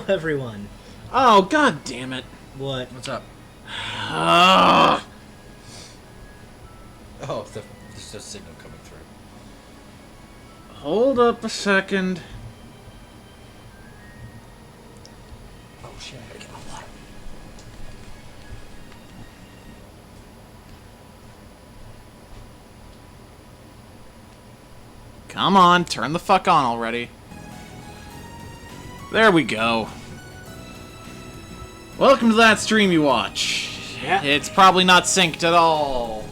Hello, everyone. Oh, god damn it. What? What's up? Ah. Oh, there's a signal coming through. Hold up a second. Oh shit, I gotta get my water. Come on, turn the fuck on already. There we go. Welcome to That Stream You Watch. Yeah. It's probably not synced at all.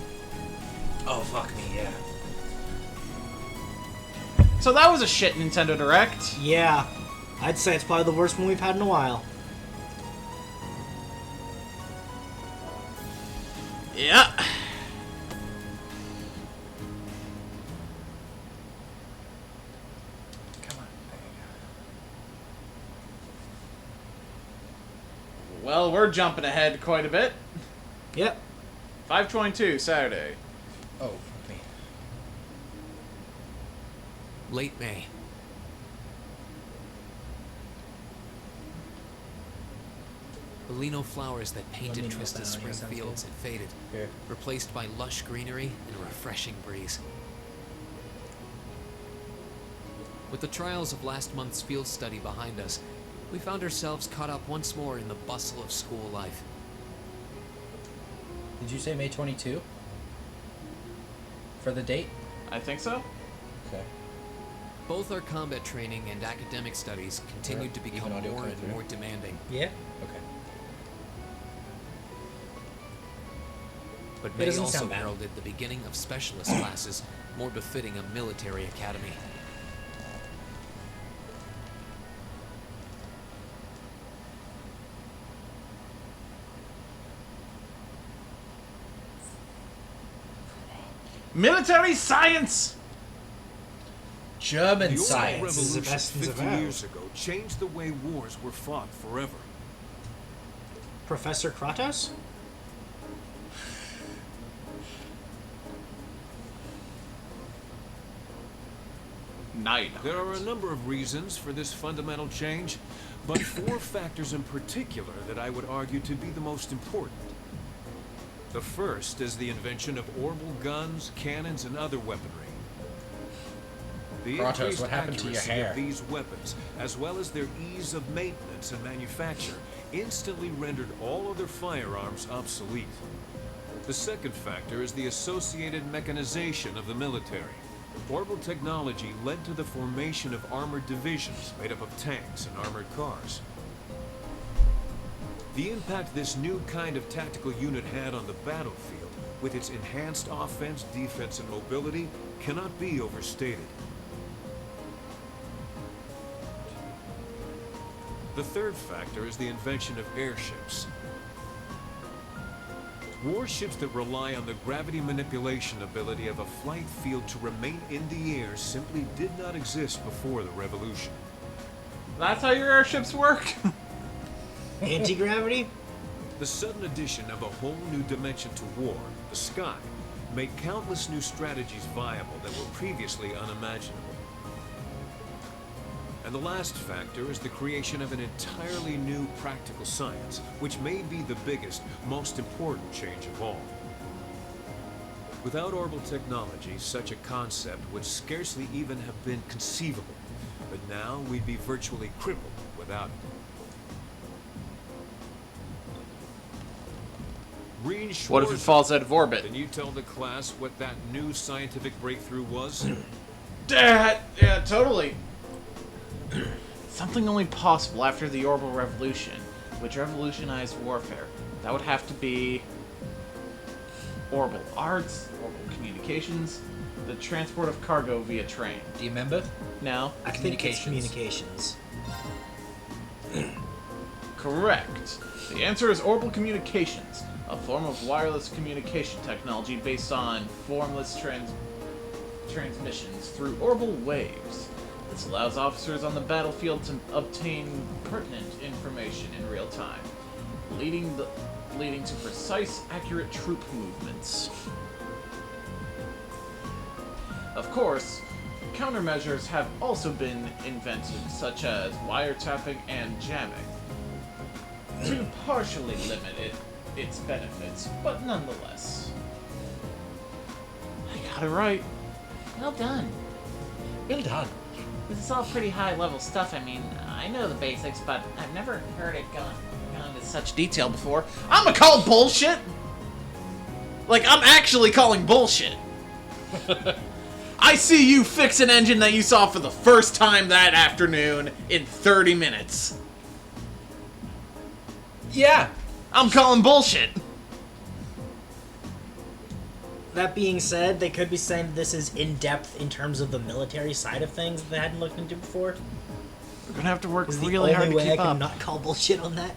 Oh, fuck me, yeah. So that was a shit Nintendo Direct. Yeah. I'd say it's probably the worst one we've had in a while. Yeah. Come on. Well, we're jumping ahead quite a bit. Yep. 5:22 Saturday. Oh, fuck me. Late May. The lino flowers that painted twisted spring fields had faded, Here. replaced by lush greenery and a refreshing breeze. With the trials of last month's field study behind us, we found ourselves caught up once more in the bustle of school life. Did you say May 22? For the date? I think so. Okay. Both our combat training and academic studies continued to Even become audio more coming and through? more demanding. Yeah. Okay. But It May doesn't also sound bad. heralded the beginning of specialist classes, more befitting a military academy. Military science! German The oil science. This is the revolution best things 50 about. years ago changed the way wars were fought forever. Professor Kratos? Night. There are a number of reasons for this fundamental change, but four factors in particular that I would argue to be the most important. The first is the invention of orbital guns, cannons, and other weaponry. The Kratos, increased what happened to your accuracy hair? of these weapons, as well as their ease of maintenance and manufacture, instantly rendered all other firearms obsolete. The second factor is the associated mechanization of the military. Orbital technology led to the formation of armored divisions made up of tanks and armored cars. The impact this new kind of tactical unit had on the battlefield, with its enhanced offense, defense, and mobility, cannot be overstated. The third factor is the invention of airships. Warships that rely on the gravity manipulation ability of a flight field to remain in the air simply did not exist before the revolution. That's how your airships work? Anti-gravity? The sudden addition of a whole new dimension to war, the sky, made countless new strategies viable that were previously unimaginable. And the last factor is the creation of an entirely new practical science, which may be the biggest, most important change of all. Without orbital technology, such a concept would scarcely even have been conceivable. But now we'd be virtually crippled without it. Green What if it Schwarzer, falls out of orbit? can you tell the class what that new scientific breakthrough was? Yeah, totally. Something only possible after the orbital revolution, which revolutionized warfare. That would have to be orbital arts, orbital communications, the transport of cargo via train. Do you remember? Now, I think it's communications. correct. The answer is orbital communications, a form of wireless communication technology based on formless transmissions through orbital waves. This allows officers on the battlefield to obtain pertinent information in real time, leading to precise, accurate troop movements. Of course, countermeasures have also been invented, such as wiretapping and jamming, to partially limit its benefits, but nonetheless. I got it right. Well done. Well done. This is all pretty high-level stuff. I mean, I know the basics, but I've never heard it gone into Such detail before. I'm gonna call bullshit! Like, I'm actually calling bullshit. I see you fix an engine that you saw for the first time that afternoon in 30 minutes. Yeah. I'm calling bullshit. That being said, they could be saying that this is in-depth in terms of the military side of things that they hadn't looked into before. We're gonna have to work Is the really hard only to way I keep can up. not call bullshit on that.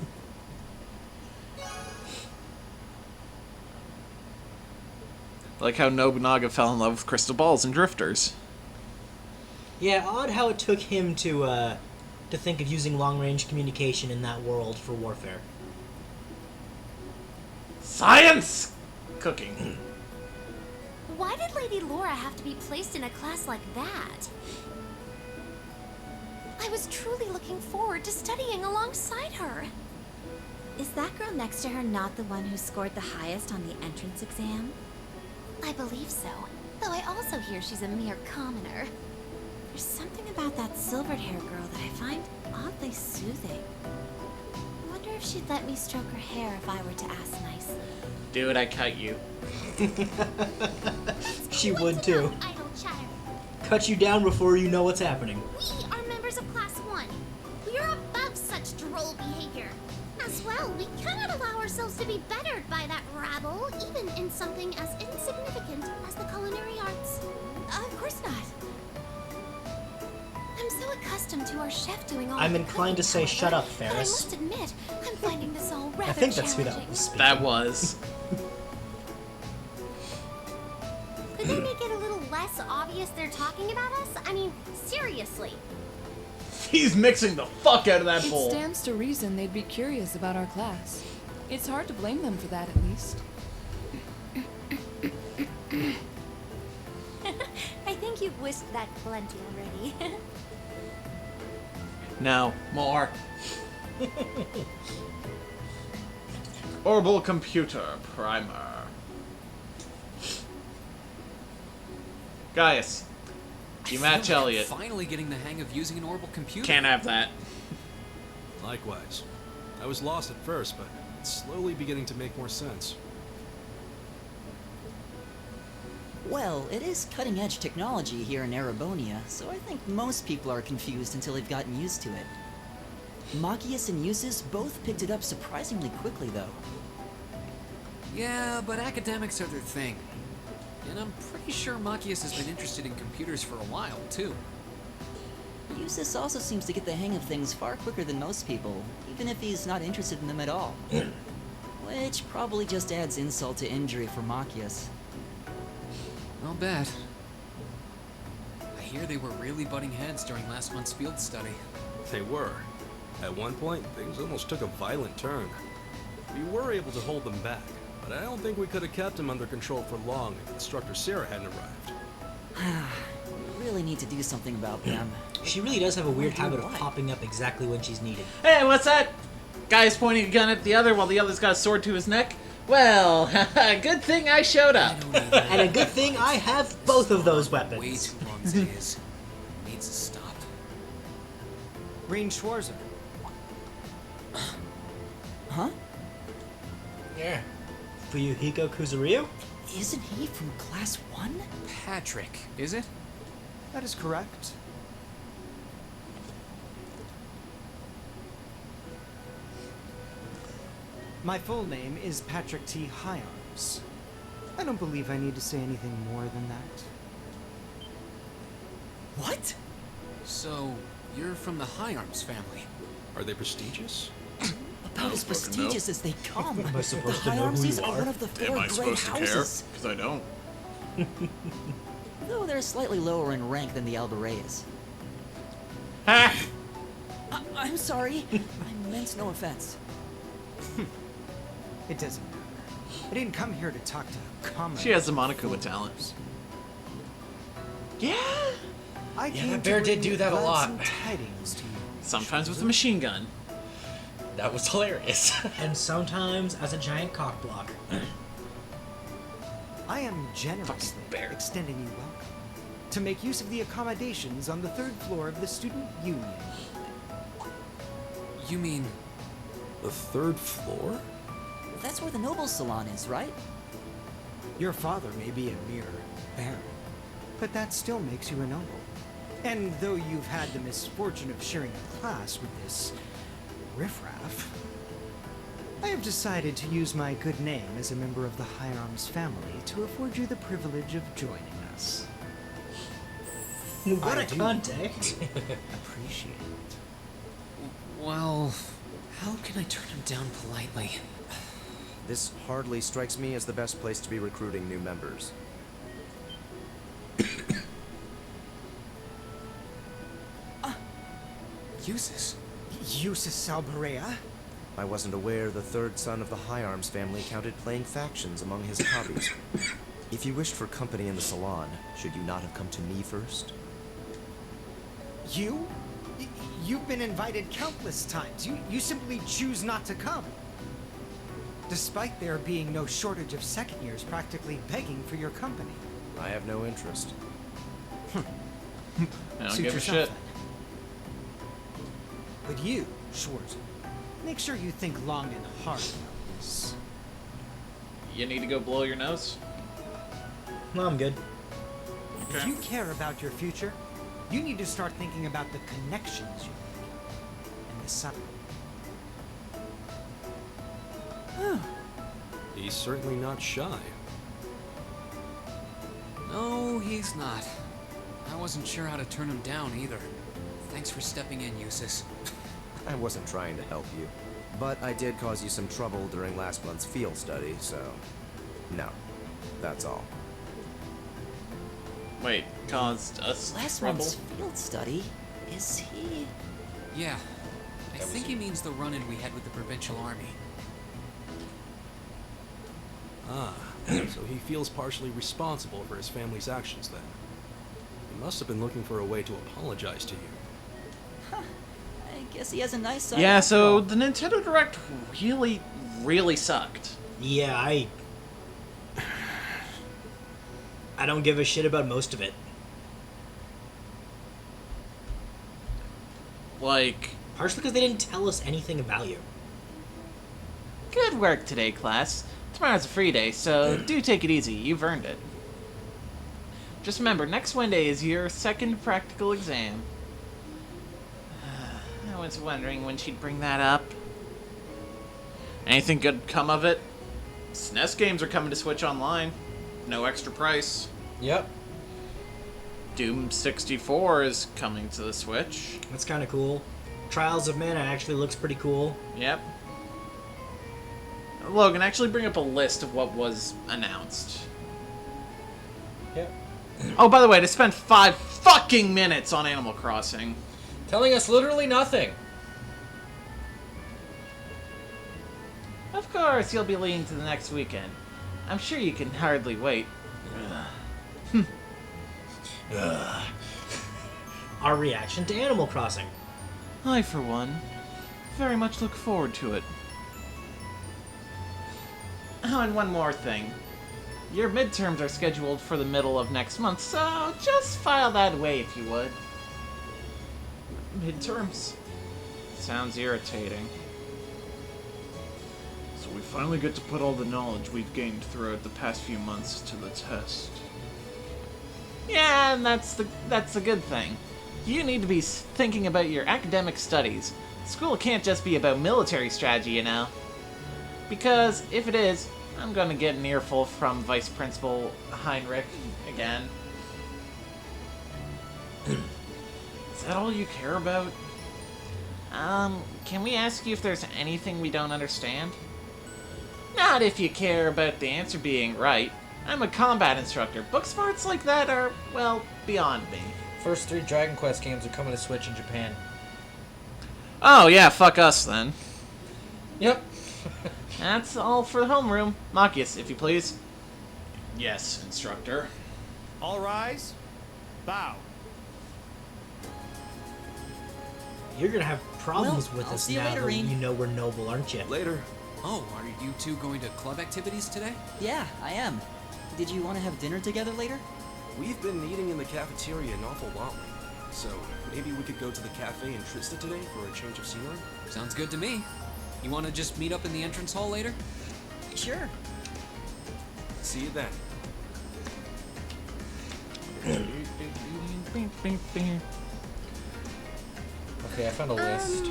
Like how Nobunaga fell in love with crystal balls and drifters. Yeah, odd how it took him to think of using long-range communication in that world for warfare. Science! Cooking. Why did Lady Laura have to be placed in a class like that? I was truly looking forward to studying alongside her. Is that girl next to her not the one who scored the highest on the entrance exam? I believe so, though I also hear she's a mere commoner. There's something about that silvered hair girl that I find oddly soothing. I wonder if she'd let me stroke her hair if I were to ask nicely. Dude, I cut you. She Quite would too. enough idle chatter. Cut you down before you know what's happening. We are members of Class 1. We are above such droll behavior. As well, we cannot allow ourselves to be bettered by that rabble, even in something as insignificant as the culinary arts. Of course not. I'm so accustomed to our chef doing all I'm the inclined to cooking, say however, shut up, but I Ferris. must admit, I'm finding this all rather I think that's who that challenging. was speaking. That was. Could they make it a little less obvious they're talking about us? I mean, seriously. He's mixing the fuck out of that It bowl. stands to reason they'd be curious about our class. It's hard to blame them for that, at least. I think you've wished that plenty already. No, more. Orbital computer primer. Gaius, you I match feel like I'm Elliot. Finally getting the hang of using an orbital computer. Can't have that. Likewise. I was lost at first, but it's slowly beginning to make more sense. Well, it is cutting-edge technology here in Erebonia, so I think most people are confused until they've gotten used to it. Machias and Usus both picked it up surprisingly quickly, though. Yeah, but academics are their thing. And I'm pretty sure Machias has been interested in computers for a while, too. Usus also seems to get the hang of things far quicker than most people, even if he's not interested in them at all. Which probably just adds insult to injury for Machias. I'll bet. I hear they were really butting heads during last month's field study. They were. At one point, things almost took a violent turn. We were able to hold them back, but I don't think we could have kept them under control for long if Instructor Sarah hadn't arrived. We really need to do something about them. She really does have a weird Wonder habit of why. popping up exactly when she's needed. Hey, what's that? Guy's pointing a gun at the other while the other's got a sword to his neck? Well, good thing I showed up. And a good thing I have both of those Way weapons. too long as it is. Needs to stop. Green Schwarzer. Huh? Yeah. Fuyuhiko Kuzuryu? Isn't he from Class 1? Patrick, is it? That is correct. My full name is Patrick T. Hyarms. I don't believe I need to say anything more than that. What? So, you're from the High Arms family. Are they prestigious? About as prestigious as they come. Am I supposed the to know who Hyarmses you are are? one of the four great houses. Because I don't. Though they're slightly lower in rank than the Albareyas. Ha! I'm sorry. I meant no offense. It doesn't matter. I didn't come here to talk to common. She has the Monokuba talent. Yeah? I Yeah, came that to bear did bring do that a lot. gladsome tidings to you. Sometimes with a machine gun. That was hilarious. And sometimes as a giant cock block. I am generously bear. extending you welcome to make use of the accommodations on the 3rd floor of the Student Union. You mean The 3rd floor? That's where the Noble Salon is, right? Your father may be a mere baron, but that still makes you a noble. And though you've had the misfortune of sharing a class with this riffraff, I have decided to use my good name as a member of the High Arms family to afford you the privilege of joining us. What I a do contact. Appreciate it. well, how can I turn him down politely? This hardly strikes me as the best place to be recruiting new members. Eustace. Eustace Salbarea? I wasn't aware the 3rd son of the High Arms family counted playing factions among his hobbies. If you wished for company in the salon, should you not have come to me first? You? You've been invited countless times. You simply choose not to come. Despite there being no shortage of second years practically begging for your company. I have no interest. I don't Suit give a yourself shit. then. But you, Schwarzer, make sure you think long and hard about this. You need to go blow your nose? No, I'm good. If Okay. you care about your future, you need to start thinking about the connections you make and the sun. He's certainly not shy. No, he's not. I wasn't sure how to turn him down either. Thanks for stepping in, Eustace. I wasn't trying to help you, but I did cause you some trouble during last month's field study, so no, that's all. Wait, caused us Last trouble? month's field study? Is he... Yeah, I think he means the run-in we had with the provincial army. Ah, so he feels partially responsible for his family's actions then. He must have been looking for a way to apologize to you. I guess he has a nice side. Yeah, after so all. the Nintendo Direct really sucked. Yeah, I don't give a shit about most of it. Like, Partially because they didn't tell us anything of value. Good work today, class. Tomorrow's a free day, so do take it easy. You've earned it. Just remember, next Wednesday is your second practical exam. I was wondering when she'd bring that up. anything good come of it? SNES games are coming to Switch Online. No extra price. Yep. Doom 64 is coming to the Switch. That's kind of cool. Trials of Mana actually looks pretty cool. Yep. Logan, actually bring up a list of what was announced. Yep. Oh, by the way, they spent 5 fucking minutes on Animal Crossing. Telling us literally nothing. Of course, you'll be leading to the next weekend. I'm sure you can hardly wait. Our reaction to Animal Crossing. I, for one, very much look forward to it. Oh, and one more thing. Your midterms are scheduled for the middle of next month, so just file that away if you would. Midterms. Sounds irritating. So we finally get to put all the knowledge we've gained throughout the past few months to the test. Yeah, and that's the good thing. You need to be thinking about your academic studies. School can't just be about military strategy, you know. Because if it is, I'm gonna get an earful from Vice Principal Heinrich again. Is that all you care about? Can we ask you if there's anything we don't understand? Not if you care about the answer being right. I'm a combat instructor. Book smarts like that are, well, beyond me. First 3 Dragon Quest games are coming to Switch in Japan. Oh yeah, fuck us then. Yep. That's all for the homeroom. Machias, if you please. Yes, instructor. All rise. Bow. You're gonna have problems Well, with I'll us see you now later, that Reen. you know we're noble, aren't you? Later. Oh, are you two going to club activities today? Yeah, I am. Did you want to have dinner together later? We've been eating in the cafeteria an awful lot lately. So maybe we could go to the cafe in Trista today for a change of scenery? Sounds good to me. You want to just meet up in the entrance hall later? Sure. See you then. Okay, I found a list.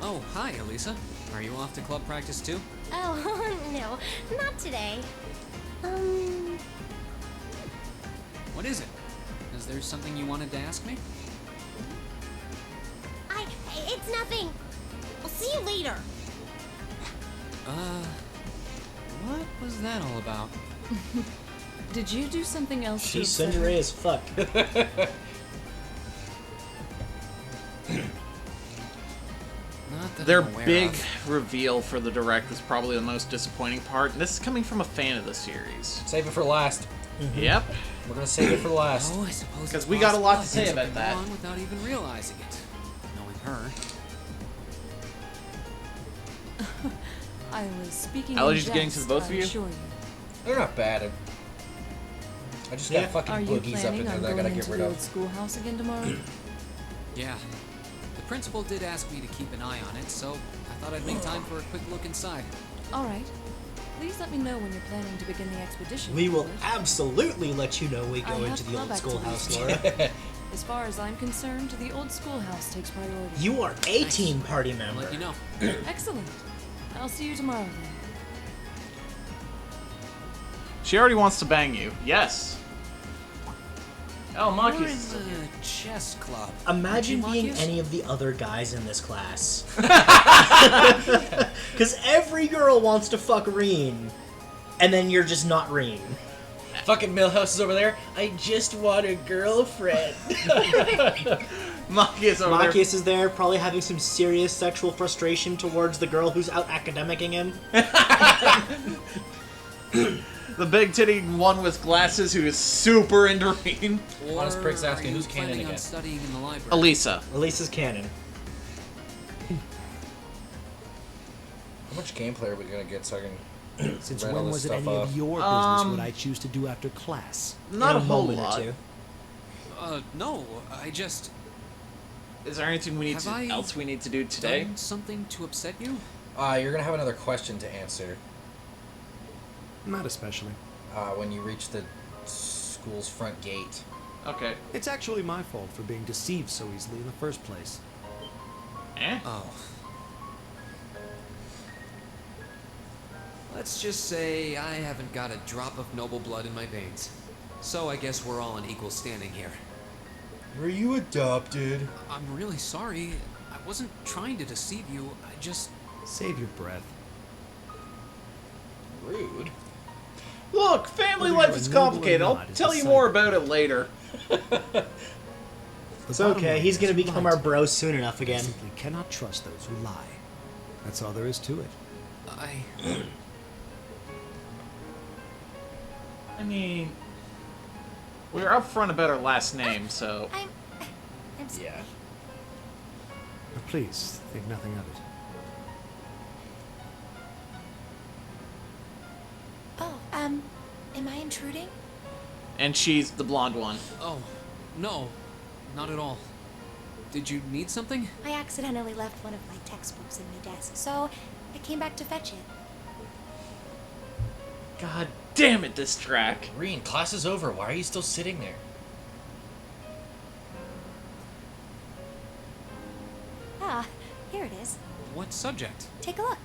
Oh, hi, Elisa. Are you off to club practice too? Oh, no, not today. What is it? Is there something you wanted to ask me? It's nothing. I'll see you later. What was that all about? Did you do something else? She's to upset Sundere her? as fuck. Not that Their I'm aware big of. reveal for the direct was probably the most disappointing part, and this is coming from a fan of the series. Save it for last. Yep. We're gonna save it for last. Oh, I suppose 'Cause it's we got a lot to possible I say did about something that. wrong without even realizing it. Knowing her. I was speaking. Allergies in getting to jest, the both of I you? assure you. They're not bad. I just got fucking Are you boogies up planning in there on that I gotta going get into rid the old of. schoolhouse again tomorrow? Yeah. The principal did ask me to keep an eye on it, so I thought I'd make time for a quick look inside. All right. Please let me know when you're planning to begin the expedition. We will Robert. absolutely let you know we I go have into the club old schoolhouse, activities. Laura. As far as I'm concerned, the old schoolhouse takes priority. You are a Nice. team party I'll member. let you know. Excellent. I'll see you tomorrow then. She already wants to bang you. Yes. Oh, You're in Maki's. the chess club. Imagine Aren't you, being Marcus? any of the other guys in this class. Because every girl wants to fuck Reen, and then you're just not Reen. Fucking Millhouse is over there. I just want a girlfriend. Maki is over there. Machias is there, probably having some serious sexual frustration towards the girl who's out academicing him. The big titty one with glasses who is super into Reen. Or Honest Prick's asking are you who's canon planning on again? studying in the library? Elisa. Elisa's canon. How much gameplay are we gonna get so I can Since read all when this was it stuff any off? of your business what I choose to do after class? Not In a whole moment or lot. two. No, I just... Is there anything we need Have to, I else we need to do today? done something to upset you? You're gonna have another question to answer Not especially. when you reach the school's front gate. Okay. It's actually my fault for being deceived so easily in the first place. Eh? Oh. Let's just say I haven't got a drop of noble blood in my veins. So I guess we're all in equal standing here. Were you adopted? I'm really sorry. I wasn't trying to deceive you. I just... Save your breath. Rude. Look, family Whether life you're is a noble or complicated. I'll not is tell you beside more the about it later. It's okay, he's gonna become our bro soon enough I again. simply cannot trust those who lie. That's all there is to it. I mean, we were upfront about our last name, so... I'm sorry. Yeah. But please, think nothing of it. Oh, am I intruding? And she's the blonde one. Oh, no. Not at all. Did you need something? I accidentally left one of my textbooks in my desk, so I came back to fetch it. God damn it, this track. Reen, class is over. Why are you still sitting there? Ah, here it is. What subject? Take a look.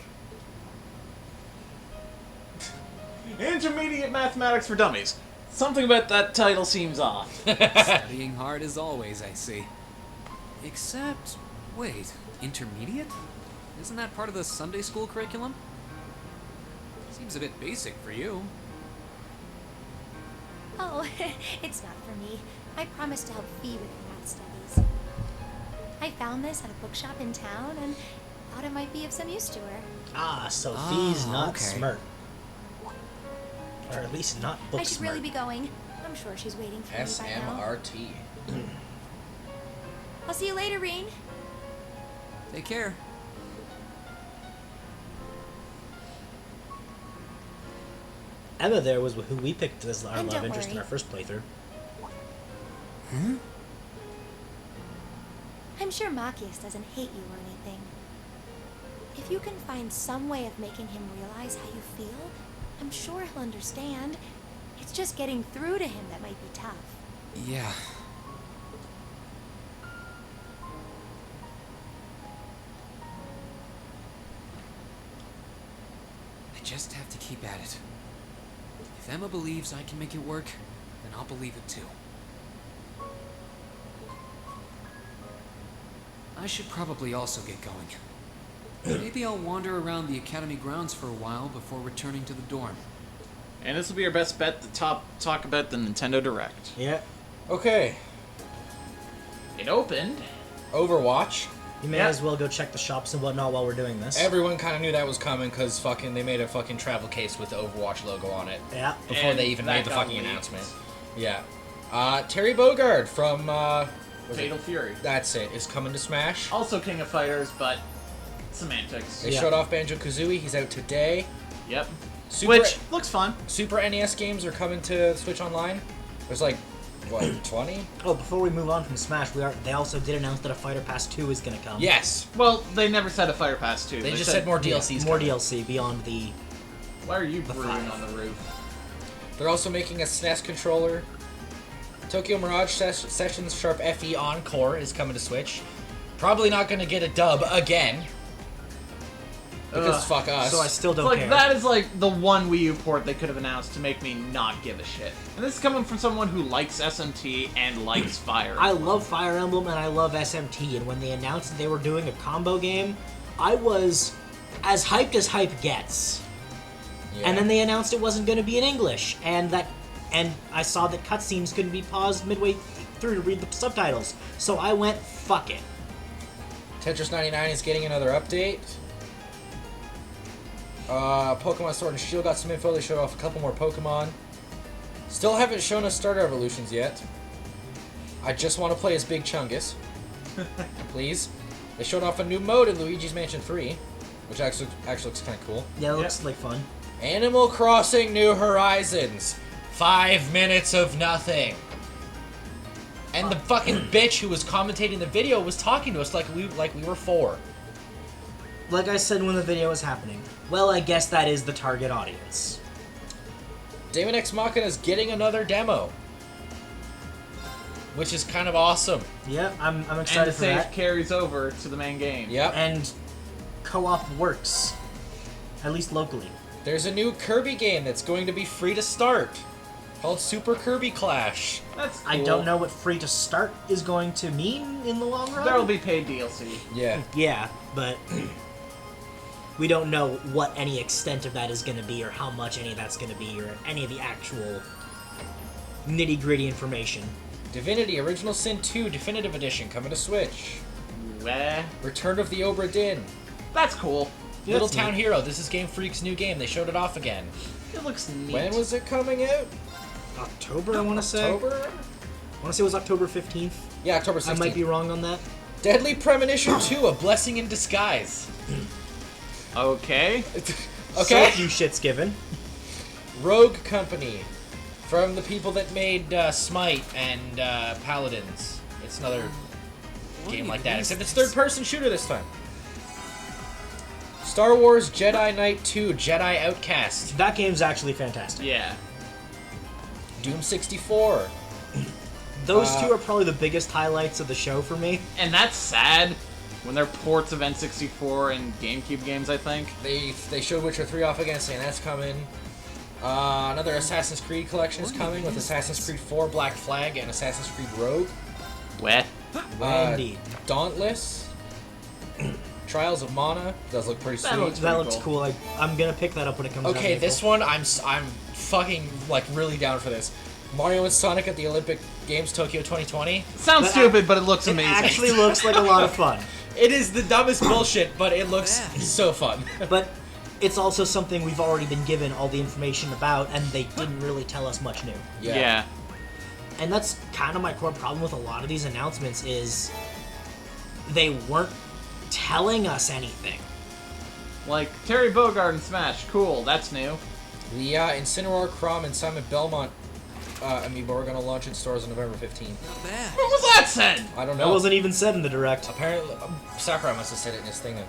Intermediate Mathematics for Dummies. Something about that title seems off. Studying hard as always, I see. Except, wait, intermediate? Isn't that part of the Sunday school curriculum? Seems a bit basic for you. Oh, it's not for me. I promised to help Fee with her math studies. I found this at a bookshop in town and thought it might be of some use to her. Ah, Sophie's not okay. smart. Or at least not book I should smart. really be going. I'm sure she's waiting for me by now. SMRT. I'll see you later, Reen. Take care. Emma there was who we picked as our And love don't interest in worry. our first playthrough. I'm sure Machias doesn't hate you or anything. If you can find some way of making him realize how you feel, I'm sure he'll understand. It's just getting through to him that might be tough. Yeah. I just have to keep at it. If Emma believes I can make it work, then I'll believe it too. I should probably also get going. Maybe I'll wander around the academy grounds for a while before returning to the dorm. And this will be our best bet to talk about the Nintendo Direct. Yeah. Okay. It opened. Overwatch. You may as well go check the shops and whatnot while we're doing this. Everyone kind of knew that was coming because fucking they made a fucking travel case with the Overwatch logo on it. Yeah. Before And they even that made the got fucking leaked. announcement. Yeah. Terry Bogard from Fatal Fury. That's it. Is coming to Smash. Also King of Fighters, but semantics. They showed off Banjo-Kazooie. He's out today. Yep. Super, Which looks fun. Super NES games are coming to Switch Online. There's like, what, 20? Oh, before we move on from Smash, they also did announce that a Fighter Pass 2 is going to come. Yes. Well, they never said a Fighter Pass 2. They just said more DLCs. More coming. DLC beyond the... Why are you brooding 5. on the roof? They're also making a SNES controller. Tokyo Mirage Sessions Sharp FE Encore is coming to Switch. Probably not going to get a dub again. Because fuck us. So I still don't Like, care. that is like the one Wii U port they could have announced to make me not give a shit. And this is coming from someone who likes SMT and likes Fire I Emblem. love Fire Emblem and I love SMT, and when they announced that they were doing a combo game, I was as hyped as hype gets. Yeah. And then they announced it wasn't going to be in English, and I saw that cutscenes couldn't be paused midway through to read the subtitles. So I went, fuck it. Tetris 99 is getting another update. Pokemon Sword and Shield got some info. They showed off a couple more Pokemon. Still haven't shown us Starter Evolutions yet. I just want to play as Big Chungus. Please. They showed off a new mode in Luigi's Mansion 3, which actually looks kind of cool. Yeah, it looks like fun. Animal Crossing New Horizons. 5 minutes of nothing. And the fucking bitch who was commentating the video was talking to us like we were 4. Like I said when the video was happening, well, I guess that is the target audience. Daemon X Machina is getting another demo, which is kind of awesome. Yeah, I'm And excited the for save that. carries over to the main game. Yep. And co-op works, at least locally. There's a new Kirby game that's going to be free to start, called Super Kirby Clash. That's cool. I don't know what free to start is going to mean in the long run. There will be paid DLC. Yeah. Yeah, but we don't know what any extent of that is going to be, or how much any of that's going to be, or any of the actual nitty-gritty information. Divinity Original Sin 2 Definitive Edition coming to Switch. Weh. Return of the Obra Dinn. That's cool. Yeah, Little that's Town neat. Hero. This is Game Freak's new game. They showed it off again. It looks neat. When was it coming out? October, I want to say. October? I want to say it was October 15th. Yeah, October 16th. I might be wrong on that. Deadly Premonition 2, A Blessing in Disguise. Okay. Okay. So few shits given. Rogue Company. From the people that made Smite and Paladins. It's another game like that, except it's third-person shooter this time. Star Wars Jedi Knight 2, Jedi Outcast. That game's actually fantastic. Yeah. Doom 64. Those two are probably the biggest highlights of the show for me. And that's sad when they're ports of N64 and GameCube games, I think. They showed Witcher 3 off again, saying that's coming. Another Assassin's Creed collection is coming with Assassin's Creed 4 Black Flag and Assassin's Creed Rogue. Wet. Indeed. Dauntless. Trials of Mana. Does look pretty sweet. That looks cool. I'm gonna pick that up when it comes out. Okay, in this April. one, I'm fucking, like, really down for this. Mario and Sonic at the Olympic Games Tokyo 2020. Sounds stupid, but it looks amazing. It actually looks like a lot of fun. It is the dumbest bullshit, but it looks so fun. But it's also something we've already been given all the information about, and they didn't really tell us much new. Yeah. And that's kind of my core problem with a lot of these announcements is they weren't telling us anything. Like, Terry Bogard in Smash. Cool, that's new. The Incineroar, Chrom, and Simon Belmont amiibo are going to launch in stores on November 15th. Not bad. What was that said? I don't That know. wasn't even said in the direct. Apparently, Sakurai must have said it in his thing then.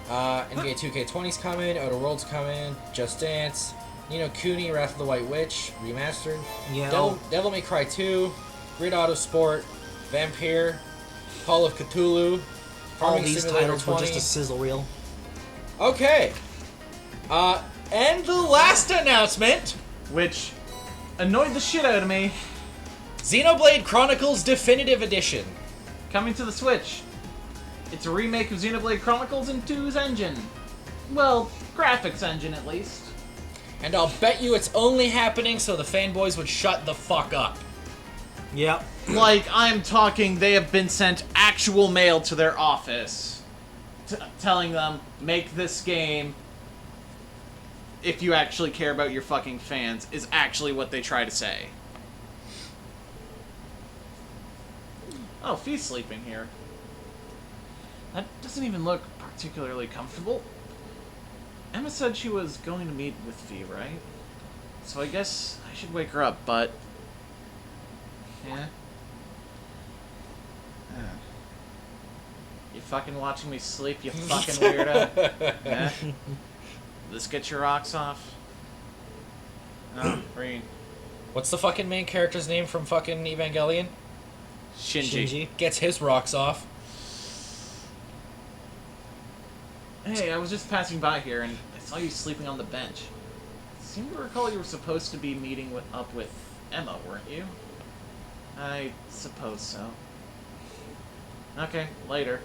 NBA 2K20's coming, Outer Worlds coming, Just Dance, Ni no Kuni, Wrath of the White Witch, remastered, Yeah. Devil May Cry 2, Grid Autosport, Vampire, Call of Cthulhu, All Farming these Simulator titles were 20. just a sizzle reel. Okay. And the last announcement, Which annoyed the shit out of me. Xenoblade Chronicles Definitive Edition. Coming to the Switch. It's a remake of Xenoblade Chronicles in 2's engine. Well, graphics engine at least. And I'll bet you it's only happening so the fanboys would shut the fuck up. Yep. Like, I'm talking, they have been sent actual mail to their office. Telling them, make this game, if you actually care about your fucking fans, is actually what they try to say. Oh, Fee's sleeping here. That doesn't even look particularly comfortable. Emma said she was going to meet with Fee, right? So I guess I should wake her up, but... Yeah. You fucking watching me sleep, you fucking weirdo? Yeah? Let's get your rocks off. Oh, green. What's the fucking main character's name from fucking Evangelion? Shinji. Gets his rocks off. Hey, I was just passing by here and I saw you sleeping on the bench. I seem to recall you were supposed to be meeting up with Emma, weren't you? I suppose so. Okay, later.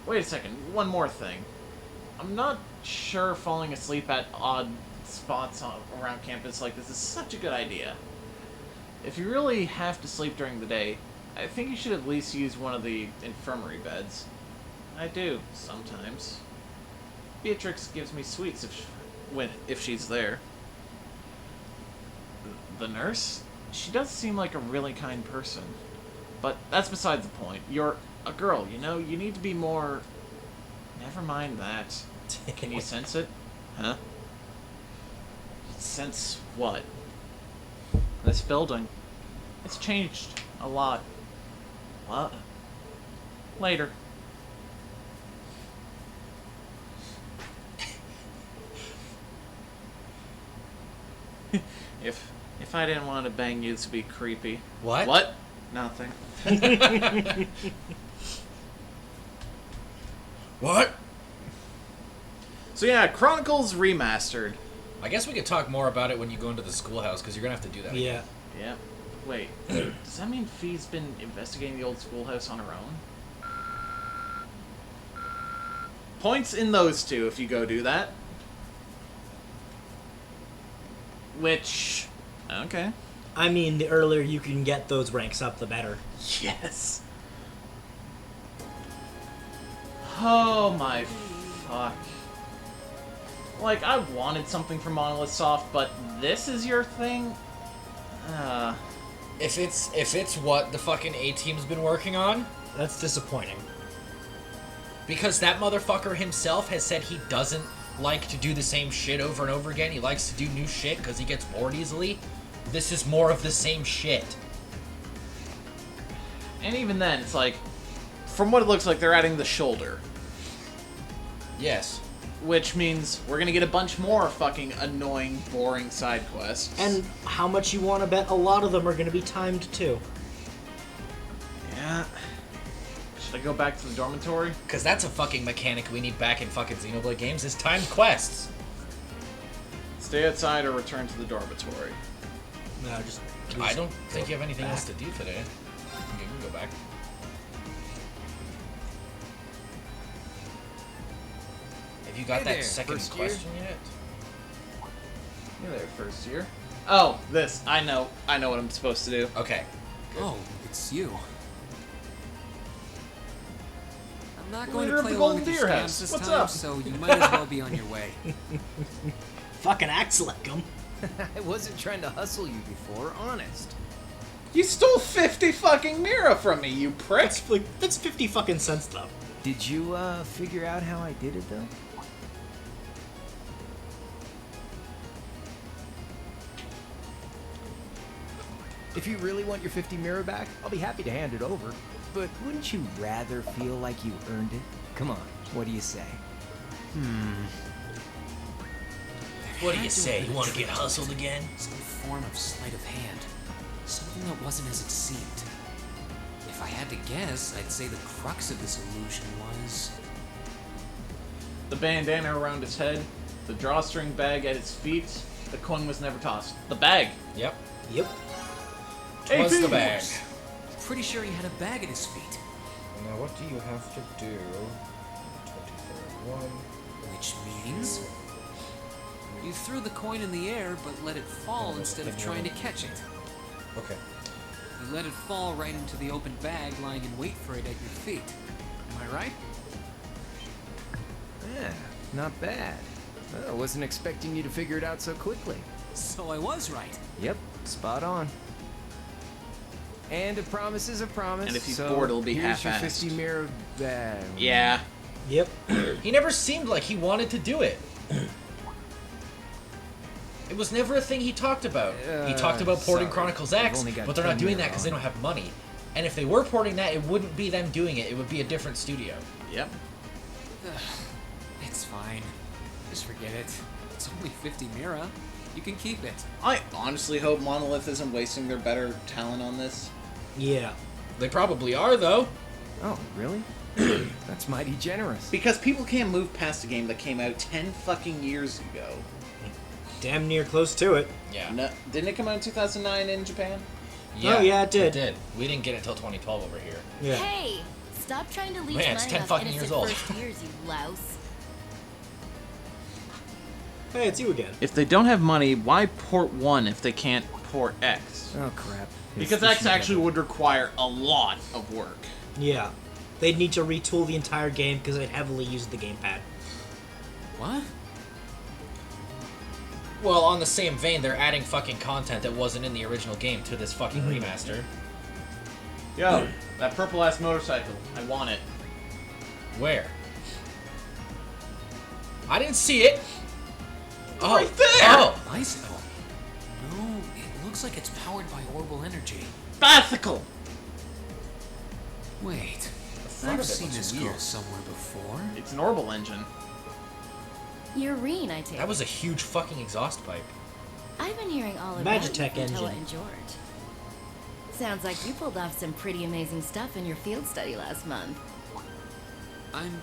Wait a second, one more thing. I'm not sure falling asleep at odd spots around campus like this is such a good idea. If you really have to sleep during the day, I think you should at least use one of the infirmary beds. I do, sometimes. Beatrix gives me sweets if she's there. The nurse? She does seem like a really kind person. But that's besides the point. You're a girl, you know? You need to be more... Never mind that. Can you sense it? Huh? Sense what? This building. It's changed a lot. What? Later. If I didn't want to bang you, this would be creepy. What? What? Nothing. What? So yeah, Chronicles Remastered. I guess we could talk more about it when you go into the schoolhouse, because you're going to have to do that again. Yeah. Wait, does that mean Fee's been investigating the old schoolhouse on her own? Points in those two if you go do that. Which... Okay. I mean, the earlier you can get those ranks up, the better. Yes. Oh my fuck. Like, I wanted something from Monolith Soft, but this is your thing? If it's what the fucking A-Team's been working on, that's disappointing. Because that motherfucker himself has said he doesn't like to do the same shit over and over again. He likes to do new shit because he gets bored easily. This is more of the same shit. And even then, it's like, from what it looks like, they're adding the shoulder. Yes. Which means we're gonna get a bunch more fucking annoying, boring side quests. And how much you want to bet a lot of them are going to be timed too. Yeah. Should I go back to the dormitory? Because that's a fucking mechanic we need back in fucking Xenoblade games, is timed quests. Stay outside or return to the dormitory. No, just I don't think you have anything else to do today. Okay, we can go back. Have you got Hey that there, second first question yet? You're there, first year. Oh, this. I know what I'm supposed to do. Okay. Oh, it's you. I'm not going Leader to of play the along Golden with your Deer scams House. this What's time, up? so you might as well be on your way. Fucking acts like them. I wasn't trying to hustle you before, honest. You stole 50 fucking Mira from me, you prick! That's 50 fucking cents, though. Did you, figure out how I did it, though? If you really want your 50 Mira back, I'll be happy to hand it over. But wouldn't you rather feel like you earned it? Come on, what do you say? What do you say? You want to get hustled again? Some form of sleight of hand. Something that wasn't as it seemed. If I had to guess, I'd say the crux of this illusion was... The bandana around his head, the drawstring bag at his feet, the coin was never tossed. The bag! Yep. Yep. Was the bag. Pretty sure he had a bag at his feet. Now what do you have to do? 23rd one. Which means... you threw the coin in the air, but let it fall instead of trying to catch it. Okay. You let it fall right into the open bag, lying in wait for it at your feet. Am I right? Yeah, not bad. I wasn't expecting you to figure it out so quickly. So I was right. Yep, spot on. And a promise is a promise. And if he's so bored, it'll be here's your half-assed. 50 Mira bag. Yeah. Yep. He never seemed like he wanted to do it. It was never a thing he talked about. He talked about porting sorry. Chronicles I've X, only got but they're not 10 doing Mira that because they on. don't have money. And if they were porting that, it wouldn't be them doing it. It would be a different studio. Yep. It's fine. Just forget it. It's only 50 Mira. You can keep it. I honestly hope Monolith isn't wasting their better talent on this. Yeah. They probably are, though. Oh, really? That's mighty generous. Because people can't move past a game that came out 10 fucking years ago. Damn near close to it. Yeah. No, didn't it come out in 2009 in Japan? Oh, yeah, it did. It did. We didn't get it until 2012 over here. Yeah. Hey, stop trying to leech Man, it's money 10 off fucking innocent years old. first years, you louse. Hey, it's you again. If they don't have money, why port 1 if they can't port X? Oh, crap. Because X actually would require a lot of work. Yeah. They'd need to retool the entire game because it heavily used the gamepad. What? Well, on the same vein, they're adding fucking content that wasn't in the original game to this fucking remaster. Yo, that purple-ass motorcycle. I want it. Where? I didn't see it. Oh, right there! Oh, Bicycle? No, it looks like it's powered by orbital energy. Bicycle! Wait, front I've of it seen looks this weird. girl somewhere before. It's an orbital engine. You're Reen, I take that was a it. huge fucking exhaust pipe. I've been hearing all about you Magitech from Toa engine. and George. Sounds like you pulled off some pretty amazing stuff in your field study last month. I'm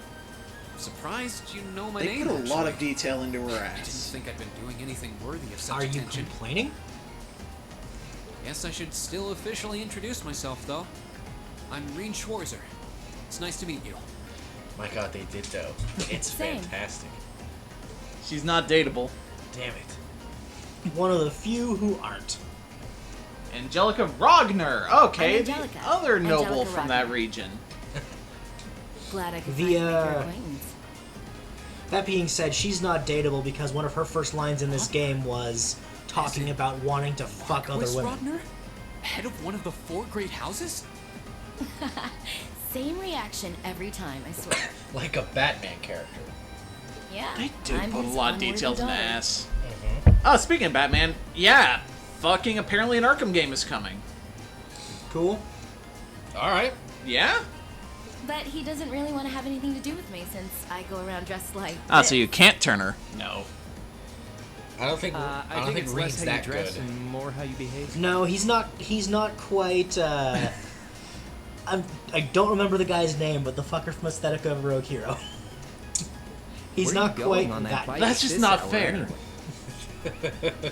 surprised you know my They name. put a lot of actually. detail into her I didn't ass. think I'd been doing anything worthy of such Are you attention. complaining? Guess I should still officially introduce myself, though. I'm Reen Schwarzer. It's nice to meet you. My god, they did though. It's Same. fantastic. She's not dateable. Damn it. One of the few who aren't. Angelica Rogner! Okay, I'm the Angelica. other noble Angelica from that Rogner. region. Glad I could The, finally make your uh, acquaintance. That being said, she's not dateable because one of her first lines in this game was talking about wanting to fuck other Marquis women. Rodner? Head of one of the 4 great houses? Same reaction every time, I swear. Like a Batman character. Yeah. They do I'm put a his lot of onward details in the daughter. ass. Oh, speaking of Batman, yeah, fucking apparently an Arkham game is coming. Cool. Alright. Yeah? But he doesn't really want to have anything to do with me since I go around dressed like Ah, this. so you can't turn her. No. I don't think I I don't think think it's less Reen's how that you dress good. and more how you behave. No, he's not quite, I don't remember the guy's name, but the fucker from Aesthetica of Rogue Hero. He's Where are you not going quite on that that. bike That's at just this not hour fair. anyway?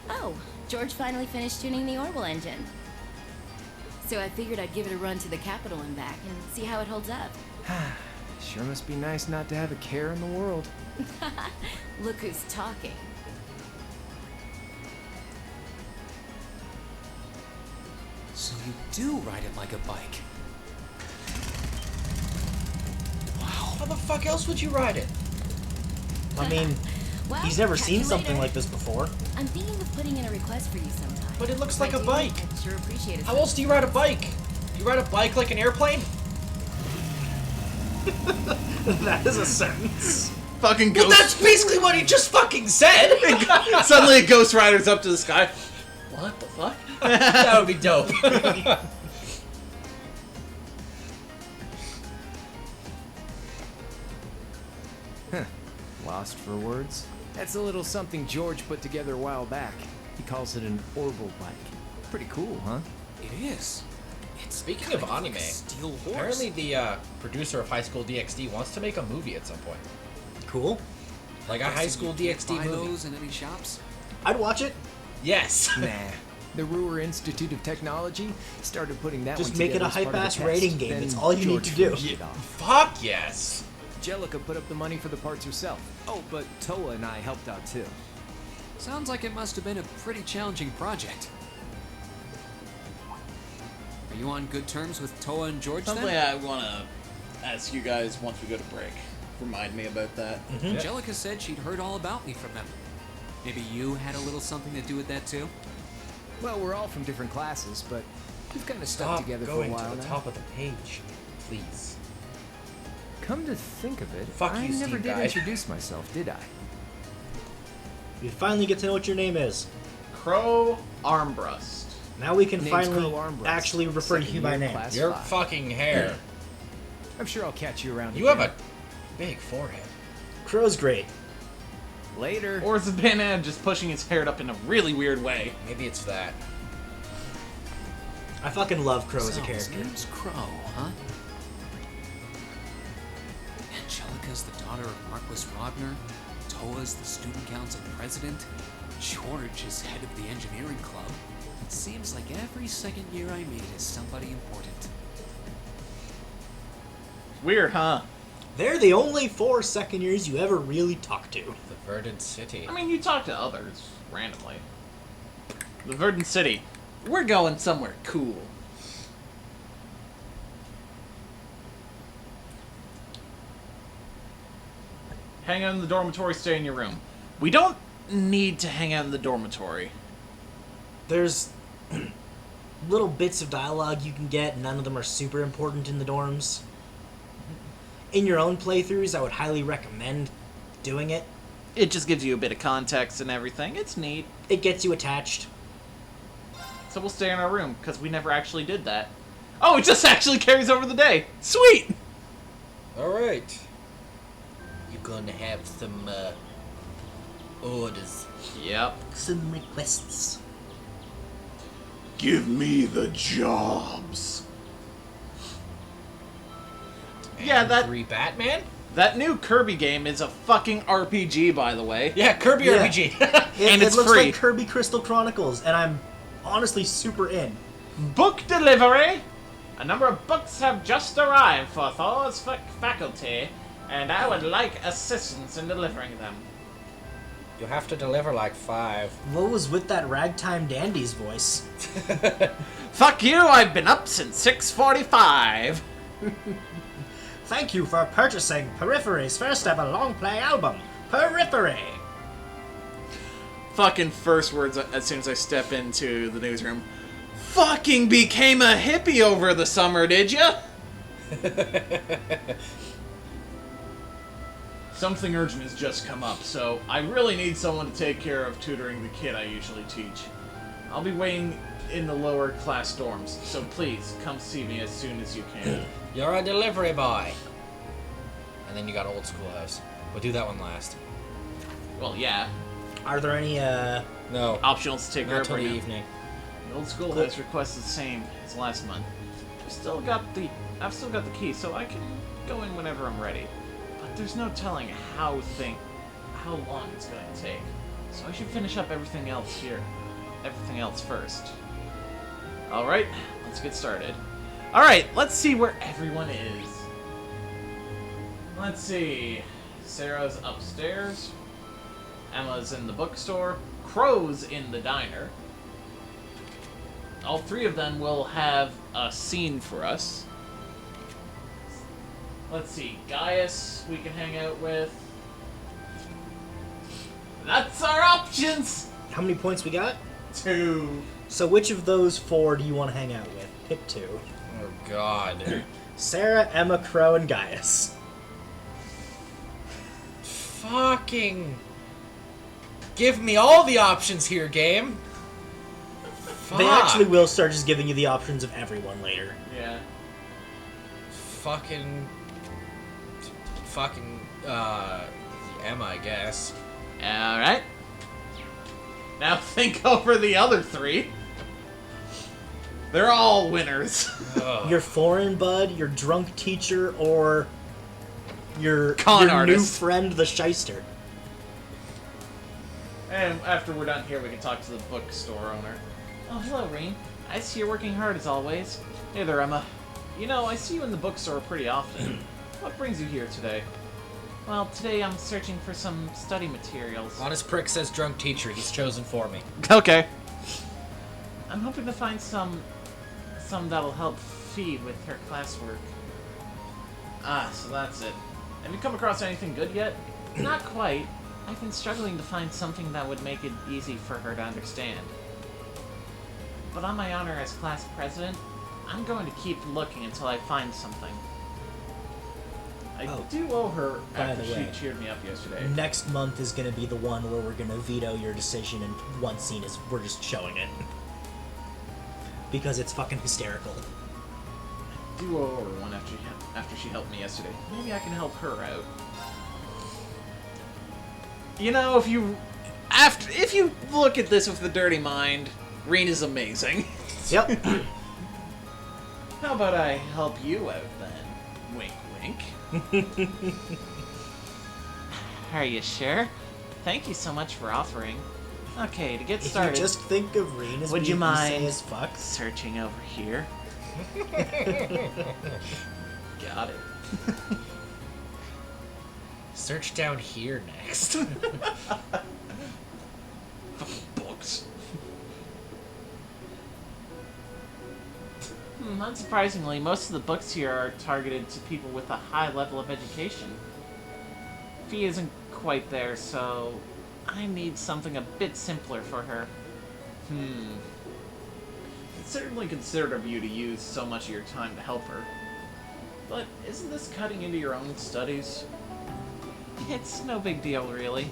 Oh, George finally finished tuning the orbital engine. So I figured I'd give it a run to the capital and back and see how it holds up. Sure must be nice not to have a care in the world. Look who's talking. So you do ride it like a bike. Wow. How the fuck else would you ride it? I mean, Well, He's never catch seen you something later. like this before. I'm thinking of putting in a request for you sometime. But it looks If like I a do, bike. I'd sure appreciate it. How else do you ride a bike? Do you ride a bike like an airplane? That is a sentence. Fucking Well, ghost. that's basically what he just fucking said. Suddenly, a Ghost Rider's up to the sky. What the fuck? That would be dope. Lost for words? That's a little something George put together a while back. He calls it an orbital bike. Pretty cool, huh? It is. It's Speaking kind of like anime, a steel horse. apparently the producer of High School DxD wants to make a movie at some point. Cool. Like a High School DxD buy movie. those in any shops? I'd watch it. Yes. Nah. The Ruhr Institute of Technology started putting that Just one make it together a as part of the hype-ass test. rating game. Then It's all you need George to do. finished it off. Fuck yes. Jellica put up the money for the parts herself. Oh, but Toa and I helped out too. Sounds like it must have been a pretty challenging project. Are you on good terms with Toa and George Something then? I want to ask you guys once we go to break. Remind me about that. Angelica said she'd heard all about me from them. Maybe you had a little something to do with that too? Well, we're all from different classes, but we've kind of stuck Stop together for a going while to the now. top of the page, please. Come to think of it, Fuck I you, never Steve did guy. introduce myself, did I? You finally get to know what your name is. Crow Armbrust. Now we can Name's finally Crow Armbrust. actually refer to Second you by year, name. class Your 5. fucking hair. I'm sure I'll catch you around You have again. a big forehead. Crow's great. Later. Or is the banana just pushing his hair up in a really weird way? Maybe it's that. I fucking love Crow as a So, his character. name's Crow, huh? Angelica's the daughter of Marquis Rodner. Toa's the student council president. George is head of the engineering club. It seems like every second year I meet is somebody important. Weird, huh? They're the only 4 second years you ever really talk to. The Verdant City. I mean, you talk to others randomly. The Verdant City. We're going somewhere cool. Hang out in the dormitory, stay in your room. We don't need to hang out in the dormitory. There's little bits of dialogue you can get. None of them are super important in the dorms. In your own playthroughs, I would highly recommend doing it. It just gives you a bit of context and everything. It's neat. It gets you attached. So we'll stay in our room, because we never actually did that. Oh, it just actually carries over the day. Sweet! Alright. You're gonna have some, orders. Yep. Some requests. Give me the jobs. Yeah, that Batman? that new Kirby game is a fucking RPG, by the way. Yeah, Kirby Yeah. RPG. And it it's looks free. like Kirby Crystal Chronicles, and I'm honestly super in. Book delivery. A number of books have just arrived for Thor's faculty, and I would like assistance in delivering them. You have to deliver like 5. What was with that ragtime dandy's voice? Fuck you! I've been up since 6:45. Thank you for purchasing Periphery's first ever long play album, Periphery. Fucking first words as soon as I step into the newsroom. Fucking became a hippie over the summer, did ya? Something urgent has just come up, so I really need someone to take care of tutoring the kid I usually teach. I'll be waiting in the lower class dorms, so please come see me as soon as you can. You're a delivery boy. And then you got Old Schoolhouse. We'll do that one last. Well, yeah. Are there any No. Optionals to take care Not of till right the now. evening. The old schoolhouse request is the same as last month. I've still got the key, so I can go in whenever I'm ready. But there's no telling how long it's going to take. So I should finish up everything else here. Everything else first. Alright, let's get started. Alright, let's see where everyone is. Let's see. Sarah's upstairs. Emma's in the bookstore. Crow's in the diner. All 3 of them will have a scene for us. Let's see. Gaius we can hang out with. That's our options! How many points we got? 2. So which of those 4 do you want to hang out with? Pick 2. Oh God. Sarah, Emma, Crow, and Gaius. Fucking. Give me all the options here, game. Fuck. They actually will start just giving you the options of everyone later. Yeah. Fucking, Emma, I guess. Alright. Now think over the other 3. They're all winners. Your foreign bud, your drunk teacher, or your Con new artist. friend, the shyster. And after we're done here, we can talk to the bookstore owner. Oh, hello, Reen. I see you're working hard as always. Hey there, Emma. You know, I see you in the bookstore pretty often. What brings you here today? Well, today I'm searching for some study materials. Honest prick says drunk teacher. He's chosen for me. Okay. I'm hoping to find some that'll help Fee with her classwork. Ah, so that's it. Have you come across anything good yet? Not quite. I've been struggling to find something that would make it easy for her to understand. But on my honor as class president, I'm going to keep looking until I find something. I do owe her by after the way, she cheered me up yesterday. Next month is going to be the one where we're going to veto your decision, and one scene is we're just showing it. Because it's fucking hysterical. I do owe her one after she helped me yesterday. Maybe I can help her out. You know, if you look at this with the dirty mind, Reen is amazing. Yep. How about I help you out then? Wink, wink. Are you sure? Thank you so much for offering. Okay, to get started. If you just think of Reen as would being you mind as fuck? searching over here? Got it. Search down here next. Books. Unsurprisingly, most of the books here are targeted to people with a high level of education. Fee isn't quite there, so I need something a bit simpler for her. It's certainly considerate of you to use so much of your time to help her. But isn't this cutting into your own studies? It's no big deal, really.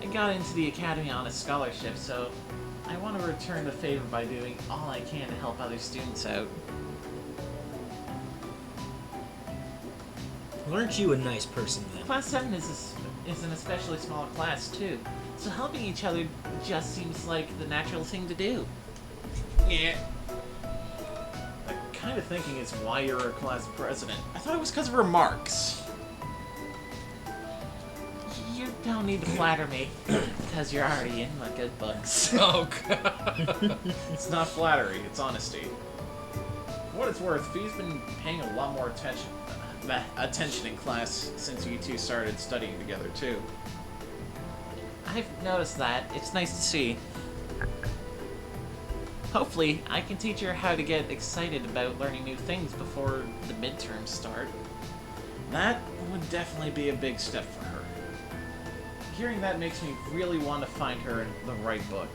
I got into the academy on a scholarship, so I want to return the favor by doing all I can to help other students out. Well, aren't you a nice person then? Class 7 is an especially small class, too, so helping each other just seems like the natural thing to do. Yeah. That kind of thinking is why you're a class president. I thought it was because of remarks. You don't need to flatter me, because you're already in my good books. Oh, God. It's not flattery, it's honesty. For what it's worth, Fee's been paying a lot more attention in class since you two started studying together, too. I've noticed that. It's nice to see. Hopefully, I can teach her how to get excited about learning new things before the midterms start. That would definitely be a big step for her. Hearing that makes me really want to find her the right book.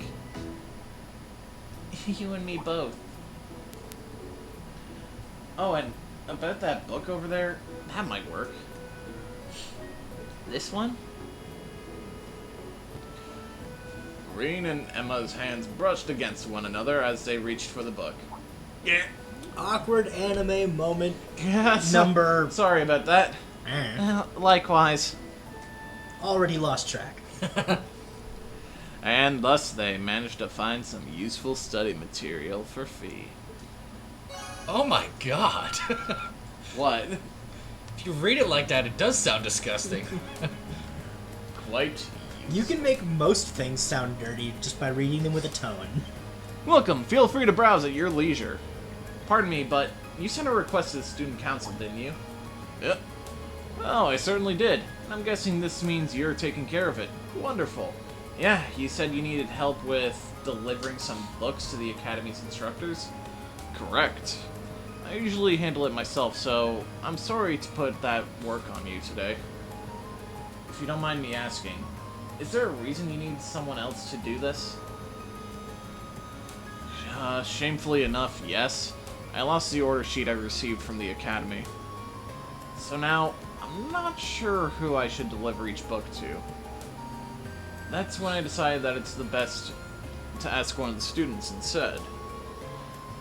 You and me both. Oh, and about that book over there, that might work. This one? Reen and Emma's hands brushed against one another as they reached for the book. Yeah. Awkward anime moment Yeah, number... Sorry about that. Likewise. Already lost track. And thus they managed to find some useful study material for Fee. Oh my God. What? If you read it like that, it does sound disgusting. Quite. You can make most things sound dirty just by reading them with a tone. Welcome. Feel free to browse at your leisure. Pardon me, but you sent a request to the student council, didn't you? Yep. Oh, I certainly did. I'm guessing this means you're taking care of it. Wonderful. Yeah, you said you needed help with delivering some books to the Academy's instructors? Correct. I usually handle it myself, so I'm sorry to put that work on you today. If you don't mind me asking, Is there a reason you need someone else to do this? Shamefully enough, yes. I lost the order sheet I received from the Academy. So now, I'm not sure who I should deliver each book to. That's when I decided that it's the best to ask one of the students instead.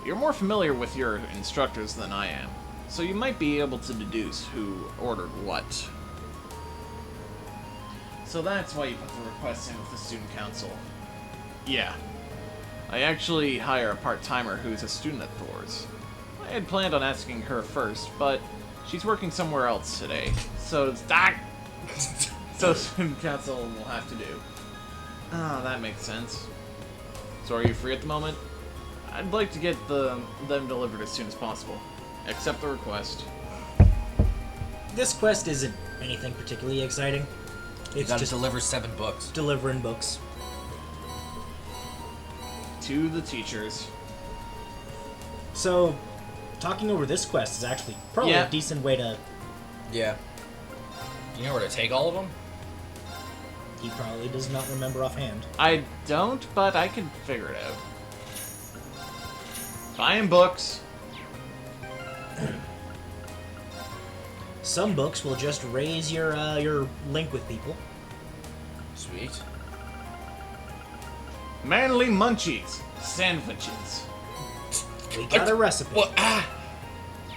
You're more familiar with your instructors than I am, so you might be able to deduce who ordered what. So that's why you put the request in with the student council. Yeah. I actually hire a part-timer who's a student at Thor's. I had planned on asking her first, but she's working somewhere else today, so so student council will have to do. Ah, that makes sense. So are you free at the moment? I'd like to get them delivered as soon as possible. Accept the request. This quest isn't anything particularly exciting. You It's gotta just deliver 7 books. delivering books. To the teachers. So, talking over this quest is actually probably Yeah. a decent way to... Yeah. Do you know where to take all of them? He probably does not remember offhand. I don't, but I can figure it out. Buying books. Some books will just raise your link with people. Sweet. Manly munchies. Sandwiches. We got a recipe. What?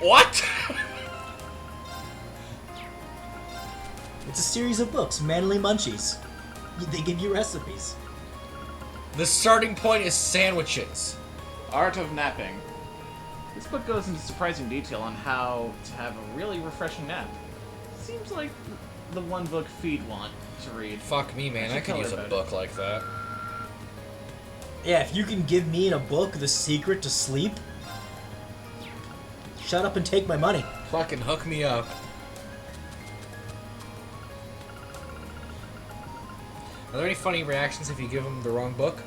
What? It's a series of books, Manly Munchies. They give you recipes. The starting point is sandwiches. Art of napping. This book goes into surprising detail on how to have a really refreshing nap. Seems like the one book Feed want to read. Fuck me, man. I could use a book like that. Yeah, if you can give me in a book the secret to sleep, shut up and take my money. Fucking hook me up. Are there any funny reactions if you give them the wrong book?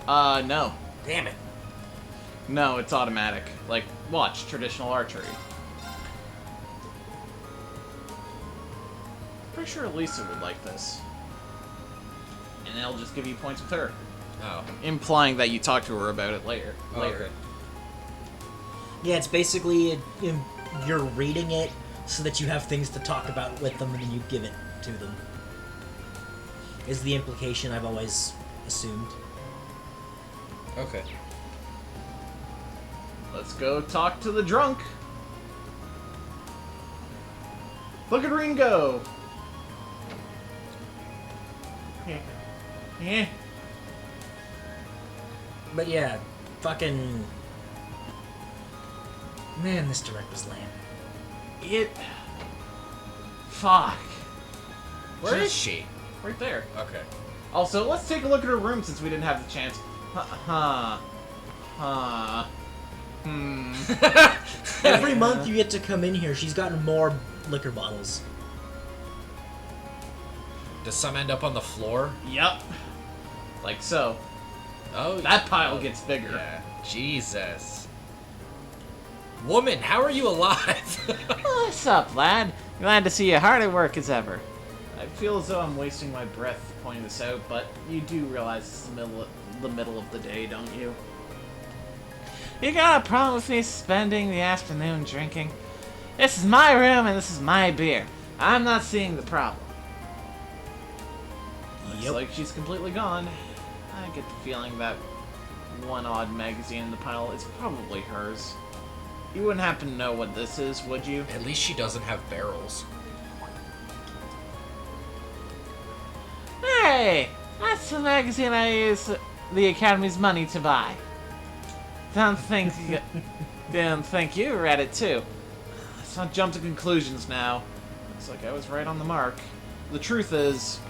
No. Damn it. No, it's automatic. Like, watch traditional archery. Pretty sure Lisa would like this. And it'll just give you points with her. Oh. Implying that you talk to her about it later. Oh, okay. Yeah, it's basically you're reading it so that you have things to talk about with them and then you give it to them. Is the implication I've always assumed. Okay. Let's go talk to the drunk. Look at Ringo. Yeah. But yeah, fucking... Man, this director's lame. It... Fuck. Where Where is is she? Right there. Okay. Also, let's take a look at her room since we didn't have the chance. Every month you get to come in here, she's gotten more liquor bottles. Does some end up on the floor? Yep. Like so. Oh, that pile gets bigger. Yeah. Jesus. Woman, how are you alive? What's up, lad? Glad to see you hard at work as ever. I feel as though I'm wasting my breath pointing this out, but you do realize it's the middle of the day, don't you? You got a problem with me spending the afternoon drinking? This is my room and this is my beer. I'm not seeing the problem. Looks like she's completely gone. I get the feeling that one odd magazine in the pile is probably hers. You wouldn't happen to know what this is, would you? At least she doesn't have barrels. Hey! That's the magazine I use the Academy's money to buy. Don't think you read it too. Let's not jump to conclusions now. Looks like I was right on the mark. The truth is...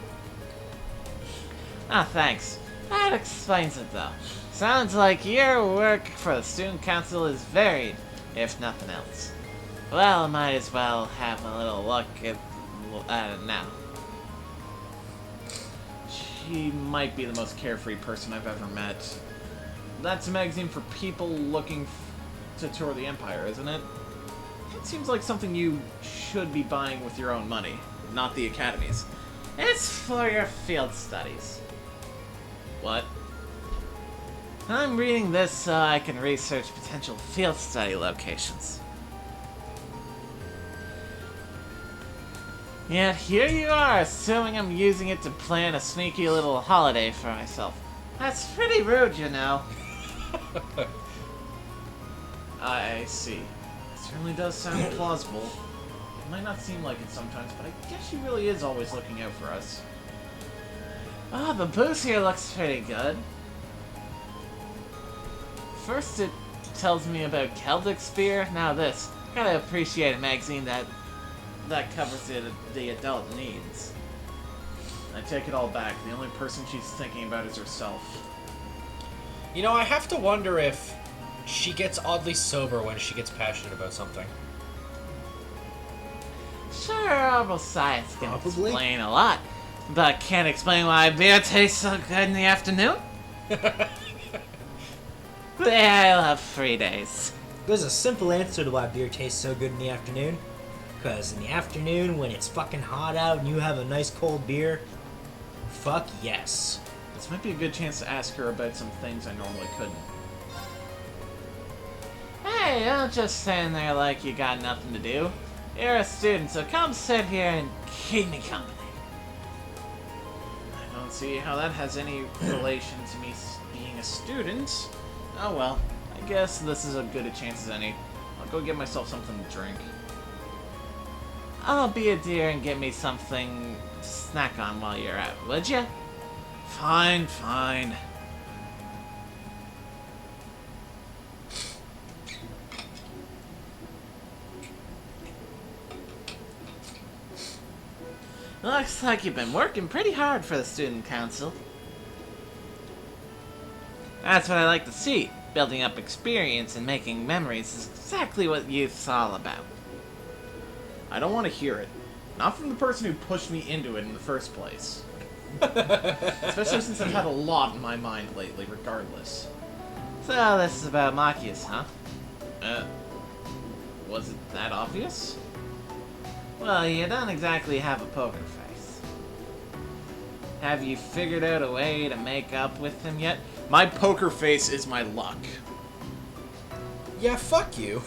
Ah, thanks. That explains it though. Sounds like your work for the student council is varied, if nothing else. Well, I might as well have a little look at it now. She might be the most carefree person I've ever met. That's a magazine for people looking to tour the Empire, isn't it? It seems like something you should be buying with your own money, not the Academy's. It's for your field studies. What? I'm reading this so I can research potential field study locations. Yet here you are, assuming I'm using it to plan a sneaky little holiday for myself. That's pretty rude, you know. I see. It certainly does sound plausible. It might not seem like it sometimes, but I guess she really is always looking out for us. Oh, the booth here looks pretty good. First it tells me about Celtic Spear, now this. Gotta appreciate a magazine that covers the adult needs. I take it all back. The only person she's thinking about is herself. You know, I have to wonder if she gets oddly sober when she gets passionate about something. Sure, herbal science can explain a lot, but can't explain why beer tastes so good in the afternoon? I love free days. There's a simple answer to why beer tastes so good in the afternoon. Because in the afternoon, when it's fucking hot out and you have a nice cold beer, fuck yes. This might be a good chance to ask her about some things I normally couldn't. Hey, don't just stand there like you got nothing to do. You're a student, so come sit here and keep me company. I don't see how that has any relation to me being a student. Oh well, I guess this is as good a chance as any. I'll go get myself something to drink. I'll be a dear and get me something to snack on while you're out, would ya? Fine, fine. Looks like you've been working pretty hard for the student council. That's what I like to see. Building up experience and making memories is exactly what youth's all about. I don't want to hear it. Not from the person who pushed me into it in the first place. Especially since I've had a lot in my mind lately, regardless. So this is about Machias, huh? Was it that obvious? Well, you don't exactly have a poker face. Have you figured out a way to make up with him yet? My poker face is my luck. Yeah, fuck you.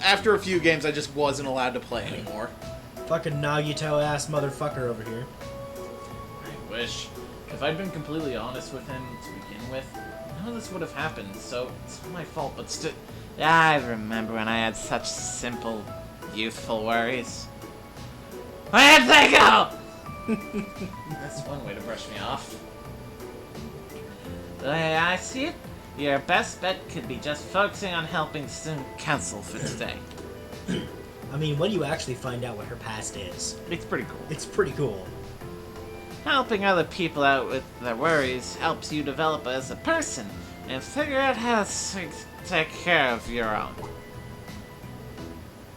After a few games, I just wasn't allowed to play anymore. Fucking Nagito ass motherfucker over here. I wish. If I'd been completely honest with him to begin with, none of this would have happened, so it's not my fault, but still. I remember when I had such simple, youthful worries. Where'd they go? That's one way to brush me off. The way I see it, your best bet could be just focusing on helping student council for today. I mean, when you actually find out what her past is, It's pretty cool. it's pretty cool. Helping other people out with their worries helps you develop as a person and figure out how to take care of your own.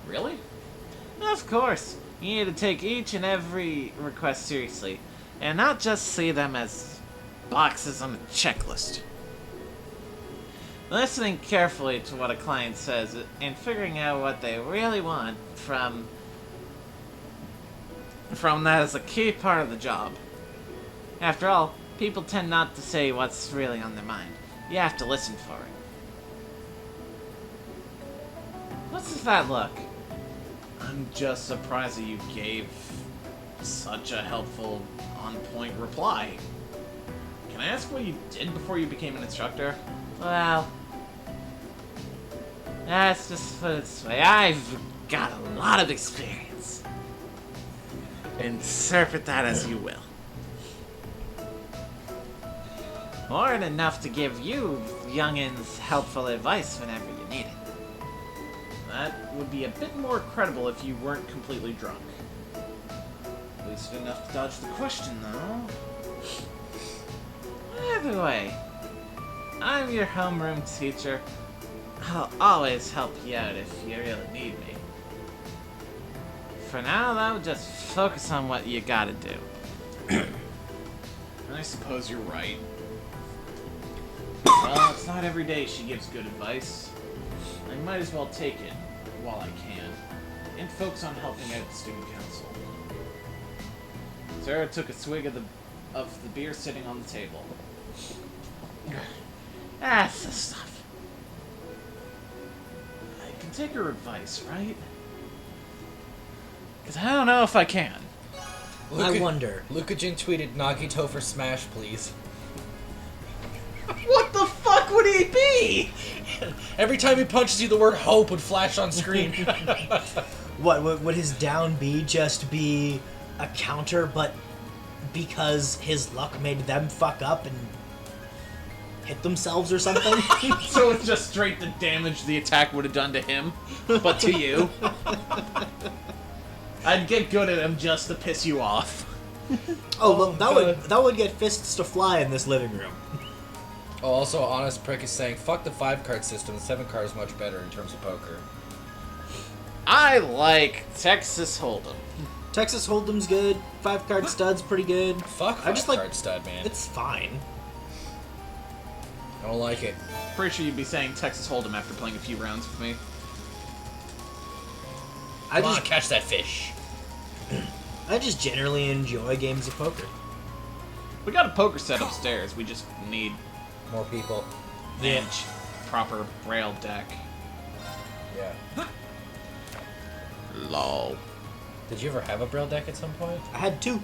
Really? Of course, you need to take each and every request seriously, and not just see them as boxes on a checklist. Listening carefully to what a client says and figuring out what they really want from that is a key part of the job. After all, people tend not to say what's really on their mind. You have to listen for it. What's that look? I'm just surprised that you gave such a helpful, on-point reply. Can I ask what you did before you became an instructor? Well, let's just put it this way. I've got a lot of experience. Interpret that as you will. More than enough to give you youngins helpful advice whenever you need it. That would be a bit more credible if you weren't completely drunk. At least enough to dodge the question, though. Either way, I'm your homeroom teacher. I'll always help you out if you really need me. For now, though, just focus on what you gotta do. I suppose you're right. Well, it's not every day she gives good advice. I might as well take it while I can, and focus on helping out the student council. Sarah took a swig of the beer sitting on the table. That's the stuff. I can take your advice, right? Because I don't know if I can. I wonder. Lucajin tweeted Nagito for Smash, please. What the fuck would he be? Every time he punches you, the word hope would flash on screen. What would his down be? Just be a counter, but because his luck made them fuck up and hit themselves or something? So it's just straight the damage the attack would have done to him, but to you. I'd get good at him just to piss you off. Oh, well, that would get fists to fly in this living room. Oh, also, Honest Prick is saying, fuck the 5-card system, the 7-card is much better in terms of poker. I like Texas Hold'em. Texas Hold'em's good. 5-card stud's pretty good. Fuck 5-card stud, man. It's fine. I don't like it. Pretty sure you'd be saying Texas Hold'em after playing a few rounds with me. Come on, catch that fish. I just generally enjoy games of poker. We got a poker set upstairs. We just need more people. And proper braille deck. Yeah. Lol. Did you ever have a braille deck at some point? I had 2.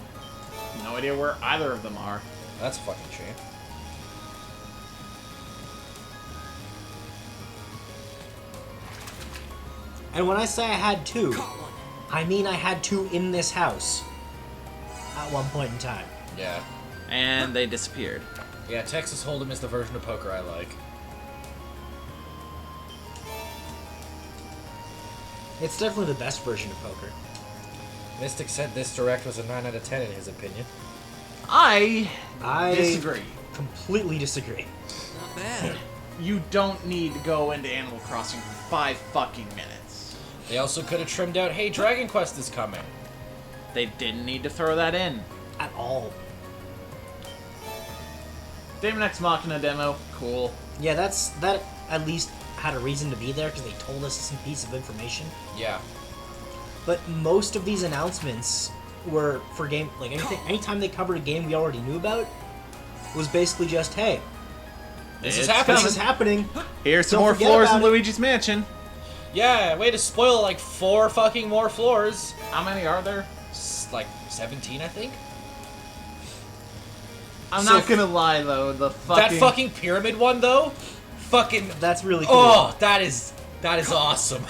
No idea where either of them are. That's a fucking shame. And when I say I had 2, I mean I had 2 in this house at one point in time. Yeah. And they disappeared. Yeah, Texas Hold'em is the version of poker I like. It's definitely the best version of poker. Mystic said this direct was a 9 out of 10 in his opinion. I disagree. Completely disagree. Not bad. You don't need to go into Animal Crossing for 5 fucking minutes. They also could have trimmed out, hey, Dragon Quest is coming. They didn't need to throw that in. At all. Daemon X Machina demo, cool. Yeah, that at least had a reason to be there because they told us some piece of information. Yeah. But most of these announcements were for game, like anytime they covered a game we already knew about, was basically just, hey, this is happening. Here's some more floors in Luigi's Mansion. Yeah, way to spoil like 4 fucking more floors. How many are there? Like 17, I think. I'm not gonna lie though, that fucking pyramid one though, that's really cool. Oh, that is awesome.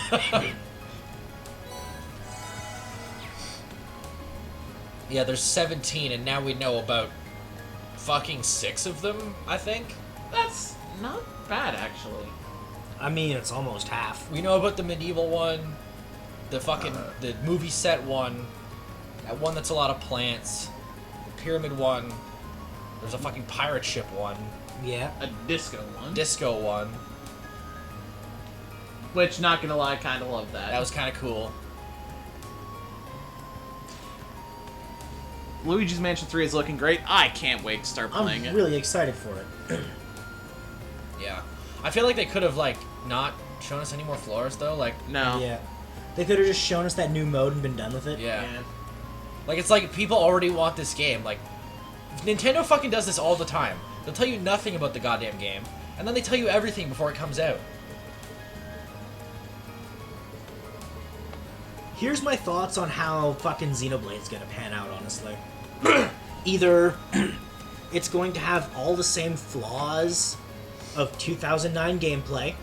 Yeah, there's 17, and now we know about fucking 6 of them, I think. That's not bad, actually. I mean, it's almost half. We know about the medieval one, the fucking the movie set one, that one that's a lot of plants, the pyramid one. There's a fucking pirate ship one. Yeah. A disco one. Disco one. Which, not gonna lie, I kind of love that. That was kind of cool. Luigi's Mansion 3 is looking great. I can't wait to start playing it. I'm really excited for it. Yeah. I feel like they could have, like, not shown us any more floors, though. Like, no. Yeah. They could have just shown us that new mode and been done with it. Yeah. Like, it's like people already want this game. Like, Nintendo fucking does this all the time. They'll tell you nothing about the goddamn game, and then they tell you everything before it comes out. Here's my thoughts on how fucking Xenoblade's gonna pan out, honestly. Either it's going to have all the same flaws of 2009 gameplay,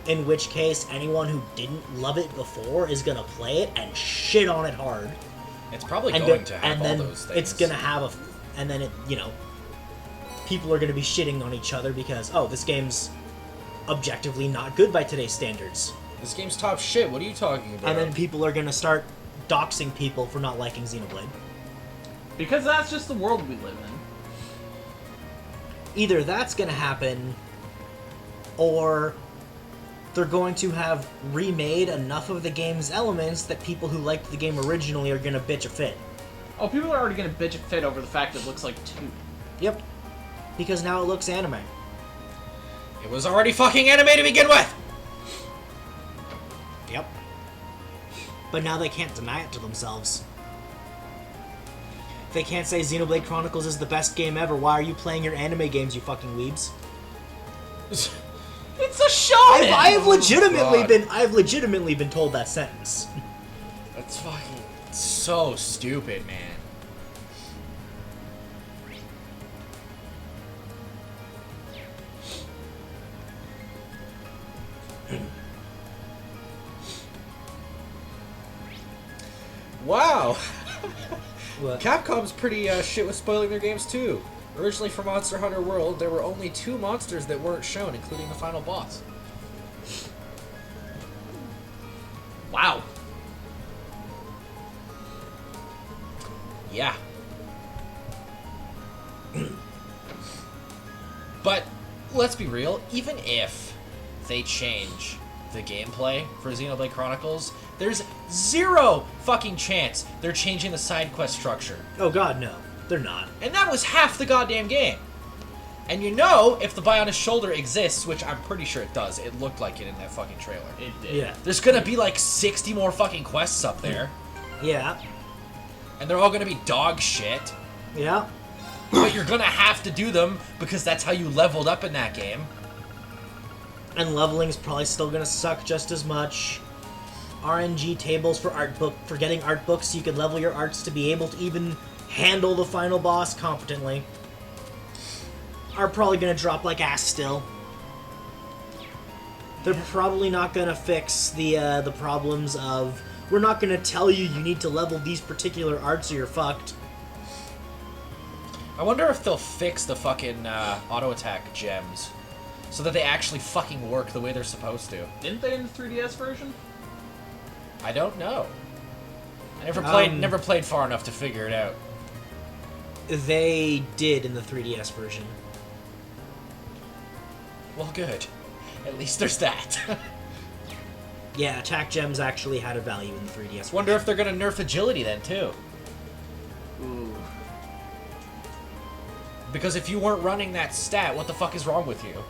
in which case anyone who didn't love it before is gonna play it and shit on it hard. It's probably going to have all those things. It's gonna have and then it, people are gonna be shitting on each other because, oh, this game's objectively not good by today's standards. This game's top shit, what are you talking about? And then people are gonna start doxing people for not liking Xenoblade. Because that's just the world we live in. Either that's gonna happen, or they're going to have remade enough of the game's elements that people who liked the game originally are gonna bitch a fit. Oh, people are already gonna bitch a fit over the fact it looks like 2. Yep. Because now it looks anime. It was already fucking anime to begin with! Yep. But now they can't deny it to themselves. they can't say Xenoblade Chronicles is the best game ever, why are you playing your anime games, you fucking weebs? It's a shonen. I've legitimately been told that sentence. That's fucking so stupid, man. Wow. What? Capcom's pretty shit with spoiling their games too. Originally for Monster Hunter World, there were only 2 monsters that weren't shown, including the final boss. Wow. Yeah. But let's be real, even if they change the gameplay for Xenoblade Chronicles, there's 0 fucking chance they're changing the side quest structure. Oh god, no. They're not. And that was half the goddamn game. And you know, if the Bionic Shoulder exists, which I'm pretty sure it does, it looked like it in that fucking trailer. It did. Yeah. There's gonna be like 60 more fucking quests up there. Yeah. And they're all gonna be dog shit. Yeah. But you're gonna have to do them because that's how you leveled up in that game. And leveling's probably still gonna suck just as much. RNG tables for getting art books so you can level your arts to be able to even handle the final boss competently are probably gonna drop like ass still. They're probably not gonna fix the problems of, we're not gonna tell you need to level these particular arts or you're fucked. I wonder if they'll fix the fucking auto attack gems so that they actually fucking work the way they're supposed to. Didn't they in the 3DS version? I don't know. I never played far enough to figure it out. They did in the 3DS version. Well, good. At least there's that. Yeah, attack gems actually had a value in the 3DS. Wonder if they're gonna nerf agility then too. Ooh. Because if you weren't running that stat, what the fuck is wrong with you?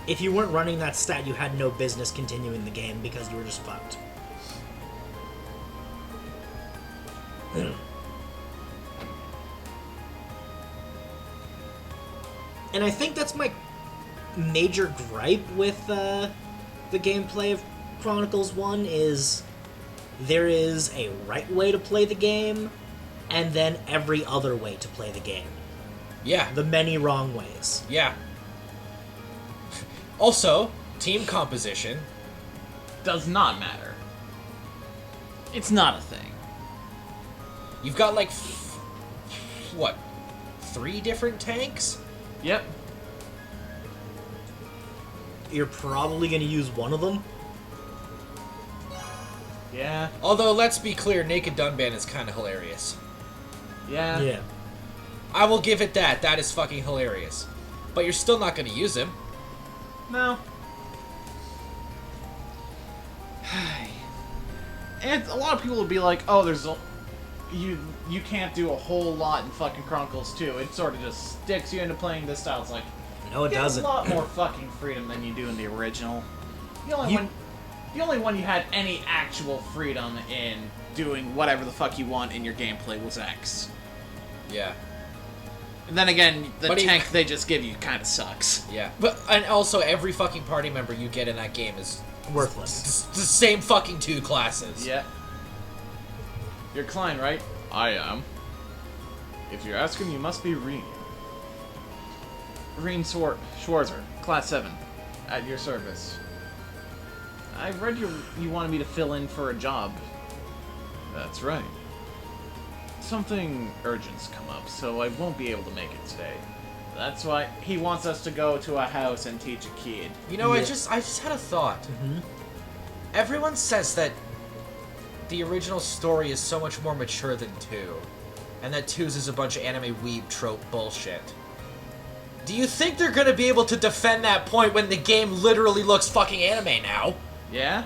If you weren't running that stat, you had no business continuing the game because you were just fucked. And I think that's my major gripe with the gameplay of Chronicles 1 is there is a right way to play the game and then every other way to play the game. Yeah. The many wrong ways. Yeah. Also, team composition does not matter. It's not a thing. You've got like, what, 3 different tanks? Yep. You're probably going to use one of them. Yeah. Although, let's be clear, Naked Dunban is kind of hilarious. Yeah. Yeah. I will give it that. That is fucking hilarious. But you're still not going to use him. No. And a lot of people would be like, "Oh, you can't do a whole lot in fucking Chronicles 2. It sort of just sticks you into playing this style." It's like, no, it doesn't. A lot more fucking freedom than you do in the original. The only one you had any actual freedom in doing whatever the fuck you want in your gameplay was X. Yeah. And then again, the tank they just give you kind of sucks. Yeah. And also, every fucking party member you get in that game is worthless. The same fucking 2 classes. Yeah. You're Klein, right? I am. If you're asking, you must be Reen. Reen Schwarzer, Class 7. At your service. I read you wanted me to fill in for a job. That's right. Something urgent's come up, so I won't be able to make it today. That's why he wants us to go to a house and teach a kid. You know, I just had a thought. Mm-hmm. Everyone says that the original story is so much more mature than 2, and that 2's is a bunch of anime weeb trope bullshit. Do you think they're gonna be able to defend that point when the game literally looks fucking anime now? Yeah?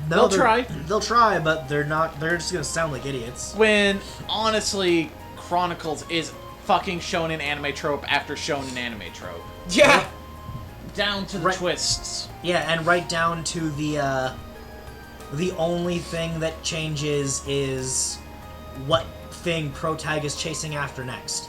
No, they'll try. They'll try, but they're not. They're just gonna sound like idiots. When, honestly, Chronicles is fucking shonen anime trope after shonen anime trope. Yeah! Down to the twists. Yeah, and right down to the only thing that changes is what thing Protag is chasing after next.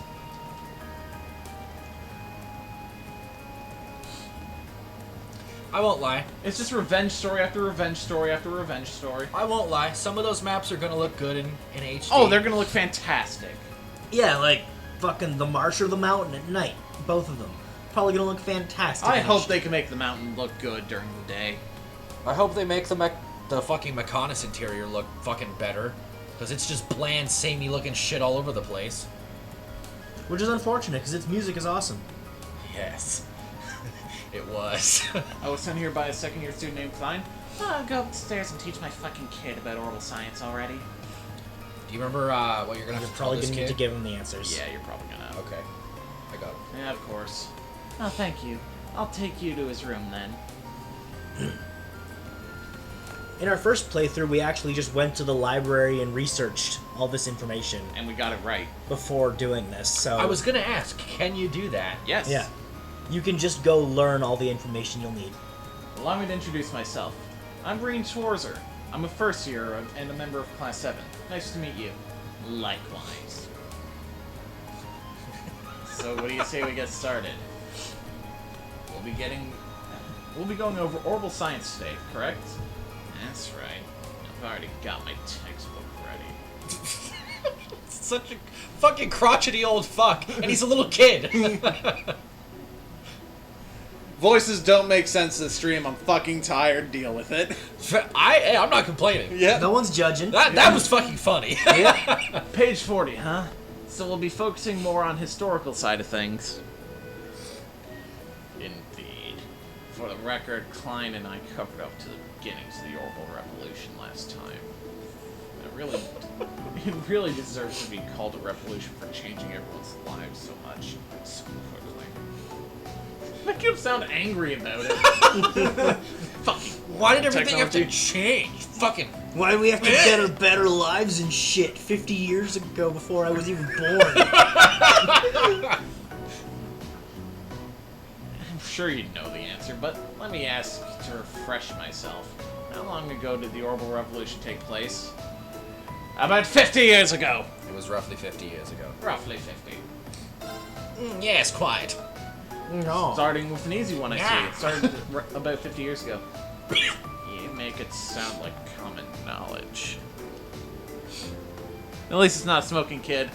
I won't lie. It's just revenge story after revenge story after revenge story. I won't lie. Some of those maps are gonna look good in HD. Oh, they're gonna look fantastic. Yeah, like fucking the marsh or the mountain at night. Both of them. Probably gonna look fantastic. I in hope HD. they can make the mountain look good during the day. I hope they make the fucking Mechonis interior look fucking better. Because it's just bland, samey looking shit all over the place. Which is unfortunate, because its music is awesome. Yes. It was. I was sent here by a second-year student named Klein. I'll go upstairs and teach my fucking kid about orbital science already. Do you remember what you're gonna have You're to tell probably this gonna need kid? to give him the answers. Yeah, you're probably gonna. Okay. I got it. Yeah, of course. Oh, thank you. I'll take you to his room then. In our first playthrough, we actually just went to the library and researched all this information. And we got it right. Before doing this, so... I was gonna ask, can you do that? Yes. Yeah. You can just go learn all the information you'll need. Allow me to introduce myself. I'm Breen Schwarzer. I'm a first year and a member of Class 7. Nice to meet you. Likewise. So what do you say we get started? We'll be going over orbital science today, correct? That's right. I've already got my textbook ready. Such a fucking crotchety old fuck, and he's a little kid. Voices don't make sense this stream. I'm fucking tired. Deal with it. I'm not complaining. Yeah. No one's judging. That was fucking funny. Yeah. Page 40, huh? So we'll be focusing more on historical side of things. Indeed. For the record, Klein and I covered up to the beginnings of the orbital revolution last time. It really deserves to be called a revolution for changing everyone's lives so much, so quickly. Make you sound angry about it. Fucking. Why did everything have to technology. change? Fucking. Why do we have to get our better lives and shit 50 years ago before I was even born? I'm sure you know the answer, but let me ask to refresh myself. How long ago did the orbital revolution take place? About 50 years ago. It was roughly 50 years ago. Roughly 50. Yes, quite. No. Starting with an easy one, I see. It started about 50 years ago. You make it sound like common knowledge. At least it's not a smoking kid.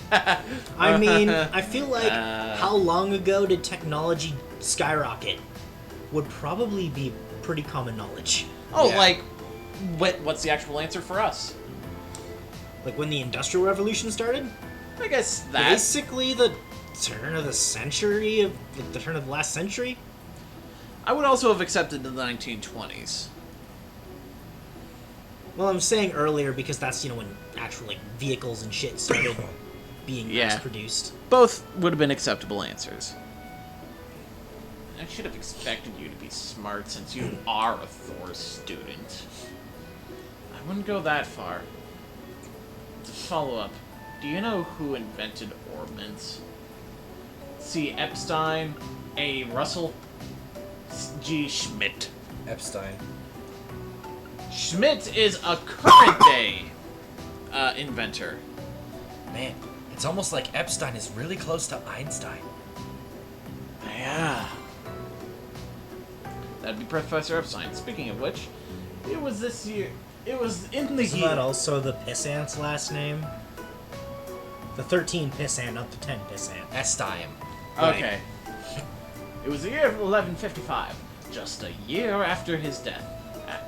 I mean, I feel like how long ago did technology skyrocket would probably be pretty common knowledge. Oh, Yeah. like, what's the actual answer for us? Like when the Industrial Revolution started? I guess that's... Basically the turn of the century, like the turn of the last century? I would also have accepted the 1920s. Well, I'm saying earlier because that's, you know, when actual, like, vehicles and shit started being mass-produced. Both would have been acceptable answers. I should have expected you to be smart since you are a Thor student. I wouldn't go that far. To follow up, do you know who invented orbments? C. Epstein, A. Russell, G. Schmidt. Epstein. Schmidt is a current-day inventor. Man, it's almost like Epstein is really close to Einstein. Yeah. That'd be Professor Epstein. Speaking of which, it was this year. It was in the Isn't year. that also the Pissant's last name? The 13 Pissant, not the 10 Pissant. Estein. Okay. It was the year of 1155, just a year after his death,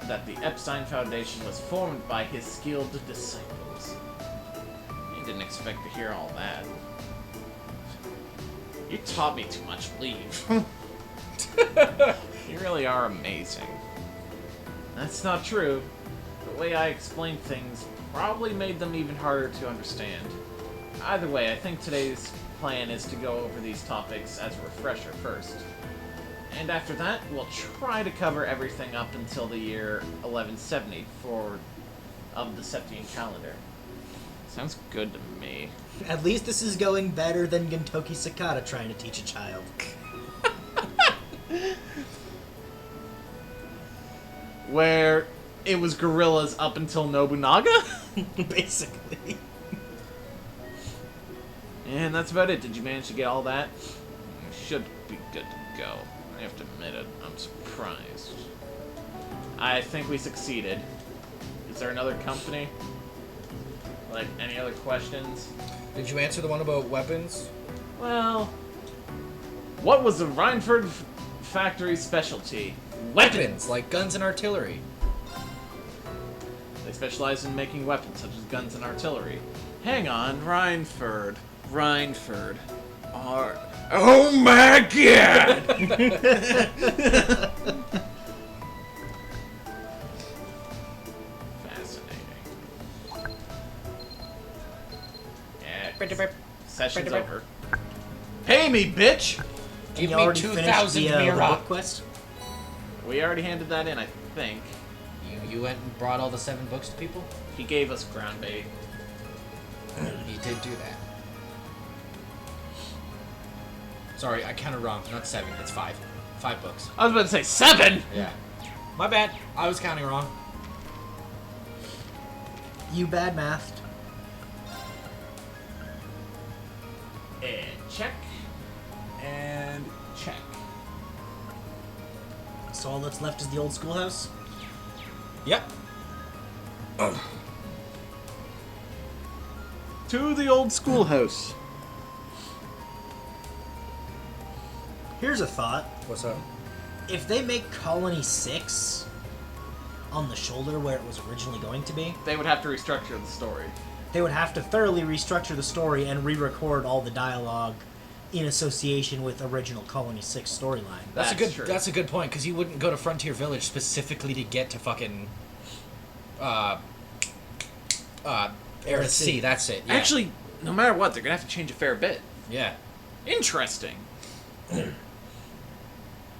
that the Epstein Foundation was formed by his skilled disciples. You didn't expect to hear all that. You taught me too much, leave. You really are amazing. That's not true. The way I explained things probably made them even harder to understand. Either way, I think today's plan is to go over these topics as a refresher first. And after that, we'll try to cover everything up until the year 1170 of the Septian calendar. Sounds good to me. At least this is going better than Gintoki Sakata trying to teach a child. Where it was gorillas up until Nobunaga? Basically. And that's about it. Did you manage to get all that? You should be good to go. I have to admit it, I'm surprised. I think we succeeded. Is there another company? Like, any other questions? Did you answer the one about weapons? Well, what was the Rhineford factory's specialty? Weapons, like guns and artillery. They specialize in making weapons such as guns and artillery. Hang on, Rhineford. Oh my god! Fascinating. Yeah. Session's over. Pay me, bitch! Give You me already 2,000 finished the Mira. book quest? We already handed that in, I think. You went and brought all the 7 books to people? He gave us ground bait. He did do that. Sorry, I counted wrong. Not 7, it's 5. 5 books. I was about to say 7! Yeah. My bad. I was counting wrong. You bad mathed. And check. And check. So all that's left is the old schoolhouse? Yep. To the old schoolhouse. Here's a thought. What's up? If they make Colony 6 on the shoulder where it was originally going to be, They would have to restructure the story. they would have to thoroughly restructure the story and re-record all the dialogue in association with original Colony 6 storyline. That's true. That's a good point, because you wouldn't go to Frontier Village specifically to get to fucking Aerith Sea. That's it. Yeah. Actually, no matter what, they're gonna have to change a fair bit. Yeah. Interesting. The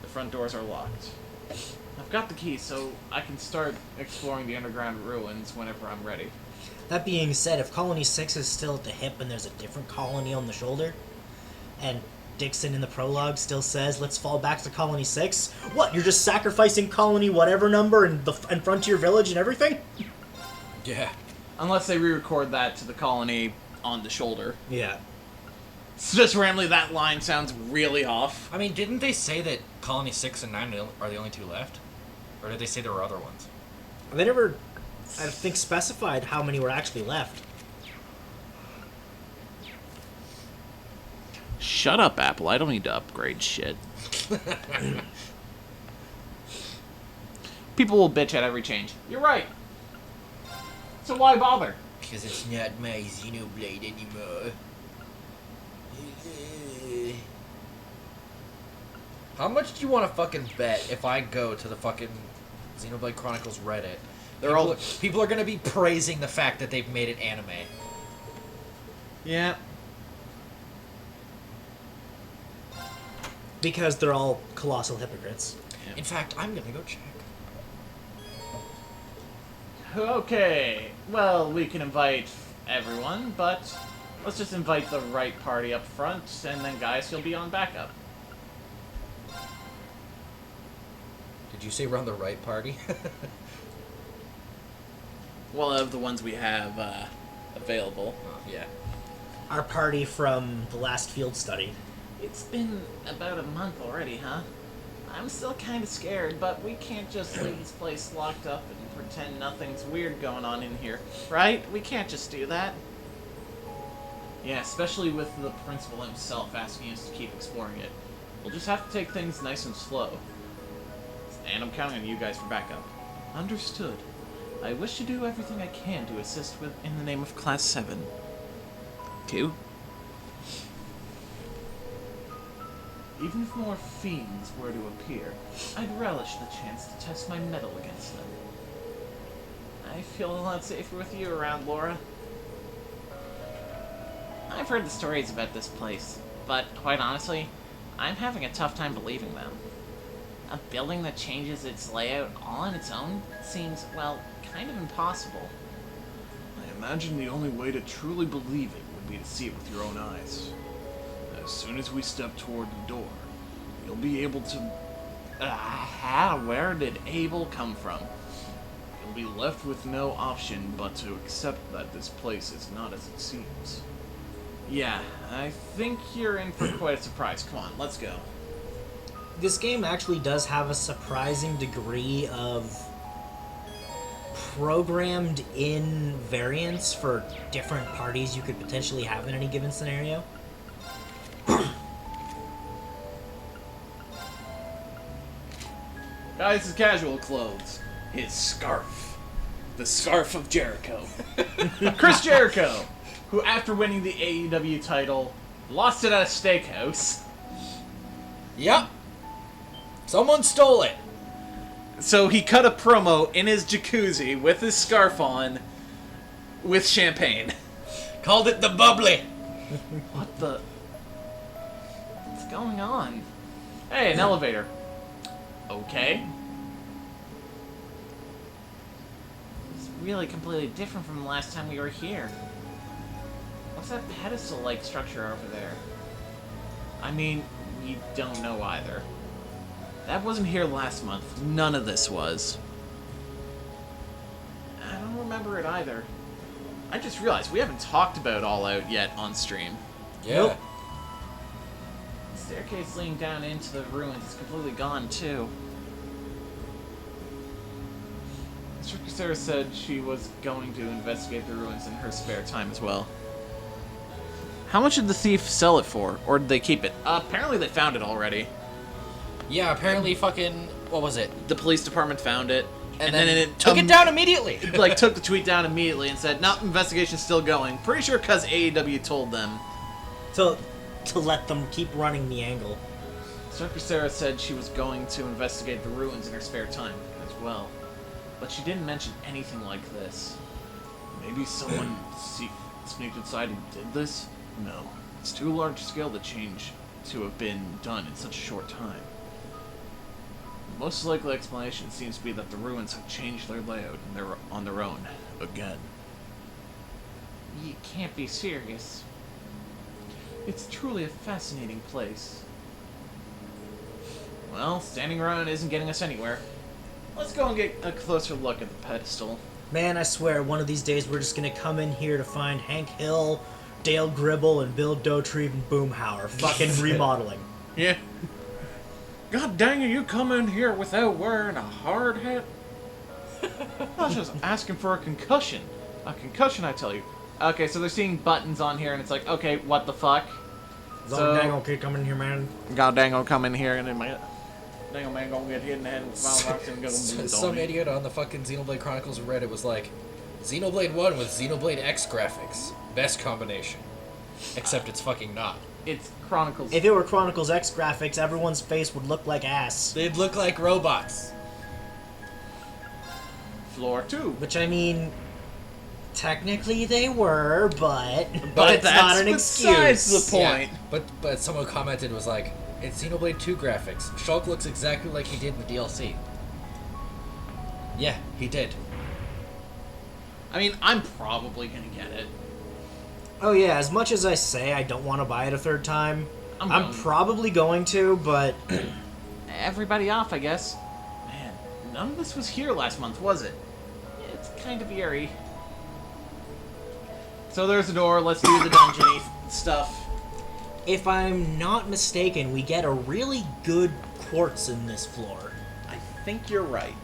front doors are locked. I've got the key, so I can start exploring the underground ruins whenever I'm ready. That being said, if Colony 6 is still at the hip and there's a different colony on the shoulder, and Dixon in the prologue still says, let's fall back to Colony 6, what, you're just sacrificing Colony whatever number and Frontier Village and everything? Yeah. Unless they re-record that to the colony on the shoulder. Yeah. So just randomly, that line sounds really off. I mean, didn't they say that Colony 6 and 9 are the only 2 left? Or did they say there were other ones? They never, I think, specified how many were actually left. Shut up, Apple. I don't need to upgrade shit. People will bitch at every change. You're right. So why bother? Because it's not my Xenoblade anymore. How much do you want to fucking bet if I go to the fucking Xenoblade Chronicles Reddit? People are gonna be praising the fact that they've made it anime. Yeah. Because they're all colossal hypocrites. In fact, I'm gonna go check. Okay. Well, we can invite everyone, but let's just invite the right party up front, and then guys, you'll be on backup. Did you say run the right party? Well, of the ones we have available. Yeah. Our party from the last field study. It's been about a month already, huh? I'm still kind of scared, but we can't just leave this place locked up and pretend nothing's weird going on in here, right? We can't just do that. Yeah, especially with the principal himself asking us to keep exploring it. We'll just have to take things nice and slow. And I'm counting on you guys for backup. Understood. I wish to do everything I can to assist with in the name of Class 7. 2. Even if more fiends were to appear, I'd relish the chance to test my mettle against them. I feel a lot safer with you around, Laura. I've heard the stories about this place, but quite honestly, I'm having a tough time believing them. A building that changes its layout all on its own seems, well, kind of impossible. I imagine the only way to truly believe it would be to see it with your own eyes. As soon as we step toward the door, you'll be able to... Where did Abel come from? You'll be left with no option but to accept that this place is not as it seems. Yeah, I think you're in for quite a surprise. Come on, let's go. This game actually does have a surprising degree of programmed in variants for different parties you could potentially have in any given scenario. Guys, his casual clothes. His scarf. The scarf of Jericho. Chris Jericho, who after winning the AEW title, lost it at a steakhouse. Yep. Someone stole it. So he cut a promo in his jacuzzi with his scarf on with champagne. Called it the bubbly. What the... What's going on? Hey, an elevator. Okay. It's really completely different from the last time we were here. What's that pedestal-like structure over there? I mean, we don't know either. That wasn't here last month. None of this was. I don't remember it either. I just realized we haven't talked about All Out yet on stream. Yeah. Nope. The staircase leading down into the ruins is completely gone, too. Instructor Sarah said she was going to investigate the ruins in her spare time as well. How much did the thief sell it for? Or did they keep it? Apparently they found it already. Yeah, apparently fucking... What was it? The police department found it. And then it took it down immediately. It, like, took the tweet down immediately and said, no, investigation's still going. Pretty sure because AEW told them. To let them keep running the angle. Instructor Sarah said she was going to investigate the ruins in her spare time as well. But she didn't mention anything like this. Maybe someone sneaked inside and did this? No. It's too large a scale to change to have been done in such a short time. The most likely explanation seems to be that the ruins have changed their layout and they're on their own again. You can't be serious. It's truly a fascinating place. Well, standing around isn't getting us anywhere. Let's go and get a closer look at the pedestal. Man, I swear, one of these days we're just gonna come in here to find Hank Hill, Dale Gribble, and Bill Dotrieve and Boomhauer fucking remodeling. Yeah. God dang it, you come in here without wearing a hard hat? I was just asking for a concussion. A concussion, I tell you. Okay, so they're seeing buttons on here, and it's like, okay, what the fuck? So, dang okay, come in here, man. God dang I'll come in here, and then my dang old man gonna get hit in the head with five rocks and go Some idiot on the fucking Xenoblade Chronicles Reddit was like, Xenoblade 1 with Xenoblade X graphics. Best combination. Except it's fucking not. It's Chronicles. If it were Chronicles X graphics, everyone's face would look like ass. They'd look like robots. Floor 2. Which, I mean, technically they were, but it's not an excuse. Besides the point. Yeah, but someone commented was like, it's Xenoblade 2 graphics. Shulk looks exactly like he did in the DLC. Yeah, he did. I mean, I'm probably gonna get it. Oh yeah, as much as I say I don't want to buy it a third time, I'm probably going to, but... Everybody off, I guess. Man, none of this was here last month, was it? It's kind of eerie. So there's a door, let's do the dungeon-y stuff. If I'm not mistaken, we get a really good quartz in this floor. I think you're right.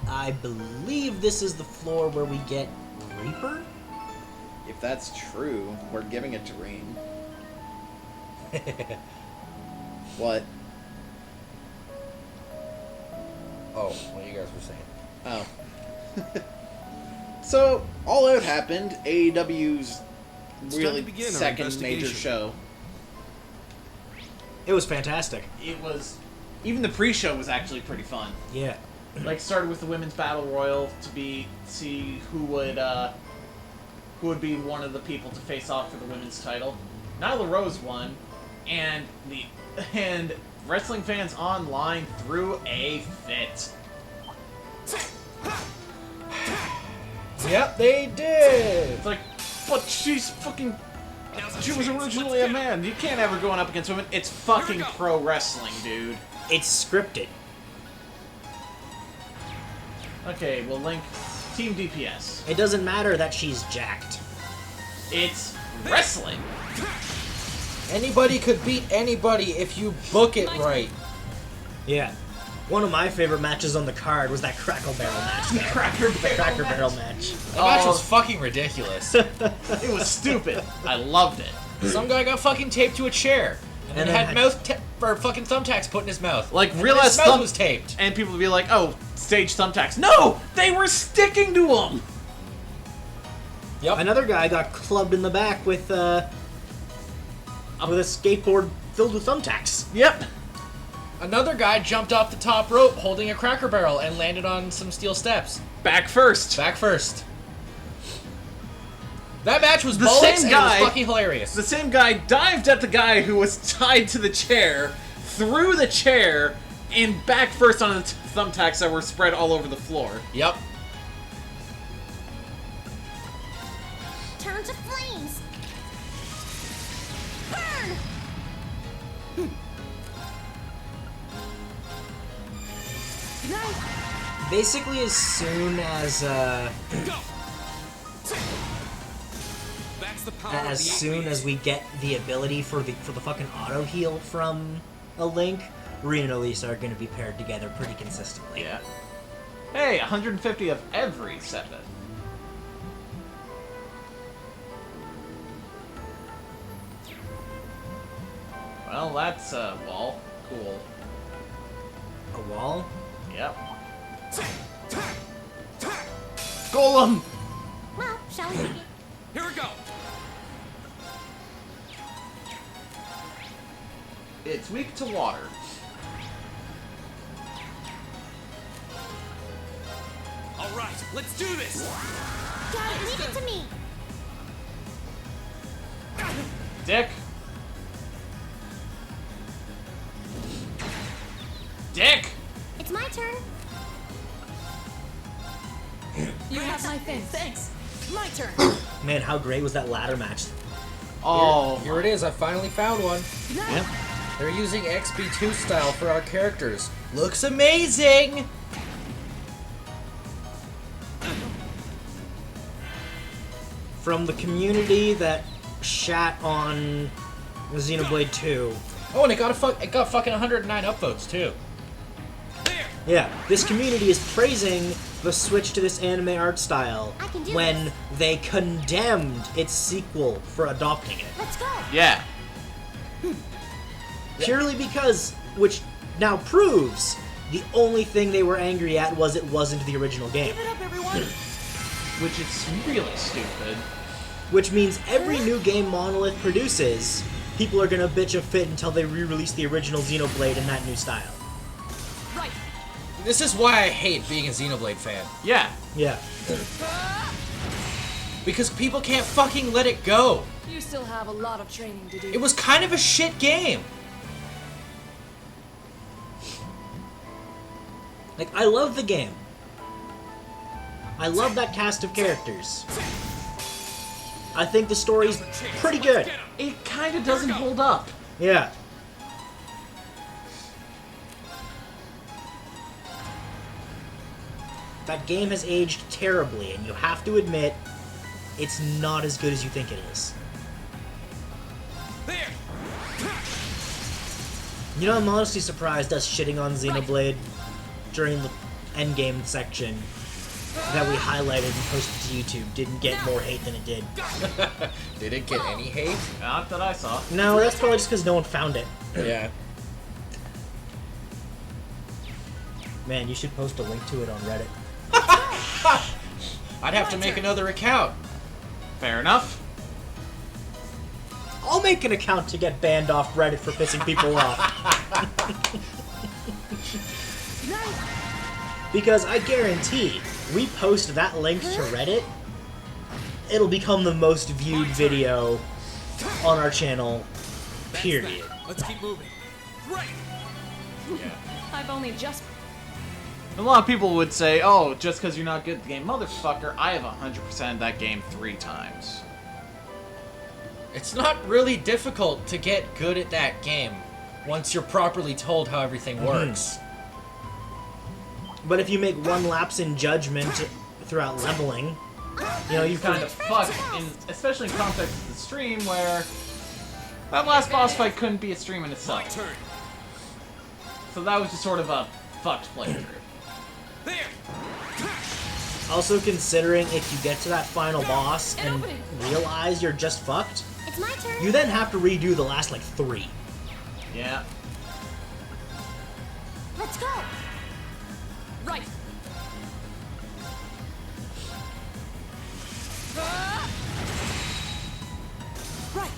I believe this is the floor where we get Reaper? If that's true, we're giving it to Reem. What? Oh, what you guys were saying. Oh. So, All Out happened. AEW's really second major show. It was fantastic. It was... Even the pre-show was actually pretty fun. Yeah. Like, started with the Women's Battle Royal to see who would be one of the people to face off for the women's title. Nyla Rose won, and wrestling fans online threw a fit. Yep, they did! It's like, but she's fucking... She was originally a man. You can't ever go up against women. It's fucking pro wrestling, dude. It's scripted. Okay, well, Link Team DPS. It doesn't matter that she's jacked. It's wrestling. Anybody could beat anybody if you book it right. Yeah. One of my favorite matches on the card was that Crackle Barrel match. The Cracker Barrel match. That match was fucking ridiculous. It was stupid. I loved it. Some guy got fucking taped to a chair. And then had or fucking thumbtacks put in his mouth. Like, and real his ass mouth was taped. And people would be like, oh, stage thumbtacks. No! They were sticking to them! Yep. Another guy got clubbed in the back with a skateboard filled with thumbtacks. Yep. Another guy jumped off the top rope holding a Cracker Barrel and landed on some steel steps. Back first. Back first. That match was The bollocks same and it guy- was fucking hilarious. The same guy dived at the guy who was tied to the chair, threw the chair, and back first on the thumbtacks that were spread all over the floor. Yep. Turn to flames. Burn! Basically, as soon as we get the ability for the fucking auto heal from a Link, Rena and Elisa are going to be paired together pretty consistently. Yeah. Hey, 150 of every 7. Well, that's a wall. Cool. A wall? Yep. Golem! Well, shall we begin? Here we go. It's weak to water. All right, let's do this. Got it, leave it to me. Dick. Dick! It's my turn. You have my thanks. Thanks. My turn. Man, how great was that ladder match? Oh. Here it is. I finally found one. Yep. They're using XB2 style for our characters. Looks amazing! From the community that shat on Xenoblade 2. Oh, and it got fucking 109 upvotes too. Yeah, this community is praising the switch to this anime art style I can do when this. they condemned its sequel for adopting it. Let's go. Yeah. Purely because, which now proves, the only thing they were angry at was it wasn't the original game. Give it up, everyone. Which is really stupid. Which means every new game Monolith produces, people are gonna bitch a fit until they re-release the original Xenoblade in that new style. Right. This is why I hate being a Xenoblade fan. Yeah. Yeah. Because people can't fucking let it go. You still have a lot of training to do. It was kind of a shit game. Like, I love the game. I love that cast of characters. I think the story's pretty good. It kind of doesn't hold up. Yeah. That game has aged terribly, and you have to admit, it's not as good as you think it is. There. You know, I'm honestly surprised us shitting on Xenoblade during the endgame section that we highlighted and posted to YouTube didn't get more hate than it did. Did it get any hate? Not that I saw. No, that's probably just because no one found it. Yeah. Man, you should post a link to it on Reddit. I'd have to make another account. Fair enough. I'll make an account to get banned off Reddit for pissing people off. Because I guarantee, we post that link to Reddit, it'll become the most viewed video on our channel, period. Let's keep moving. Right. Yeah. I've only just. A lot of people would say, oh, just because you're not good at the game. Motherfucker, I have 100% that game 3 times. It's not really difficult to get good at that game once you're properly told how everything works. But if you make one lapse in judgment throughout leveling. You know, you kind of fucked, especially in context of the stream, where that last boss fight couldn't be a stream in itself. So that was just sort of a fucked playthrough. Also considering if you get to that final boss and realize you're just fucked, It's my turn. you then have to redo the last, like, 3. Yeah. Let's go. Right. Right.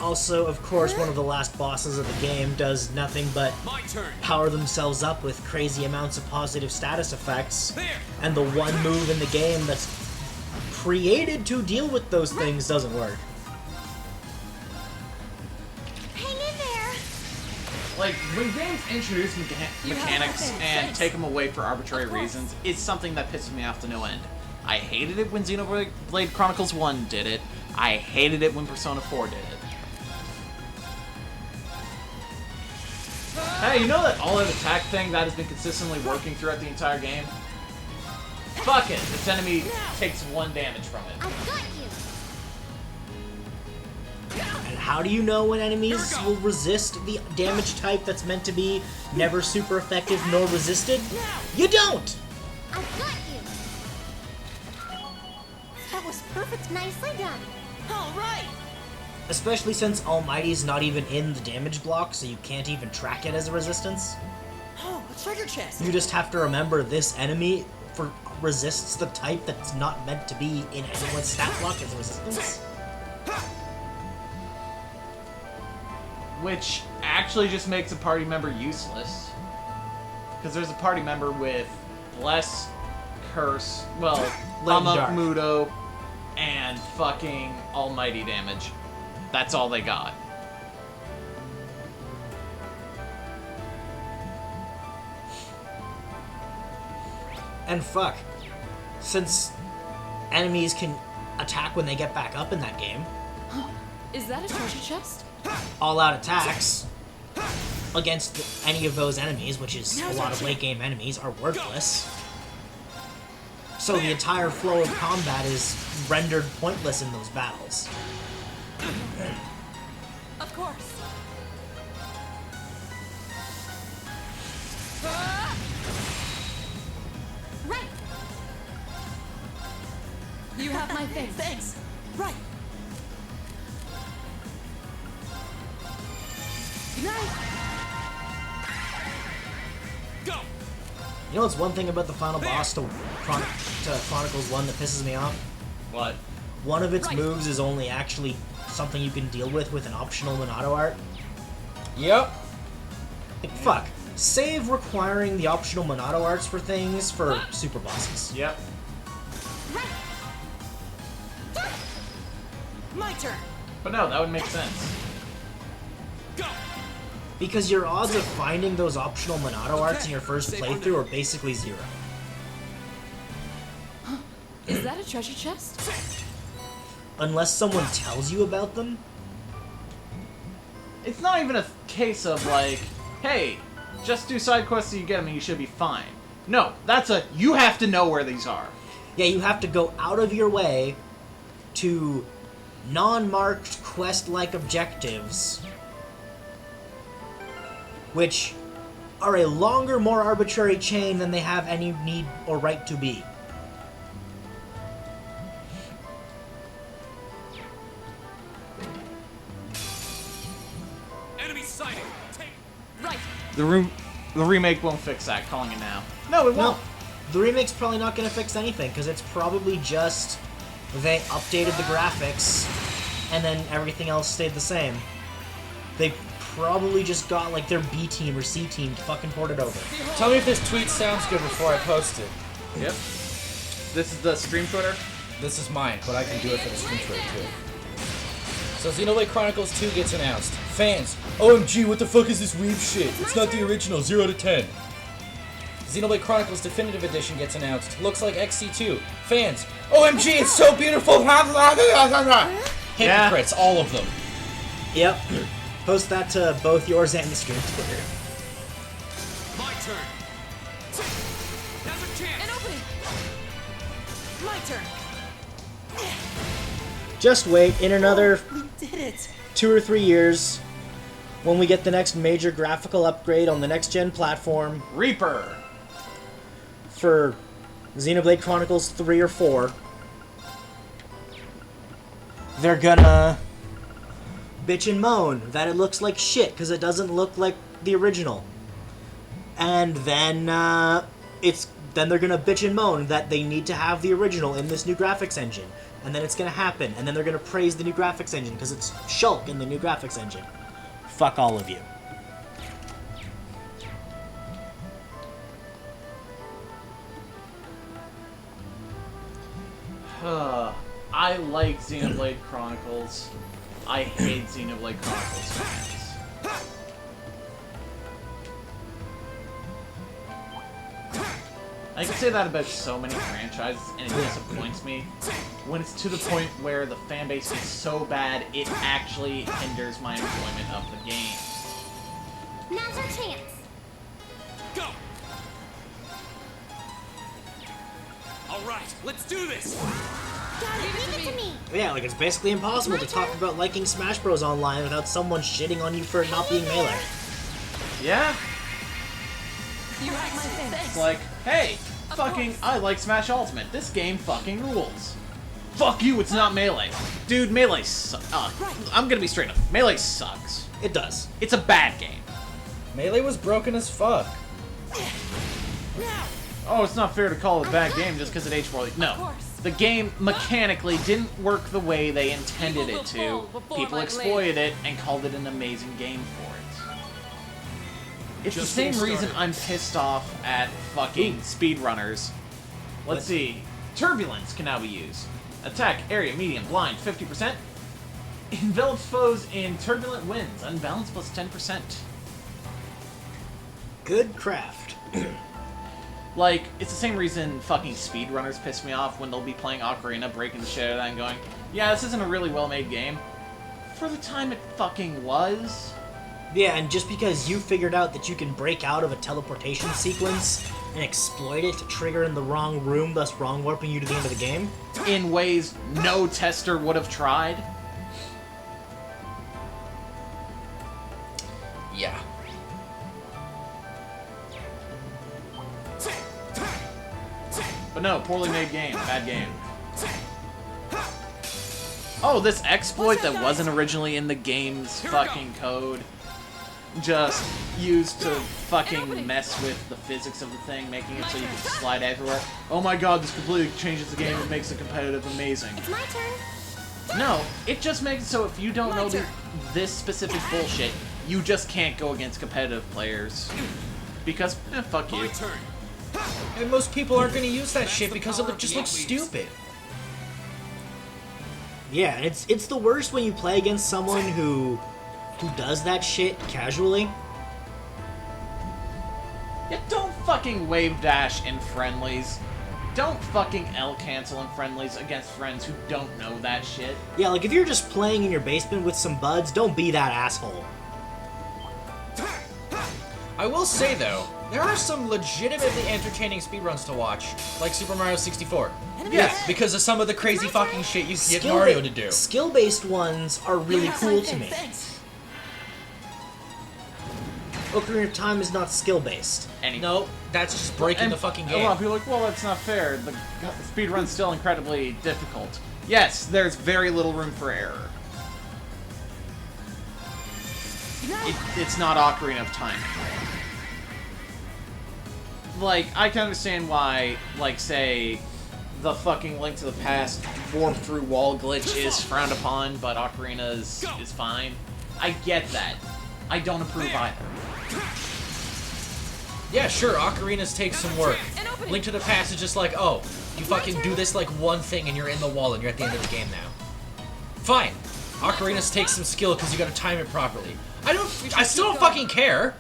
Also, of course, one of the last bosses of the game does nothing but power themselves up with crazy amounts of positive status effects, and the one move in the game that's created to deal with those things doesn't work. Hang in there. Like, when games introduce mechanics and take them away for arbitrary reasons, it's something that pisses me off to no end. I hated it when Xenoblade Chronicles 1 did it. I hated it when Persona 4 did it. Hey, you know that all-out attack thing that has been consistently working throughout the entire game? Fuck it! This enemy takes 1 damage from it. I've got you. And how do you know when enemies will resist the damage type that's meant to be never super effective nor resisted? You don't! I've got you. That was perfect. Nicely done. All right. Especially since Almighty's not even in the damage block, so you can't even track it as a resistance. Oh, a treasure chest. You just have to remember this enemy resists the type that's not meant to be in anyone's stat block as a resistance. Which actually just makes a party member useless. Because there's a party member with Bless, Curse, well, Dark. Mudo, and fucking Almighty damage. That's all they got. And fuck, since enemies can attack when they get back up in that game, Is that a treasure chest? all-out attacks against any of those enemies, which is a lot of late-game enemies, are worthless. So the entire flow of combat is rendered pointless in those battles. Of course. Right. You have my face. Thanks. Right. You know what's one thing about the final boss to Chronicles 1 that pisses me off? What? One of its moves is only actually something you can deal with an optional Monado art. Yep. Like, fuck. Save requiring the optional Monado arts for things for super bosses. Yep. My turn. But no, that would make sense. Because your odds of finding those optional Monado arts in your first playthrough are basically 0. Is that a treasure chest? Unless someone tells you about them. It's not even a case of like, hey, just do side quests so you get them and you should be fine. No, that's a, you have to know where these are. Yeah, you have to go out of your way to non-marked quest-like objectives, which are a longer, more arbitrary chain than they have any need or right to be. Enemy sighting. Right. The remake won't fix that, calling it now. No, it won't. No, the remake's probably not going to fix anything, because it's probably just they updated the graphics, and then everything else stayed the same. They probably just got, like, their B team or C team to fucking port it over. Tell me if this tweet sounds good before I post it. Yep. This is the stream Twitter? This is mine, but I can do it for the stream Twitter too. So Xenoblade Chronicles 2 gets announced. Fans, OMG, what the fuck is this weeb shit? It's not the original, 0 to 10. Xenoblade Chronicles Definitive Edition gets announced. Looks like XC2. Fans, OMG, it's so beautiful! Hypocrites, all of them. Yep. Post that to both yours and the stream Twitter. My turn. Now's a chance. An opening. My turn. Just wait, in another We did it! 2 or 3 years, when we get the next major graphical upgrade on the next-gen platform Reaper. for Xenoblade Chronicles 3 or 4, they're gonna bitch and moan that it looks like shit because it doesn't look like the original. And then then they're gonna bitch and moan that they need to have the original in this new graphics engine. And then it's gonna happen, and then they're gonna praise the new graphics engine because it's Shulk in the new graphics engine. Fuck all of you. I like Xenoblade Chronicles. I hate Xenoblade Chronicles fans. I can say that about so many franchises, and it disappoints me when it's to the point where the fanbase is so bad it actually hinders my enjoyment of the game. Now's our chance. Go. All right, let's do this. Got it, leave it to me. Yeah, like it's basically impossible to talk about liking Smash Bros. Online without someone shitting on you for it not being Melee. Yeah? You like my thing. It's like, hey, I like Smash Ultimate. This game fucking rules. Fuck you, it's not Melee. Dude, Melee sucks. I'm gonna be straight up. Melee sucks. It does. It's a bad game. Melee was broken as fuck. Oh, it's not fair to call it a bad game just because it aged poorly. No. The game mechanically didn't work the way they intended it to. People exploited it and called it an amazing game for it. It's the same reason I'm pissed off at fucking speedrunners. Let's see. Turbulence can now be used. Attack, area, medium, blind, 50%. Envelops foes in turbulent winds. Unbalanced plus 10%. Good craft. Like, it's the same reason fucking speedrunners piss me off when they'll be playing Ocarina, breaking the shit out of that and going, yeah, this isn't a really well-made game. For the time it fucking was. Yeah, and just because you figured out that you can break out of a teleportation sequence and exploit it to trigger in the wrong room, thus wrong warping you to the end of the game? In ways no tester would have tried. Yeah. But no, poorly made game, bad game. Oh, this exploit that wasn't originally in the game's fucking code. Just used to fucking mess with the physics of the thing, making it so you can slide everywhere. Oh my god, this completely changes the game and makes it competitive amazing. It's my turn. No, it just makes it so if you don't know this specific bullshit, you just can't go against competitive players. Because, fuck you. And most people aren't going to use that shit because it just looks stupid. Yeah, and it's the worst when you play against someone who does that shit casually. Yeah, don't fucking wave dash in friendlies. Don't fucking L-cancel in friendlies against friends who don't know that shit. Yeah, like if you're just playing in your basement with some buds, don't be that asshole. I will say, though, there are some legitimately entertaining speedruns to watch, like Super Mario 64. Yes. Because of some of the crazy fucking shit you can get Mario to do. Skill-based ones are really cool to me. Ocarina of Time is not skill-based. No, that's just breaking the fucking game. A lot of people are like, well, that's not fair. The speedrun's still incredibly difficult. Yes, there's very little room for error. It's not Ocarina of Time. Like, I can understand why, like, say, the fucking Link to the Past warp through wall glitch is frowned upon, but Ocarina is fine. I get that. I don't approve either. Yeah, sure, Ocarinas take some work. Link to the Past is just like, oh, you fucking do this like one thing and you're in the wall and you're at the end of the game now. Fine. Ocarinas takes some skill because you gotta time it properly. I still don't fucking care.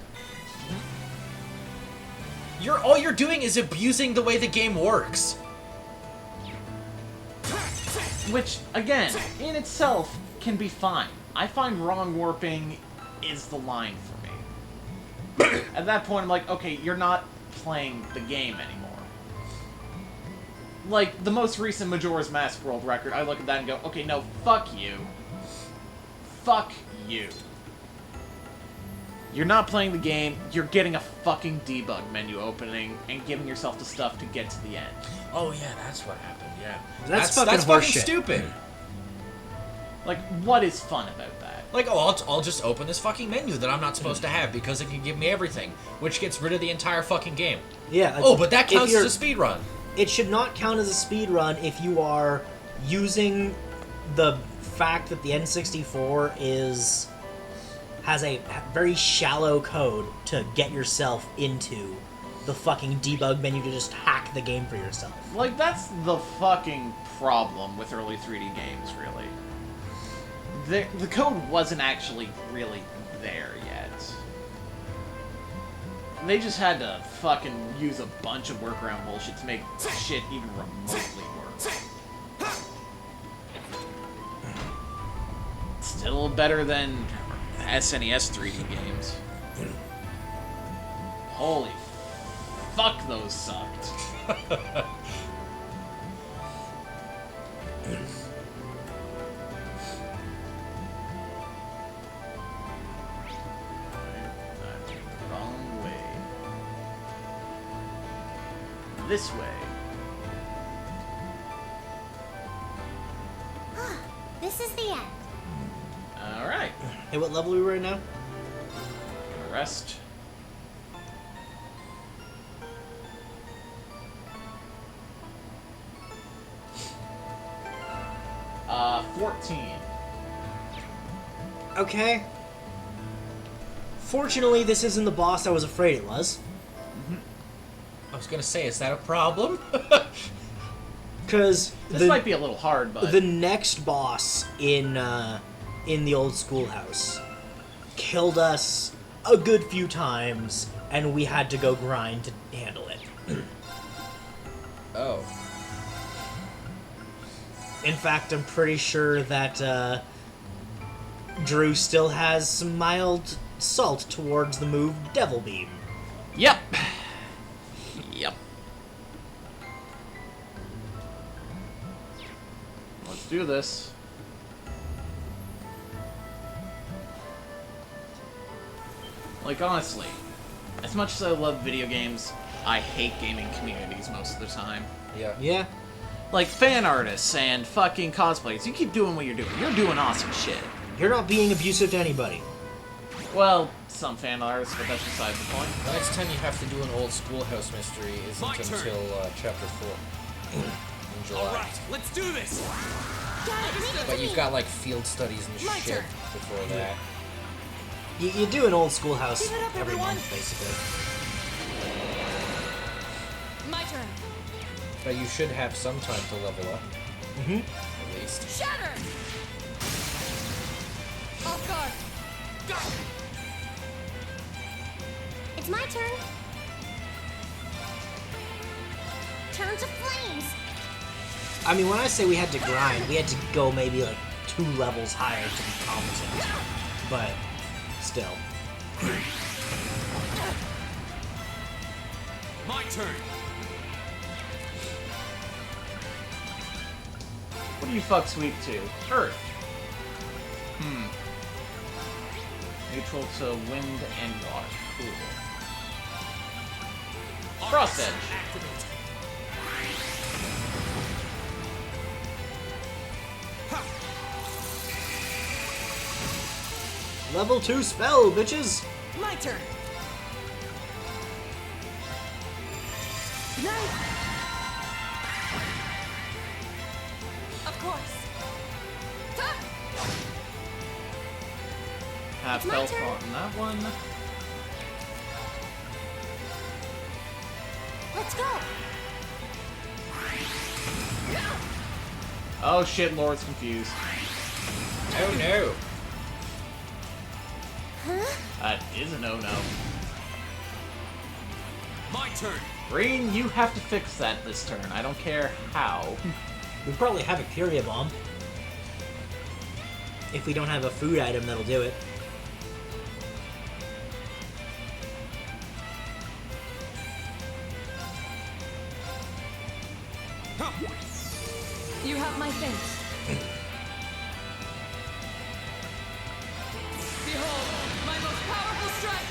All you're doing is abusing the way the game works. Which, again, in itself, can be fine. I find wrong warping is the line for me. At that point, I'm like, okay, you're not playing the game anymore. Like, the most recent Majora's Mask World record, I look at that and go, okay, no, fuck you. Fuck you. You're not playing the game, you're getting a fucking debug menu opening and giving yourself the stuff to get to the end. Oh yeah, that's what happened, yeah. That's fucking horseshit. stupid. Like, what is fun about that? Like, oh, I'll just open this fucking menu that I'm not supposed to have because it can give me everything, which gets rid of the entire fucking game. Yeah. Oh, but that counts as a speed run. It should not count as a speed run if you are using the fact that the N64 has a very shallow code to get yourself into the fucking debug menu to just hack the game for yourself. Like, that's the fucking problem with early 3D games, really. The code wasn't actually really there yet. They just had to fucking use a bunch of workaround bullshit to make shit even remotely work. Still better than SNES 3D games. Holy fuck, those sucked. Wrong way. This way. This is the end. Alright. Hey, what level are we right now? Rest. 14. Okay. Fortunately, this isn't the boss I was afraid it was. I was gonna say, is that a problem? Because this might be a little hard, but the next boss in the old schoolhouse killed us a good few times, and we had to go grind to handle it. Oh. In fact, I'm pretty sure that Drew still has some mild salt towards the move Devil Beam. Yep. Yep. Let's do this. Like, honestly, as much as I love video games, I hate gaming communities most of the time. Yeah. Yeah. Like, fan artists and fucking cosplayers, you keep doing what you're doing. You're doing awesome shit. You're not being abusive to anybody. Well, some fan artists, but that's beside the point. The next time you have to do an old schoolhouse mystery isn't until chapter 4 in July. Alright, let's do this! But you've got like field studies and shit before that. You do an old schoolhouse Give it up, every everyone. month, basically. My turn. But you should have some time to level up. Mm-hmm. At least. Shatter! Off guard. Go! It's my turn. Turn to flames. I mean, when I say we had to grind, we had to go maybe like 2 levels higher to be competent. But still. My turn! What do you fucks weak to? Earth. Neutral to wind and water. Cool. Frost Edge. Level 2 spell, bitches! My turn. Night. Of course. Half It's my health turn. on that one. Let's go. Oh shit, Lord's confused. Oh no. That is a no-no. My turn! Green, you have to fix that this turn. I don't care how. We probably have a Curia Bomb. If we don't have a food item that'll do it. You have my thanks. Behold, my most powerful strike!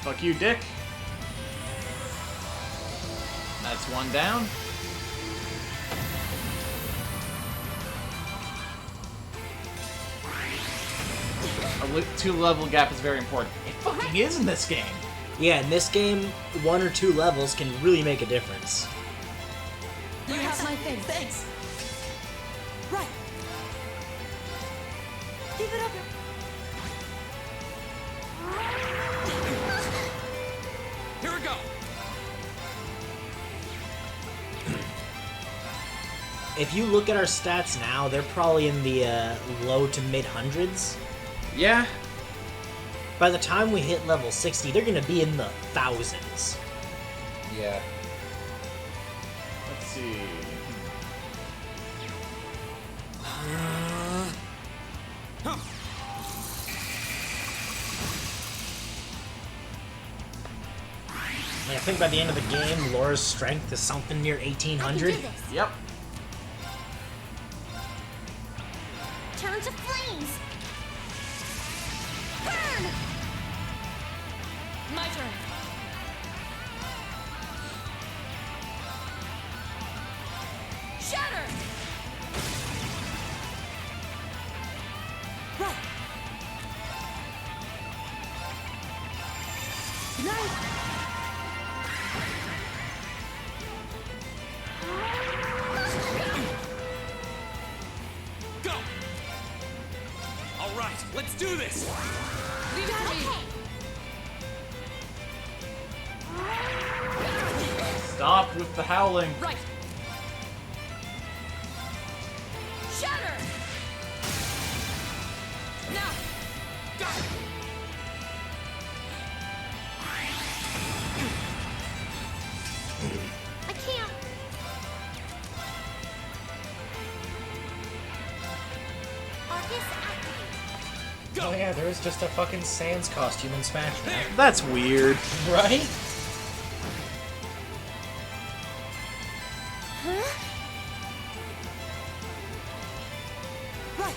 Fuck you, Dick. That's one down. A 2-level gap is very important. It fucking is in this game. Yeah, in this game, 1 or 2 levels can really make a difference. You have my thanks. Thanks. Right. Keep it up. Here we go. If you look at our stats now, they're probably in the low to mid hundreds. Yeah. By the time we hit level 60, they're gonna be in the thousands. Yeah. Let's see. And I think by the end of the game, Laura's strength is something near 1800. Yep. Turn to flames. Burn! My turn. Shatter! Right. Nice. Go! All right, let's do this! Leave it to me. Stop with the howling. Right. Shatter! Now! Go! I can't. Arcus activate. Oh yeah, there is just a fucking Sans costume in Smash now. That's weird. Right? Huh? Right.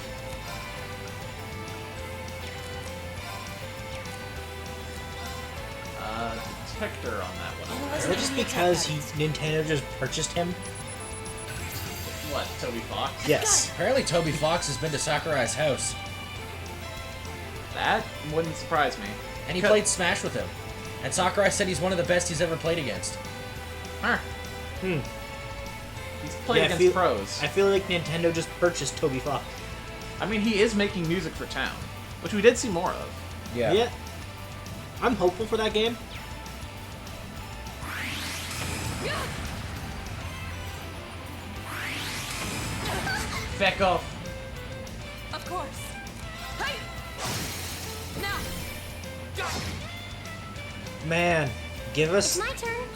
Detector on that one. Is that just because Nintendo just purchased him? What, Toby Fox? Yes. Apparently Toby Fox has been to Sakurai's house. That wouldn't surprise me. And he played Smash with him. And Sakurai said he's one of the best he's ever played against. Huh. Hmm. He's played against pros. I feel like Nintendo just purchased Toby Fox. I mean, he is making music for town, which we did see more of. Yeah. I'm hopeful for that game. Back off. Of course. Hey! Now! Go! Man, give It's us my turn.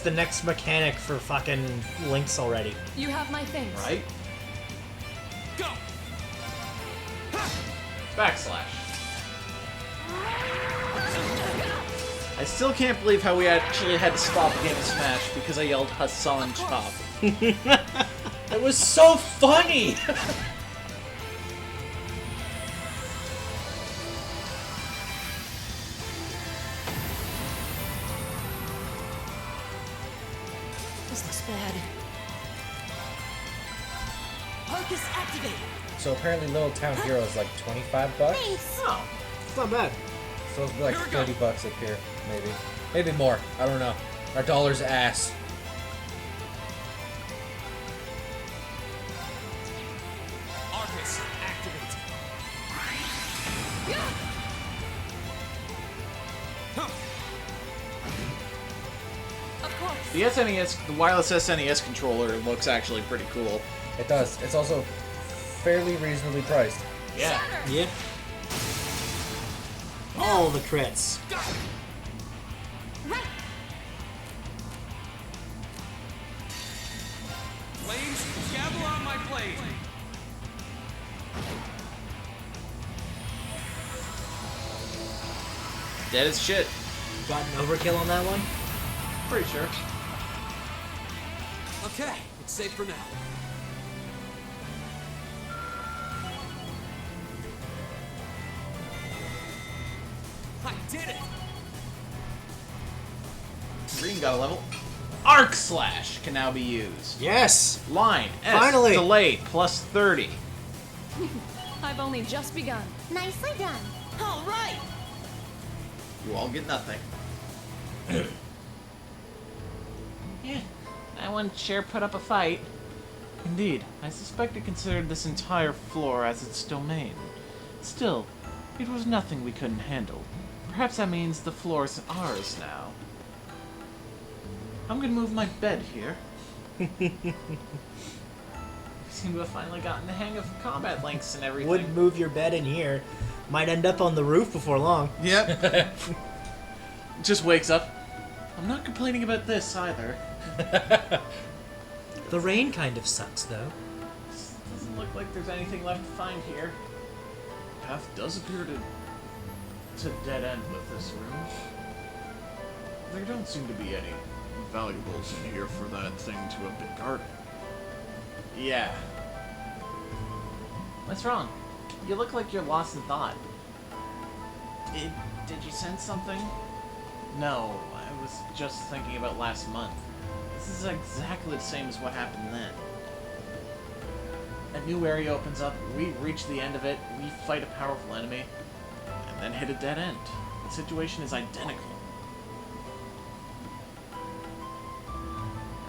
the next mechanic for fucking Lynx already. You have my thanks. Right? Go! Backslash. I still can't believe how we actually had to stop a game of Smash because I yelled Hassan Chop. It was so funny! This looks bad. Arcus activate. So apparently Little Town Hero is like 25 bucks? Thanks. Oh, it's not bad. So it's like 30 bucks up here, maybe. Maybe more. I don't know. Our dollar's ass. Arcus, activate. Of course. The SNES, the wireless SNES controller looks actually pretty cool. It does. It's also fairly reasonably priced. Yeah. Yeah. All the crits. Right. Flames, gather on my blade. Dead as shit. Got an overkill on that one? Pretty sure. Okay, it's safe for now. I did it! Green got a level. Arc Slash can now be used. Yes! Line S Finally! delayed plus 30. I've only just begun. Nicely done. All right. You all get nothing. Yeah, that one sure put up a fight. Indeed, I suspect it considered this entire floor as its domain. Still, it was nothing we couldn't handle. Perhaps that means the floor's ours now. I'm gonna move my bed here. We seem to have finally gotten the hang of combat links and everything. Wouldn't move your bed in here. Might end up on the roof before long. Yep. Just wakes up. I'm not complaining about this either. The rain kind of sucks, though. Doesn't look like there's anything left to find here. Path does appear to dead end with this room. There don't seem to be any valuables in here for that thing to have been guarding. Yeah. What's wrong? You look like you're lost in thought. Did you sense something? No, I was just thinking about last month. This is exactly the same as what happened then. A new area opens up, we reach the end of it, we fight a powerful enemy, and then hit a dead end. The situation is identical.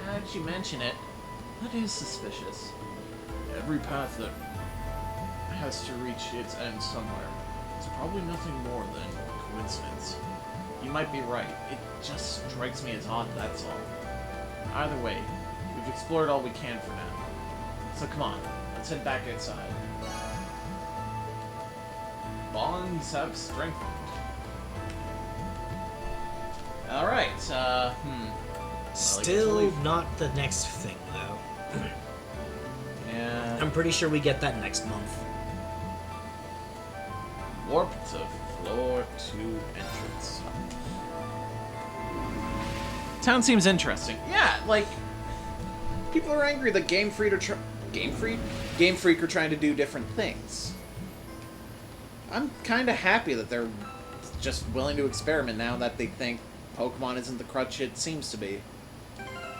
Now that you mention it, that is suspicious. Every path that has to reach its end somewhere is probably nothing more than coincidence. You might be right. It just strikes me as odd, that's all. Either way, we've explored all we can for now. So come on, let's head back outside. Bonds have strengthened. Alright, Still not the next thing, though. Yeah. I'm pretty sure we get that next month. Warp to floor 2 entrance. Town seems interesting. Yeah, like, people are angry that Game Freak are trying to do different things. I'm kind of happy that they're just willing to experiment now that they think Pokemon isn't the crutch it seems to be.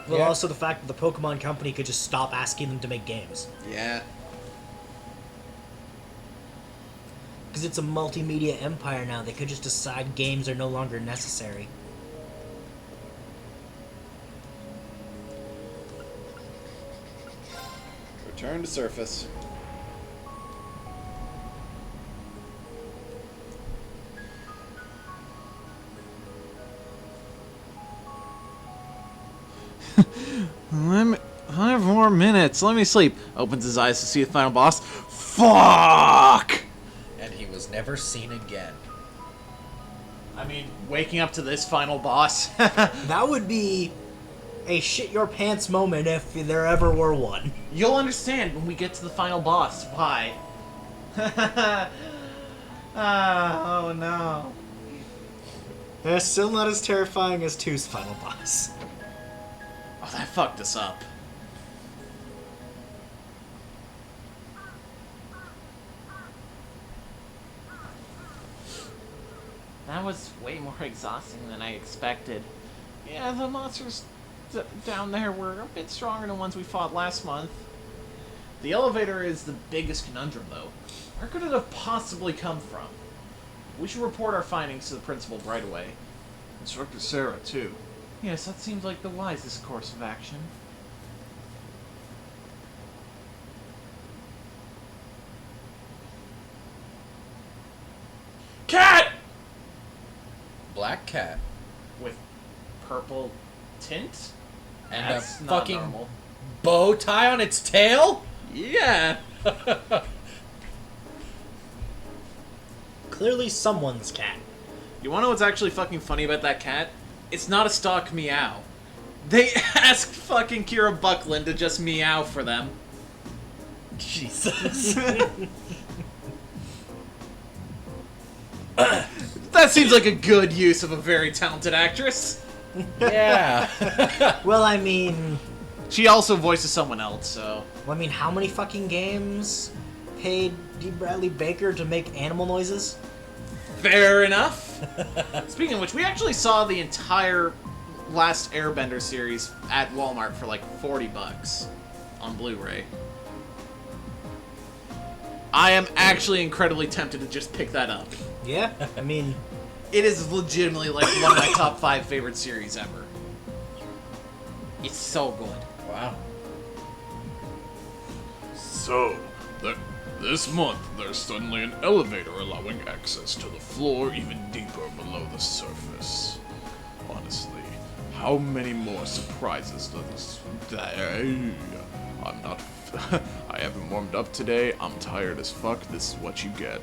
Well, also the fact that the Pokemon Company could just stop asking them to make games. Yeah. Because it's a multimedia empire now, they could just decide games are no longer necessary. Return to surface. I have more minutes. Let me sleep. Opens his eyes to see the final boss. Fuck! And he was never seen again. I mean, waking up to this final boss. That would be a shit your pants moment if there ever were one. You'll understand when we get to the final boss why. Oh no. It's still not as terrifying as 2's final boss. Oh, that fucked us up. That was way more exhausting than I expected. Yeah, the monsters down there were a bit stronger than ones we fought last month. The elevator is the biggest conundrum, though. Where could it have possibly come from? We should report our findings to the principal right away. Instructor Sarah, too. Yes, that seems like the wisest course of action. Cat! Black cat. With purple tint? And That's a not fucking normal. bow tie on its tail? Yeah! Clearly someone's cat. You wanna know what's actually fucking funny about that cat? It's not a stock meow. They asked fucking Kira Buckland to just meow for them. Jesus. That seems like a good use of a very talented actress. Yeah. Well, I mean... She also voices someone else, so... Well, I mean, how many fucking games paid D. Bradley Baker to make animal noises? Fair enough. Speaking of which, we actually saw the entire Last Airbender series at Walmart for like $40 on Blu-ray. I am actually incredibly tempted to just pick that up. Yeah, I mean... It is legitimately like one of my top 5 favorite series ever. It's so good. Wow. So, this month, there's suddenly an elevator allowing access to the floor even deeper below the surface. Honestly, how many more surprises does this... I'm not... I haven't warmed up today, I'm tired as fuck, this is what you get.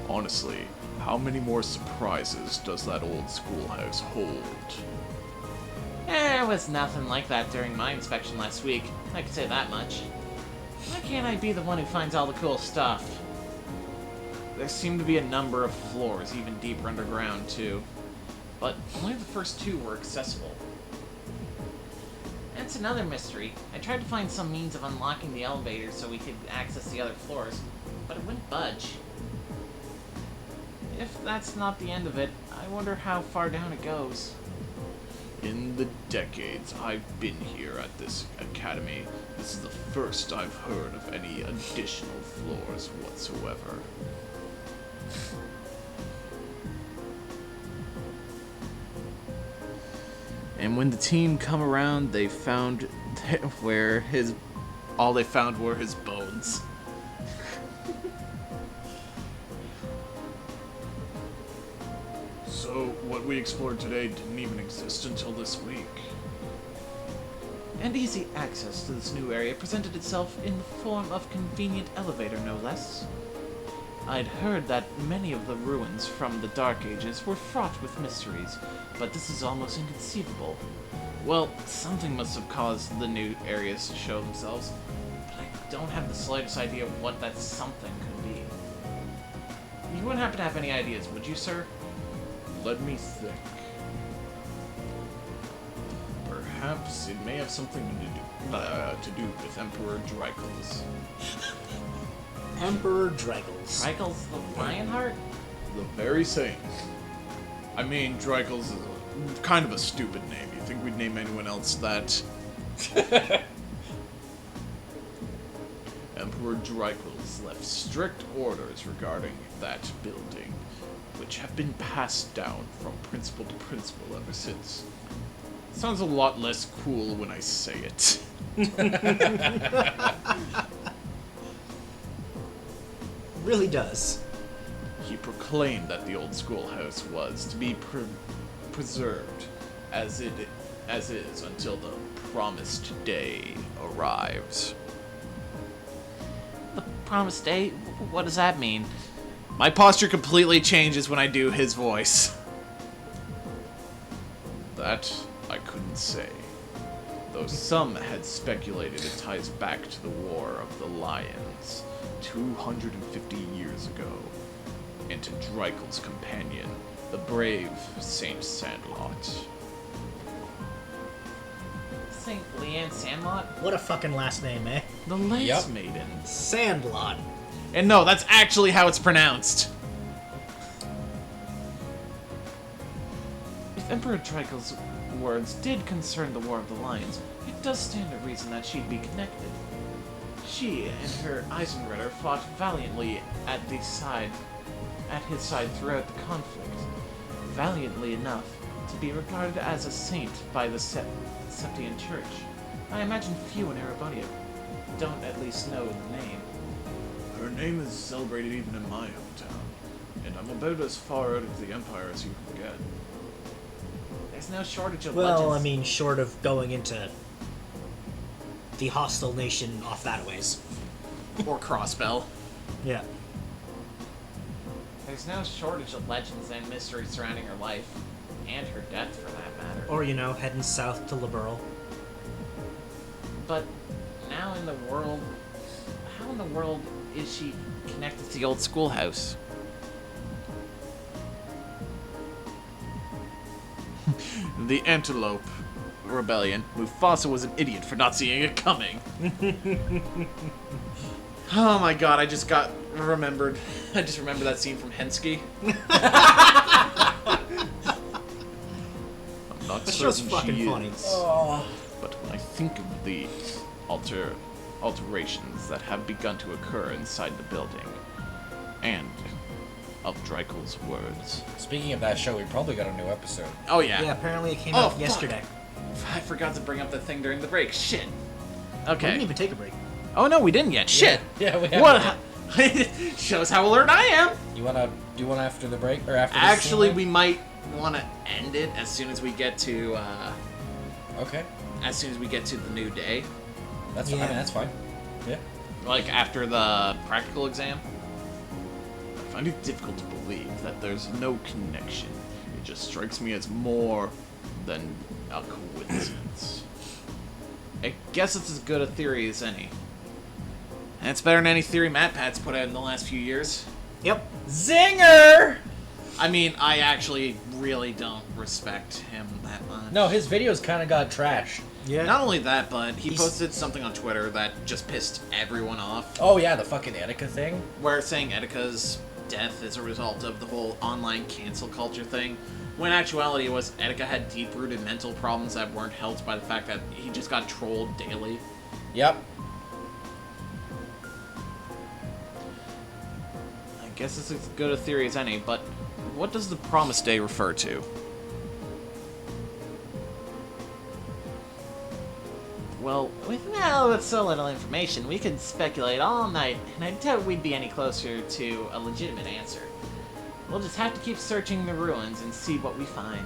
Honestly, how many more surprises does that old schoolhouse hold? There was nothing like that during my inspection last week, I can say that much. Why can't I be the one who finds all the cool stuff? There seem to be a number of floors, even deeper underground, too. But only the first 2 were accessible. That's another mystery. I tried to find some means of unlocking the elevator so we could access the other floors, but it wouldn't budge. If that's not the end of it, I wonder how far down it goes. In the decades I've been here at this academy, this is the first I've heard of any additional floors whatsoever. And when the team come around, they found all they found were his bones. So, what we explored today didn't even exist until this week. And easy access to this new area presented itself in the form of convenient elevator, no less. I'd heard that many of the ruins from the Dark Ages were fraught with mysteries, but this is almost inconceivable. Well, something must have caused the new areas to show themselves, but I don't have the slightest idea of what that something could be. You wouldn't happen to have any ideas, would you, sir? Let me think. Perhaps it may have something to do with Emperor Dreigels. Emperor Dreigels. Dreigels the Lionheart? The very same. I mean, Dreigels is kind of a stupid name. You think we'd name anyone else that? Emperor Dreigels left strict orders regarding that building, which have been passed down from principal to principal ever since. Sounds a lot less cool when I say it. Really does. He proclaimed that the old schoolhouse was to be preserved as is until the promised day arrives. The promised day? What does that mean? My posture completely changes when I do his voice. That I couldn't say, though some had speculated it ties back to the War of the Lions 250 years ago, and to Dreigels' companion, the brave Saint Sandlot. Saint Leanne Sandlot? What a fucking last name, eh? The Lance Maiden. Sandlot. And no, that's actually how it's pronounced. If Emperor Dreigels' words did concern the War of the Lions, it does stand to reason that she'd be connected. She and her Eisenritter fought valiantly at his side throughout the conflict, valiantly enough to be regarded as a saint by the Septian Church. I imagine few in Erebonia don't at least know the name. Her name is celebrated even in my hometown, and I'm about as far out of the Empire as you can get. There's no shortage of Well, legends. I mean, short of going into the hostile nation off that ways. Or Crossbell. Yeah. There's no shortage of legends and mysteries surrounding her life, and her death for that matter. Or, you know, heading south to Liberl. But now in the world, how in the world is she connected to the old schoolhouse? The Antelope Rebellion. Mufasa was an idiot for not seeing it coming. Oh my god, I just remembered that scene from Hensky. I'm not That show's certain fucking she funny. is, Oh. but when I think of the alterations that have begun to occur inside the building, and of Dreikel's words. Speaking of that show, we probably got a new episode. Oh yeah. Yeah, apparently it came out fuck. yesterday. I forgot to bring up that thing during the break. Shit. Okay. We didn't even take a break. Oh no, we didn't yet. Shit. Yeah, we haven't. What? Shows how alert I am. You wanna do one after the break or after? This Actually, scene? we might want to end it as soon as we get to. Okay. As soon as we get to the new day. That's fine. That's fine. Yeah. Like after the practical exam. I find it difficult to believe that there's no connection. It just strikes me as more than a coincidence. I guess it's as good a theory as any. And it's better than any theory MatPat's put out in the last few years. Yep. Zinger! I mean, I actually really don't respect him that much. No, his videos kind of got trashed. Yeah. Not only that, but he posted something on Twitter that just pissed everyone off. Oh yeah, the fucking Etika thing? Where it's saying Etika's death is a result of the whole online cancel culture thing. When in actuality it was Etika had deep-rooted mental problems that weren't helped by the fact that he just got trolled daily. Yep. I guess it's as good a theory as any, but what does the Promise Day refer to? Well, with so little information, we could speculate all night, and I doubt we'd be any closer to a legitimate answer. We'll just have to keep searching the ruins and see what we find.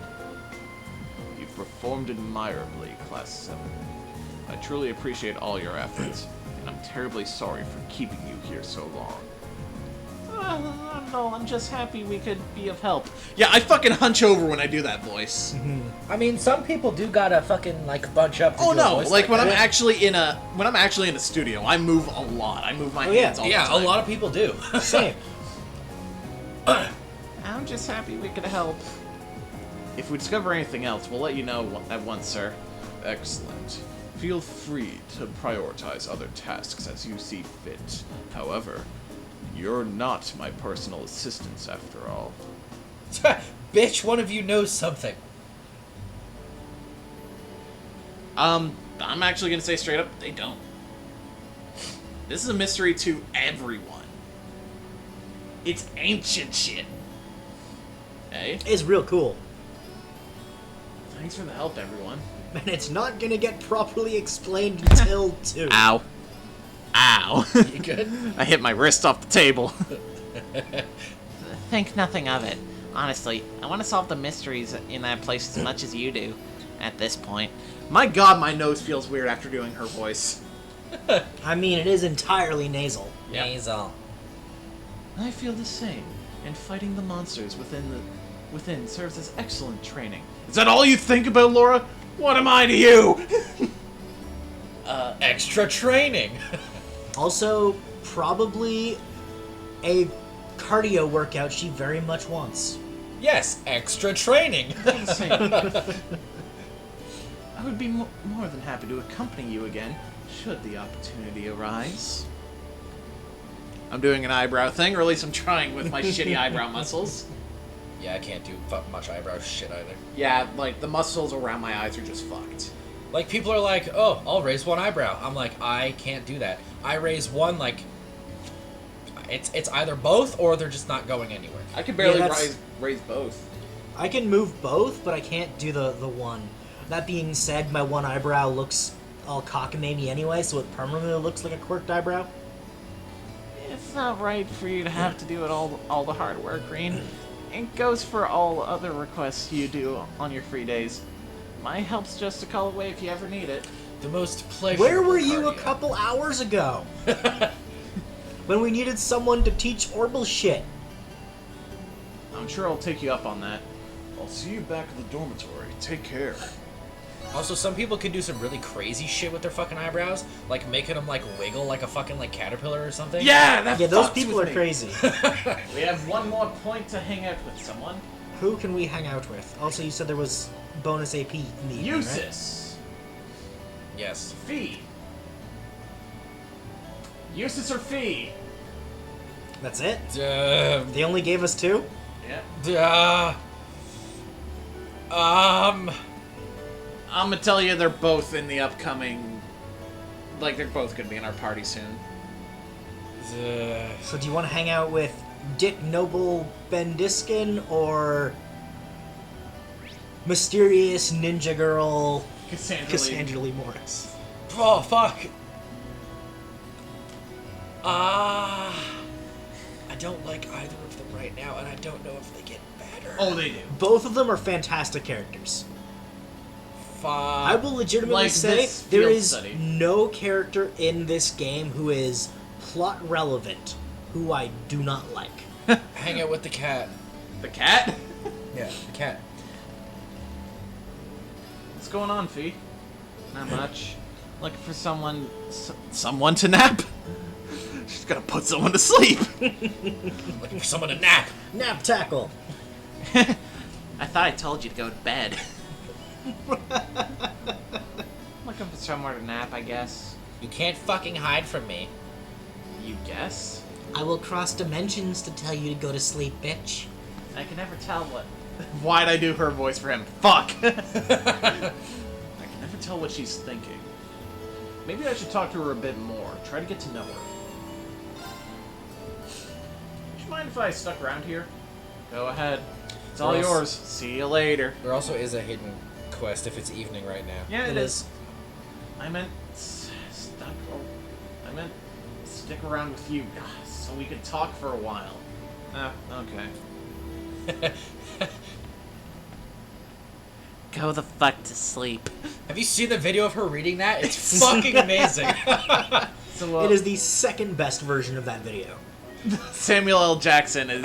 You've performed admirably, Class 7. I truly appreciate all your efforts, and I'm terribly sorry for keeping you here so long. No, I'm just happy we could be of help. Yeah, I fucking hunch over when I do that voice. I mean, some people do gotta fucking like bunch up. To Oh do a no! voice Like when that. I'm actually in a studio, I move a lot. I move my hands all the time. Yeah, a lot of people do. Same. I'm just happy we could help. If we discover anything else, we'll let you know at once, sir. Excellent. Feel free to prioritize other tasks as you see fit. However, you're not my personal assistants after all. Bitch, one of you knows something. I'm actually gonna say straight up, they don't. This is a mystery to everyone. It's ancient shit. Hey? It's real cool. Thanks for the help, everyone. And it's not gonna get properly explained until 2. Ow. Ow. You good? I hit my wrist off the table. Think nothing of it. Honestly, I want to solve the mysteries in that place as much as you do, at this point. My god, my nose feels weird after doing her voice. I mean, it is entirely nasal. Yep. Nasal. I feel the same, and fighting the monsters within serves as excellent training. Is that all you think about, Laura? What am I to you? Extra training. Also, probably a cardio workout she very much wants. Yes, extra training. I would be more than happy to accompany you again, should the opportunity arise. I'm doing an eyebrow thing, or at least I'm trying with my shitty eyebrow muscles. Yeah, I can't do much eyebrow shit either. Yeah, like, the muscles around my eyes are just fucked. Like, people are like, oh, I'll raise one eyebrow. I'm like, I can't do that. I raise one, like, it's either both or they're just not going anywhere. I can barely Yeah, raise both. I can move both, but I can't do the one. That being said, my one eyebrow looks all cockamamie anyway, so it permanently looks like a quirked eyebrow. It's not right for you to have to do it all the hard work, Green. It goes for all other requests you do on your free days. My help's just a call away if you ever need it. The most pleasurable Where were you cardio. a couple hours ago? When we needed someone to teach Orbital shit. I'm sure I'll take you up on that. I'll see you back at the dormitory. Take care. Also, some people can do some really crazy shit with their fucking eyebrows, like making them like wiggle like a fucking like caterpillar or something. Yeah, that those fucks people with are me. crazy. We have one more point to hang out with someone. Who can we hang out with? Also, you said there was bonus AP in the evening, right? Eustace. Yes. Fee. Eustace or Fee? That's it? They only gave us 2? Yeah. I'm gonna tell you they're both in the upcoming... Like, they're both gonna be in our party soon. So do you want to hang out with Dick Noble Bendiskin or mysterious ninja girl Cassandra Lee Morris? Oh, fuck. I don't like either of them right now, and I don't know if they get better. Oh, they do. Both of them are fantastic characters. I will legitimately Like say this there field is study. no character in this game who is plot relevant who I do not like. Hang out with the cat. The cat? Yeah, the cat. What's going on, Fee? Not much. Looking for someone to nap? She's gonna put someone to sleep. Looking for someone to nap. Nap tackle. I thought I told you to go to bed. Looking for somewhere to nap, I guess. You can't fucking hide from me. You guess? I will cross dimensions to tell you to go to sleep, bitch. I can never tell what... Why'd I do her voice for him? Fuck! I can never tell what she's thinking. Maybe I should talk to her a bit more. Try to get to know her. Would you mind if I stuck around here? Go ahead. It's all yours. See you later. There also is a hidden quest if it's evening right now. Yeah, it is. I meant stick around with you, so we could talk for a while. Okay. Go the fuck to sleep. Have you seen the video of her reading that? It's fucking amazing. So, it is the second best version of that video. Samuel L. Jackson is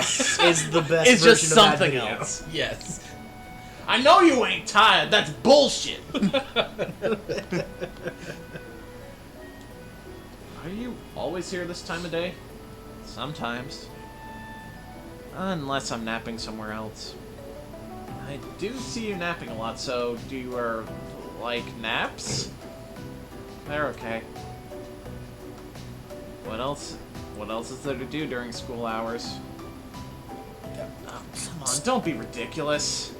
the best is version just of that something video. else. Yes. I know you ain't tired. That's bullshit. Are you always here this time of day? Sometimes. Unless I'm napping somewhere else. I do see you napping a lot, so do you, like naps? They're okay. What else is there to do during school hours? Oh, come on, don't be ridiculous.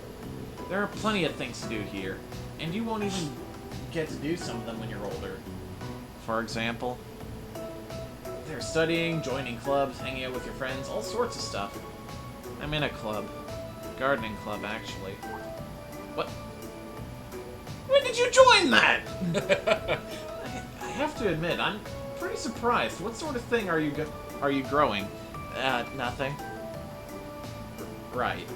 There are plenty of things to do here, and you won't even get to do some of them when you're older. For example, there's studying, joining clubs, hanging out with your friends, all sorts of stuff. I'm in a club. Gardening club, actually. What? When did you join that? I have to admit, I'm pretty surprised. What sort of thing are you growing? Nothing. Right.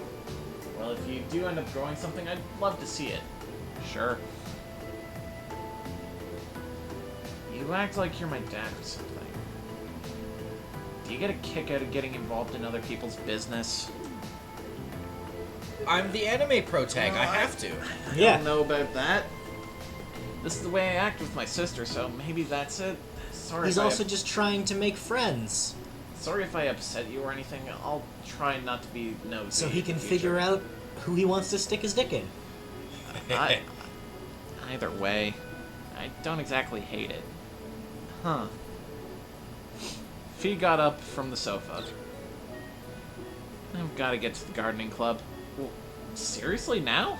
Well, if you do end up growing something, I'd love to see it. Sure. You act like you're my dad or something. Do you get a kick out of getting involved in other people's business? I'm the anime pro tag. I have to. I don't know about that. This is the way I act with my sister, so maybe that's it. Sorry. He's also just trying to make friends. Sorry if I upset you or anything. I'll try not to be nosy. So he in can the future. figure out who he wants to stick his dick in. Either way, I don't exactly hate it. Huh. Fee got up from the sofa. I've got to get to the gardening club. Well, seriously, now?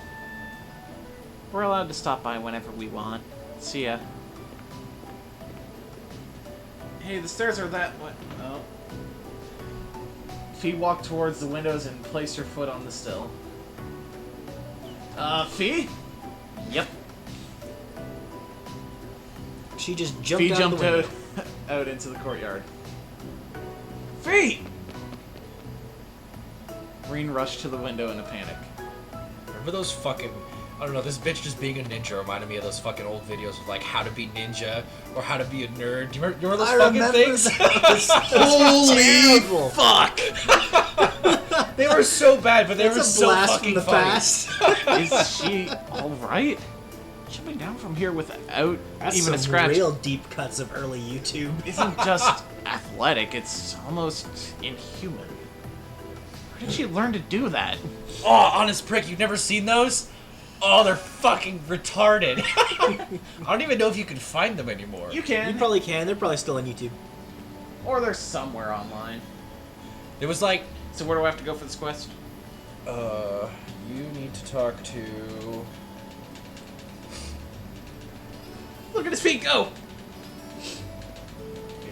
We're allowed to stop by whenever we want. See ya. Hey, the stairs are that way. Oh. Fee walked towards the windows and placed her foot on the sill. Fee? Yep. She just jumped Fee out jumped of the window. out into the courtyard. Fee! Reen rushed to the window in a panic. Remember those fucking... I don't know, this bitch just being a ninja reminded me of those fucking old videos of like how to be ninja or how to be a nerd. Do you remember those fucking things? Holy fuck! They were so bad, but they were It's a so blast fucking from the funny. past. Is she alright? Jumping down from here without That's even a some scratch real deep cuts of early YouTube. isn't just athletic, it's almost inhuman. Where did she learn to do that? Oh, honest prick, you've never seen those? Oh, they're fucking retarded. I don't even know if you can find them anymore. You can. You probably can. They're probably still on YouTube. Or they're somewhere online. It was like... So where do I have to go for this quest? You need to talk to... Look at his feet go!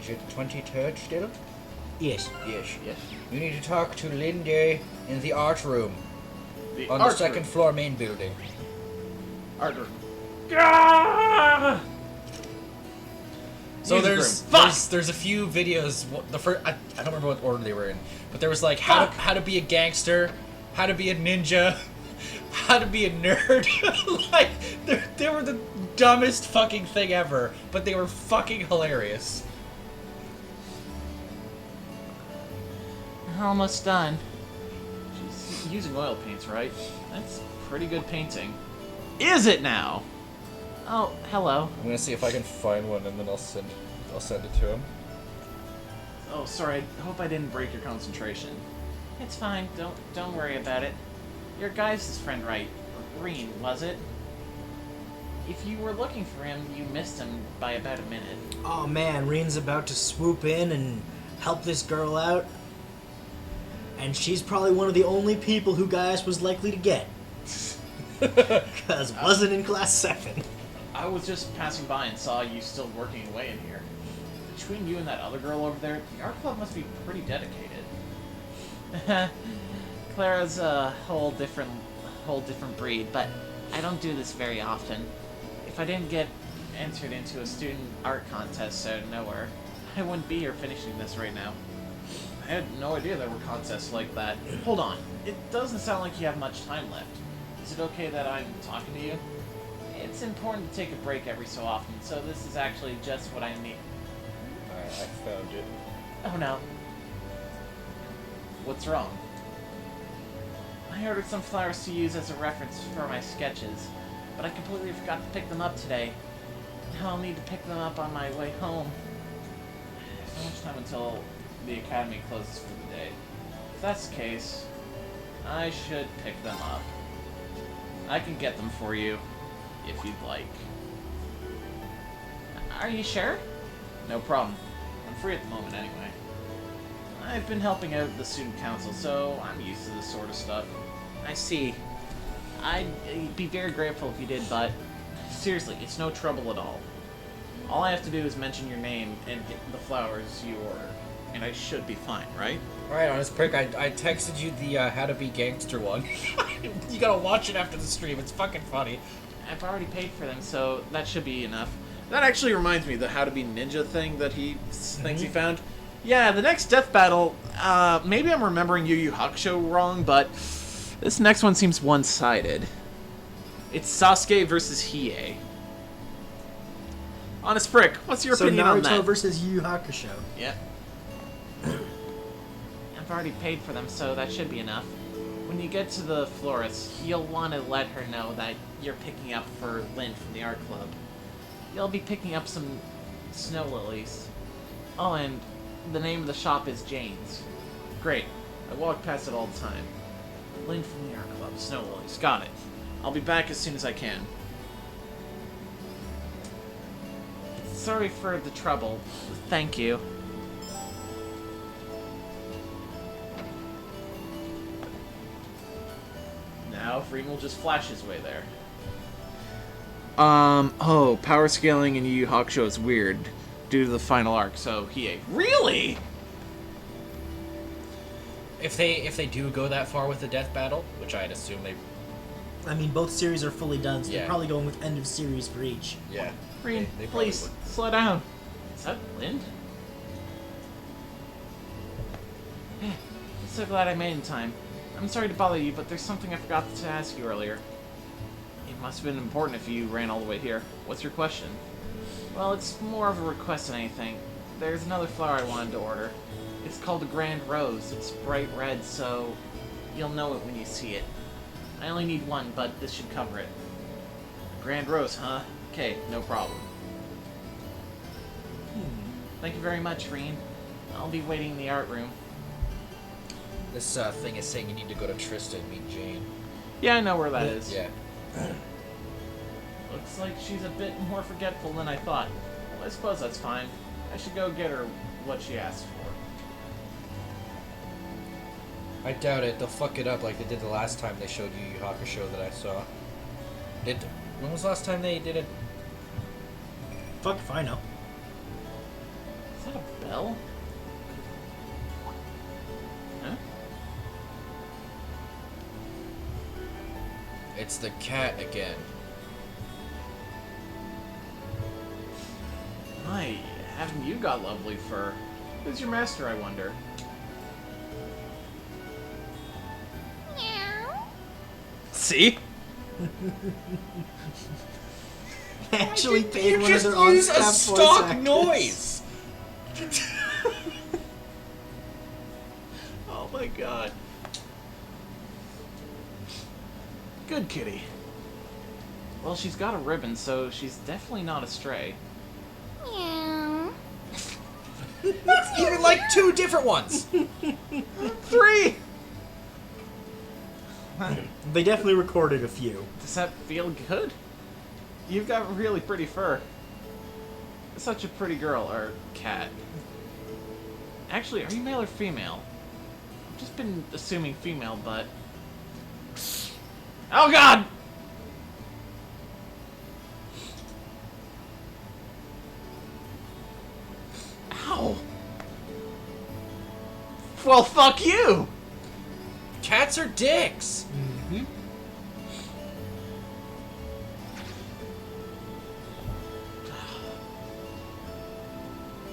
Is it 23rd still? Yes. Yes. Yes. You need to talk to Lindy in the art room. On the art second room. floor main building. Art room. Ah! So Music there's a few videos. The first I don't remember what order they were in, but there was like how to be a gangster, how to be a ninja, how to be a nerd. Like they were the dumbest fucking thing ever, but they were fucking hilarious. Almost done. She's using oil paints, right? That's pretty good painting. Is it now? Oh, hello. I'm gonna see if I can find one, and then I'll send it to him. Oh, sorry. I hope I didn't break your concentration. It's fine. Don't worry about it. Your guy's friend, right? Green, was it? If you were looking for him, you missed him by about a minute. Oh man, Reen's about to swoop in and help this girl out. And she's probably one of the only people who Gaius was likely to get. Because wasn't in class 7. I was just passing by and saw you still working away in here. Between you and that other girl over there, the art club must be pretty dedicated. Clara's a whole different breed, but I don't do this very often. If I didn't get entered into a student art contest out of nowhere, I wouldn't be here finishing this right now. I had no idea there were contests like that. Hold on. It doesn't sound like you have much time left. Is it okay that I'm talking to you? It's important to take a break every so often, so this is actually just what I need. Alright, I found it. Oh no. What's wrong? I ordered some flowers to use as a reference for my sketches, but I completely forgot to pick them up today. Now I'll need to pick them up on my way home. There's not much time until the academy closes for the day. If that's the case, I should pick them up. I can get them for you, if you'd like. Are you sure? No problem. I'm free at the moment anyway. I've been helping out the student council, so I'm used to this sort of stuff. I see. I'd be very grateful if you did, but seriously, it's no trouble at all. All I have to do is mention your name and get the flowers you order, and I should be fine, right? Alright, honest prick, I texted you the how to be gangster one. You gotta watch it after the stream, it's fucking funny. I've already paid for them, so that should be enough. That actually reminds me, the how to be ninja thing that he thinks he found. Yeah, the next death battle, maybe I'm remembering Yu Yu Hakusho wrong, but this next one seems one-sided. It's Sasuke versus Hiei. Honest Frick, what's your opinion on that? So Naruto versus Yu Yu Hakusho. Yeah. I've already paid for them, so that should be enough. When you get to the florist, you'll want to let her know that you're picking up for Lynn from the art club. You'll be picking up some snow lilies. Oh, and the name of the shop is Jane's. Great. I walk past it all the time. Lynn from the art club, snow lilies. Got it. I'll be back as soon as I can. Sorry for the trouble. Thank you. Now, Freen will just flash his way there. Oh, power scaling in Yu Yu Hakusho is weird due to the final arc, so Hiei. Really? If they do go that far with the death battle, which I'd assume they... I mean, both series are fully done, so Yeah. they're probably going with end of series for each. Yeah. Freen, they probably please, would. slow down. Is that Lind? I'm so glad I made it in time. I'm sorry to bother you, but there's something I forgot to ask you earlier. It must have been important if you ran all the way here. What's your question? Well, it's more of a request than anything. There's another flower I wanted to order. It's called a Grand Rose. It's bright red, so you'll know it when you see it. I only need one, but this should cover it. Grand Rose, huh? Okay, no problem. Thank you very much, Reen. I'll be waiting in the art room. This thing is saying you need to go to Tristan and meet Jane. Yeah, I know where that is. Yeah. Looks like she's a bit more forgetful than I thought. Well, I suppose that's fine. I should go get her what she asked for. I doubt it. They'll fuck it up like they did the last time they showed Yu Yu Hakusho that I saw. When was the last time they did it? Fuck if I know. Is that a bell? Huh? It's the cat again. My, haven't you got lovely fur? Who's your master, I wonder? See? Actually paid one of their Just use a on-staff stock voice actors. noise. Oh my god. Good kitty. Well, she's got a ribbon, so she's definitely not a stray. Even like 2 different ones. 3! They definitely recorded a few. Does that feel good? You've got really pretty fur. Such a pretty girl, or cat. Actually, are you male or female? I've just been assuming female, but... Oh god! Ow! Well, fuck you! Cats are dicks. Mm-hmm.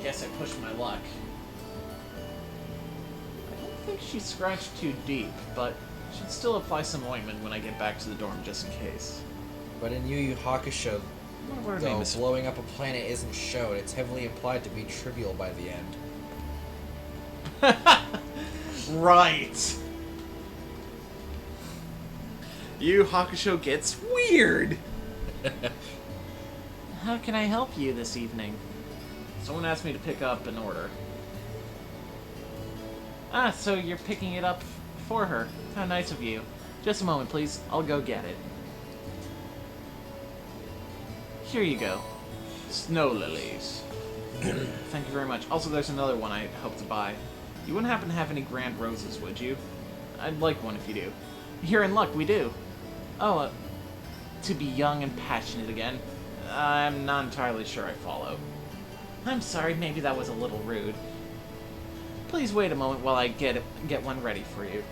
Guess I pushed my luck. I don't think she scratched too deep, but I should still apply some ointment when I get back to the dorm just in case. But in Yu Yu Hakusho, What her name though, is? blowing up a planet isn't shown. It's heavily implied to be trivial by the end. Right. Yu Yu Hakusho gets weird. How can I help you this evening? Someone asked me to pick up an order. Ah, so you're picking it up for her. How nice of you. Just a moment, please. I'll go get it. Here you go. Snow lilies. Thank you very much. Also, there's another one I hope to buy. You wouldn't happen to have any grand roses, would you? I'd like one if you do. You're in luck, we do. Oh, to be young and passionate again. I'm not entirely sure I follow. I'm sorry, maybe that was a little rude. Please wait a moment while I get one ready for you.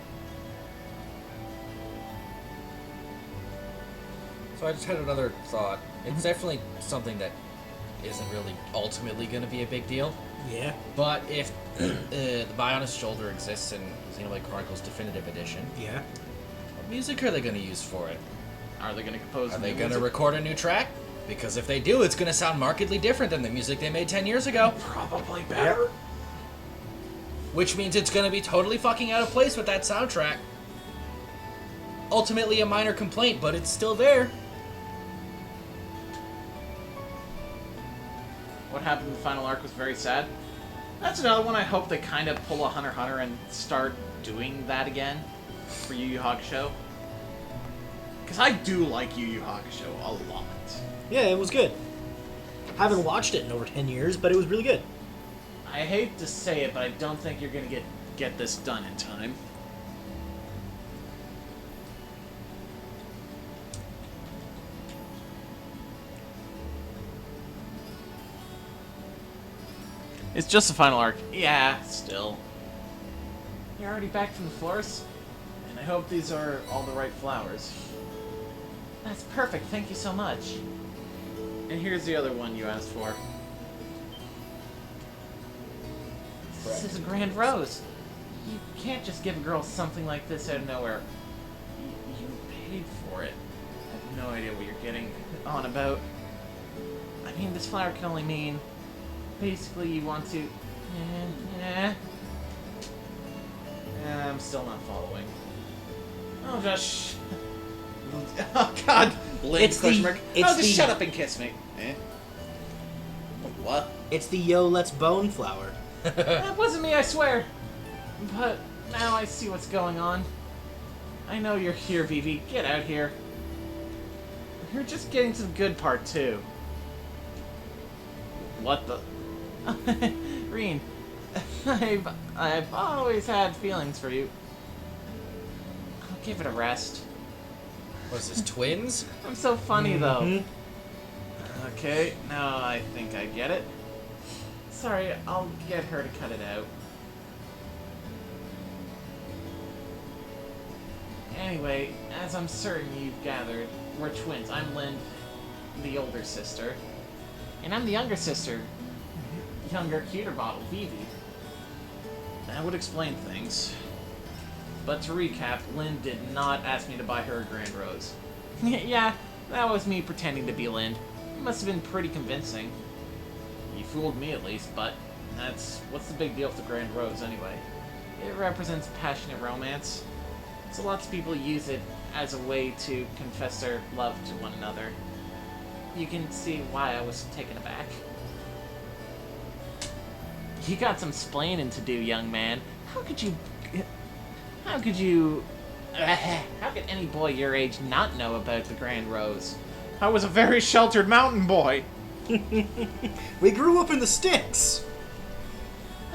So I just had another thought. It's definitely something that isn't really ultimately going to be a big deal. Yeah. But if the Bionis Shoulder exists in Xenoblade Chronicles Definitive Edition, Yeah. what music are they going to use for it? Are they going to compose Are they new going to music? record a new track? Because if they do, it's going to sound markedly different than the music they made 10 years ago. Probably better. Which means it's going to be totally fucking out of place with that soundtrack. Ultimately a minor complaint, but it's still there. What happened in the final arc was very sad. That's another one I hope they kind of pull a Hunter x Hunter and start doing that again for Yu Yu Hakusho. Because I do like Yu Yu Hakusho a lot. Yeah, it was good. Haven't watched it in over 10 years, but it was really good. I hate to say it, but I don't think you're going to get this done in time. It's just the final arc. Yeah, still. You're already back from the florist? And I hope these are all the right flowers. That's perfect, thank you so much. And here's the other one you asked for. This is a grand rose. You can't just give a girl something like this out of nowhere. You paid for it. I have no idea what you're getting on about. I mean, this flower can only mean... Basically, you want to... I'm still not following. Oh, just... Oh, God! Lynn, It's question the- mark. it's Oh, just the- shut up and kiss me. Eh? What? It's the Yo Let's Bone flower. That wasn't me, I swear. But now I see what's going on. I know you're here, Vivi. Get out here. You're just getting to the good part, too. What the... Reen, I've always had feelings for you. I'll give it a rest. What is this, twins? I'm so funny, though. Mm-hmm. Okay, now I think I get it. Sorry, I'll get her to cut it out. Anyway, as I'm certain you've gathered, we're twins. I'm Lynn, the older sister. And I'm the younger sister. Younger, cuter bottle, Vivi. That would explain things. But to recap, Lynn did not ask me to buy her a Grand Rose. Yeah, that was me pretending to be Lynn. It must have been pretty convincing. You fooled me at least, but what's the big deal with the Grand Rose anyway? It represents passionate romance. So lots of people use it as a way to confess their love to one another. You can see why I was taken aback. You got some splaining to do, young man. How could any boy your age not know about the Grand Rose? I was a very sheltered mountain boy. We grew up in the sticks.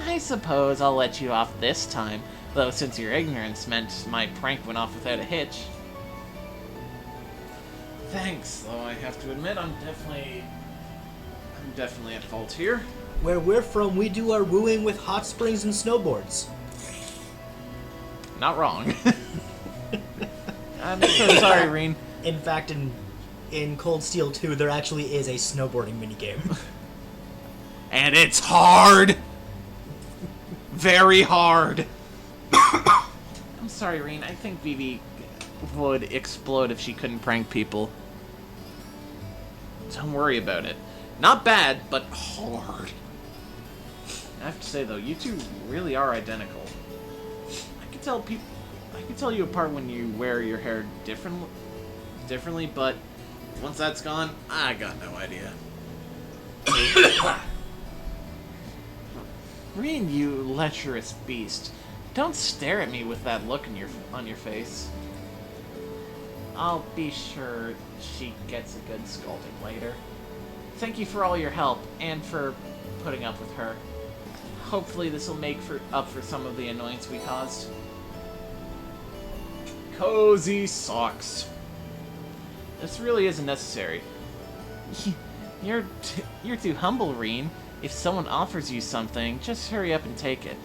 I suppose I'll let you off this time, though since your ignorance meant my prank went off without a hitch. Thanks, though I have to admit I'm definitely at fault here. Where we're from, we do our wooing with hot springs and snowboards. Not wrong. I'm so sorry, Reen. In fact, in Cold Steel 2, there actually is a snowboarding minigame. And it's hard. Very hard. I'm sorry, Reen. I think Vivi would explode if she couldn't prank people. Don't worry about it. Not bad, but hard. I have to say though, you two really are identical. I can tell you apart when you wear your hair differently, but once that's gone, I got no idea. Reen, you lecherous beast. Don't stare at me with that look on your face. I'll be sure she gets a good scolding later. Thank you for all your help, and for putting up with her. Hopefully this will make up for some of the annoyance we caused. Cozy socks. This really isn't necessary. You're too humble, Reen. If someone offers you something, just hurry up and take it.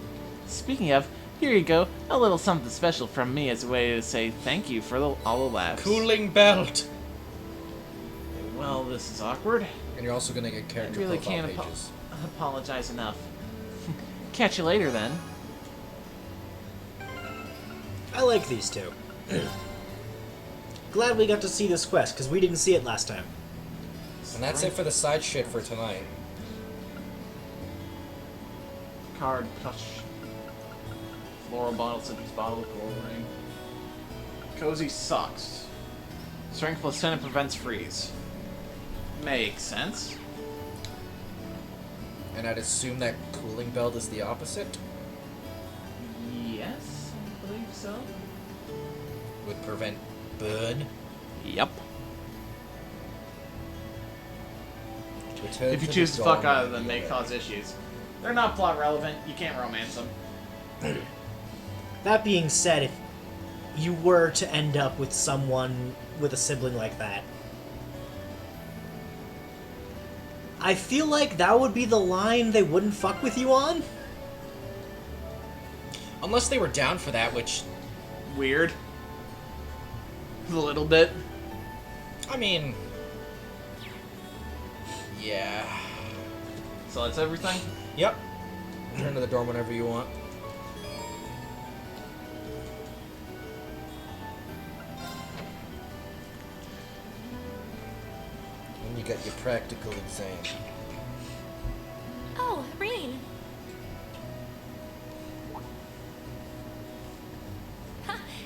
Speaking of, here you go, a little something special from me as a way to say thank you for all the laughs. Cooling belt. Well, this is awkward. And you're also gonna get character I really profile can't pages. apologize enough. Catch you later, then. I like these two. Glad we got to see this quest, because we didn't see it last time. And that's it for the side shit for tonight. Card, plush. Floral bottle, citrus bottle, coral ring. Cozy socks. Strength plus 10 and prevents freeze. Makes sense. And I'd assume that cooling belt is the opposite? Yes, I believe so. Would prevent burn? Yep. Return If you to choose the to fuck dawn out of them, of they the cause issues. They're not plot relevant. You can't romance them. That being said, if you were to end up with someone with a sibling like that, I feel like that would be the line they wouldn't fuck with you on. Unless they were down for that, which... Weird. A little bit. I mean... Yeah. So that's everything? Yep. Return to the dorm whenever you want. And you got your practical exam. Oh, Reen.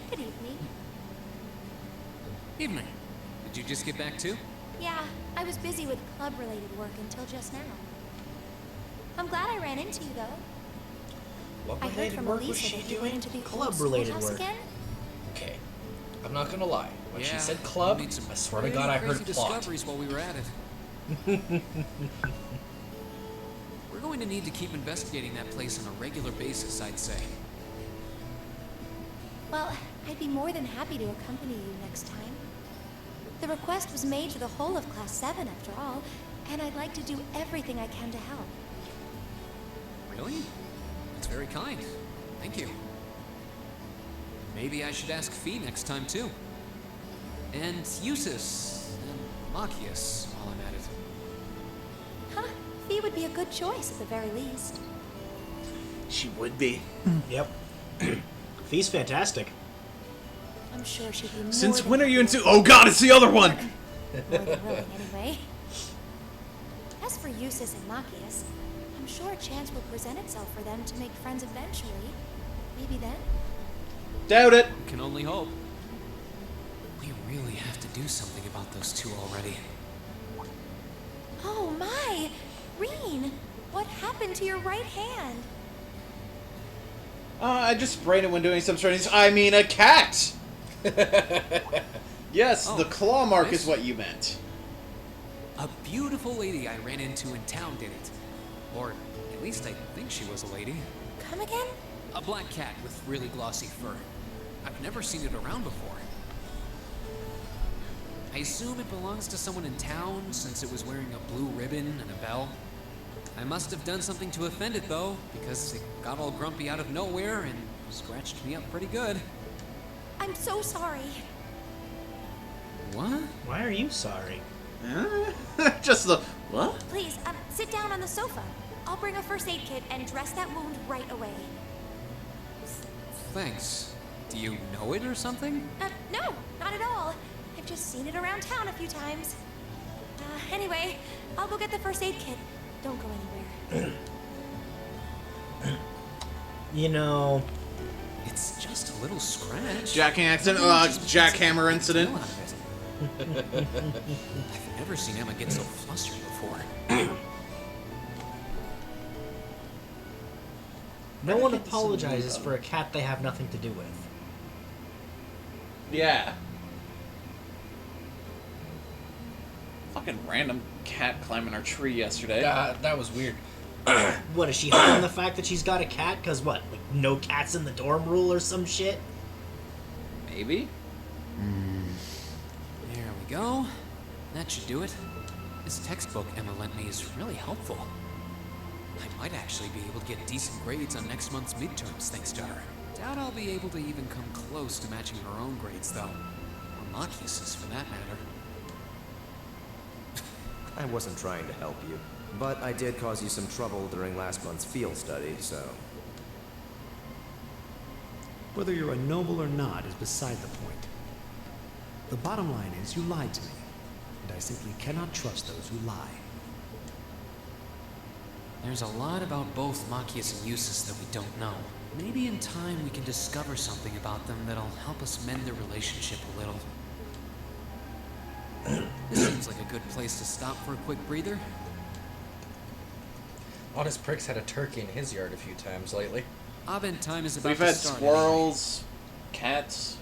Good evening. Evening. Did you just get back too? Yeah, I was busy with club-related work until just now. I'm glad I ran into you, though. What I heard related from work was Elisa she that you went doing? into the old Club-related schoolhouse work. again. Okay, I'm not gonna lie. When she Yeah, said we club, made some I swear to pretty God I heard crazy plot. discoveries while we were at it. We're going to need to keep investigating that place on a regular basis, I'd say. Well, I'd be more than happy to accompany you next time. The request was made to the whole of Class 7, after all, and I'd like to do everything I can to help. Really? That's very kind. Thank you. Maybe I should ask Fee next time, too. And Eusis, and Machias, while I'm at it. Huh? Fee would be a good choice at the very least. She would be. Yep. Fee's fantastic. I'm sure she'd be more Since than when are you happy into? Oh God, it's the other one. More than willing, anyway. As for Eusis and Machias, I'm sure a chance will present itself for them to make friends eventually. Maybe then? Doubt it. We can only hope. We really have to do something about those two already. Oh my! Reen! What happened to your right hand? I just sprained it when doing some sort of. I mean, a cat. Yes, Oh, the claw mark nice. is what you meant. A beautiful lady I ran into in town did it. Or at least I think she was a lady. Come again? A black cat with really glossy fur. I've never seen it around before. I assume it belongs to someone in town since it was wearing a blue ribbon and a bell. I must have done something to offend it though, because it got all grumpy out of nowhere and scratched me up pretty good. I'm so sorry. What? Why are you sorry? Just the what? Please, sit down on the sofa. I'll bring a first aid kit and dress that wound right away. Thanks. Do you know it or something? No, not at all. I've just seen it around town a few times. Anyway, I'll go get the first aid kit. Don't go anywhere. You know, It's just a little scratch. Jacking accident. Jackhammer incident. I've never seen Emma get so flustered before. no one apologizes for a cat they have nothing to do with. Yeah. Fucking random cat climbing our tree yesterday. That was weird. What, is she hiding the fact that she's got a cat? Cause what, like no cats in the dorm rule or some shit? Maybe. There we go. That should do it. This textbook Emma lent me is really helpful. I might actually be able to get decent grades on next month's midterms thanks to her. Doubt I'll be able to even come close to matching her own grades, though. Or Machias's, for that matter. I wasn't trying to help you, but I did cause you some trouble during last month's field study, so... Whether you're a noble or not is beside the point. The bottom line is you lied to me, and I simply cannot trust those who lie. There's a lot about both Machias and Eustace that we don't know. Maybe in time we can discover something about them that'll help us mend their relationship a little. This seems like a good place to stop for a quick breather. Honest Prick's had a turkey in his yard a few times lately. Abend time is about We've to had start. squirrels, cats,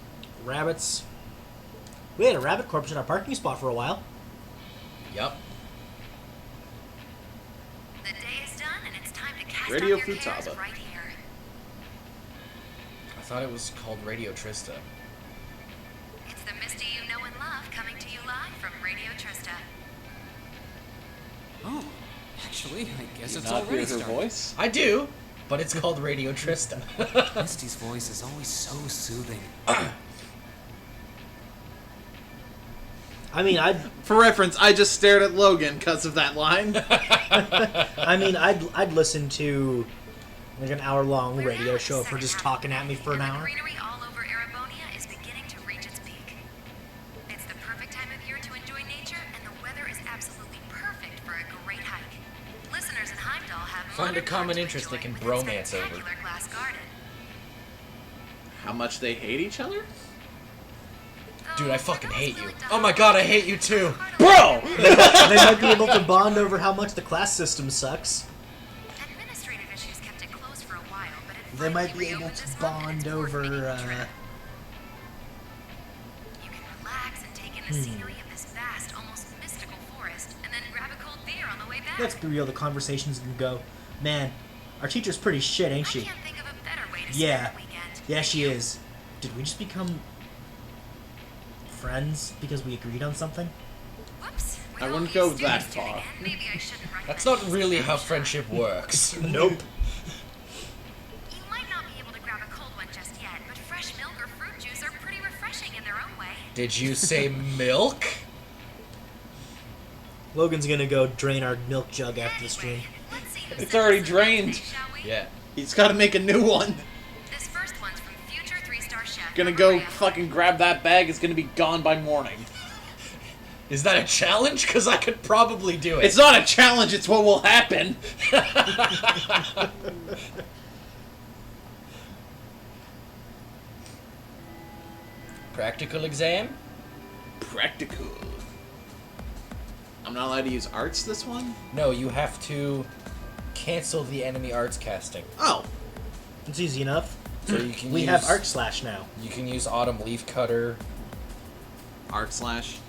Rabbits. We had a rabbit corpse in our parking spot for a while. Yup. The day is done, and it's time to cast Radio off your cares Futaba. right here. I thought it was called Radio Trista. It's the Misty you know and love coming to you live from Radio Trista. Oh, actually, I guess Do it's not already hear her started. voice? I do, but it's called Radio Trista. Misty's voice is always so soothing. I mean, For reference, I just stared at Logan because of that line. I mean, I'd listen to like an hour-long radio show of her just talking at me for an hour. Greenery all over Erebonia is beginning to reach its peak. It's the perfect time of year to enjoy nature, and the weather is absolutely perfect for a great hike. Listeners in Heimdall have Find a modern common parks to interest they enjoy can with its bromance over. spectacular glass garden. How much they hate each other? Dude, I fucking hate you. Oh my god, I hate you too. Bro! They might be able to bond over how much the class system sucks. Administrative issues kept it closed for a while, but it They might be finally able reopened to this month and bond it's worth over, making the trip. You can relax and take in the scenery of this vast, almost mystical forest, and then grab a cold beer on the way back. Let's be real, the conversations can go, man, our teacher's pretty shit, ain't she? I can't think of a better way to Yeah. spend the weekend. Yeah, she is. Did we just become friends because we agreed on something? Whoops. I wouldn't go that far. Maybe I shouldn't recommend That's not really how friendship works. Nope. You might not be able to grab a cold one just yet, but fresh milk or fruit juice are pretty refreshing in their own way. Did you say milk? Logan's gonna go drain our milk jug after the stream. It's already drained. Yeah. He's got to make a new one. This first one's from future 3-star chef. Gonna go fucking grab that bag. It's gonna be gone by morning. Is that a challenge? Because I could probably do it. It's not a challenge. It's what will happen. Practical exam? Practical. I'm not allowed to use arts this one? No, you have to cancel the enemy arts casting. Oh. It's easy enough. So you can We use, have Arc Slash now. You can use Autumn Leaf Cutter. Art slash.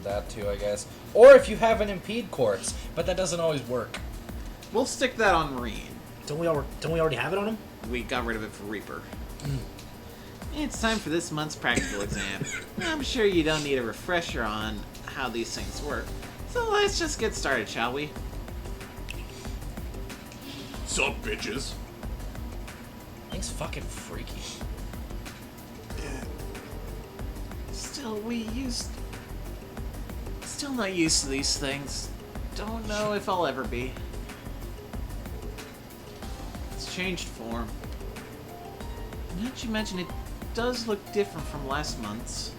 That too, I guess. Or if you have an Impede Quartz, but that doesn't always work. We'll stick that on Marine. Don't we already have it on him? We got rid of it for Reaper. It's time for this month's practical exam. I'm sure you don't need a refresher on how these things work. So let's just get started, shall we? Sup, bitches? Thing's fucking freaky. Still not used to these things. Don't know if I'll ever be. It's changed form. Now that you mention it, does look different from last month's.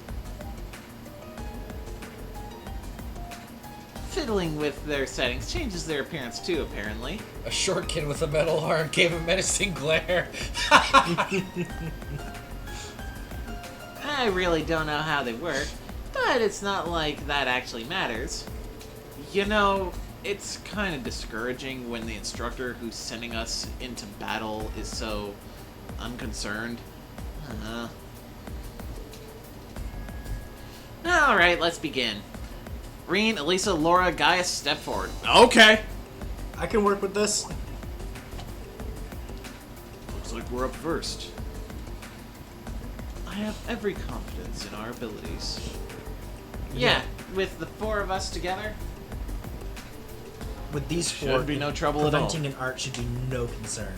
Fiddling with their settings changes their appearance too, apparently. A short kid with a metal arm gave a menacing glare. I really don't know how they work, but it's not like that actually matters. You know, it's kind of discouraging when the instructor who's sending us into battle is so unconcerned. Alright, let's begin. Reen, Elisa, Laura, Gaius, step forward. Okay! I can work with this. Looks like we're up first. I have every confidence in our abilities. Yeah, with the four of us together, With these should four, be no trouble at all. preventing an art should be no concern.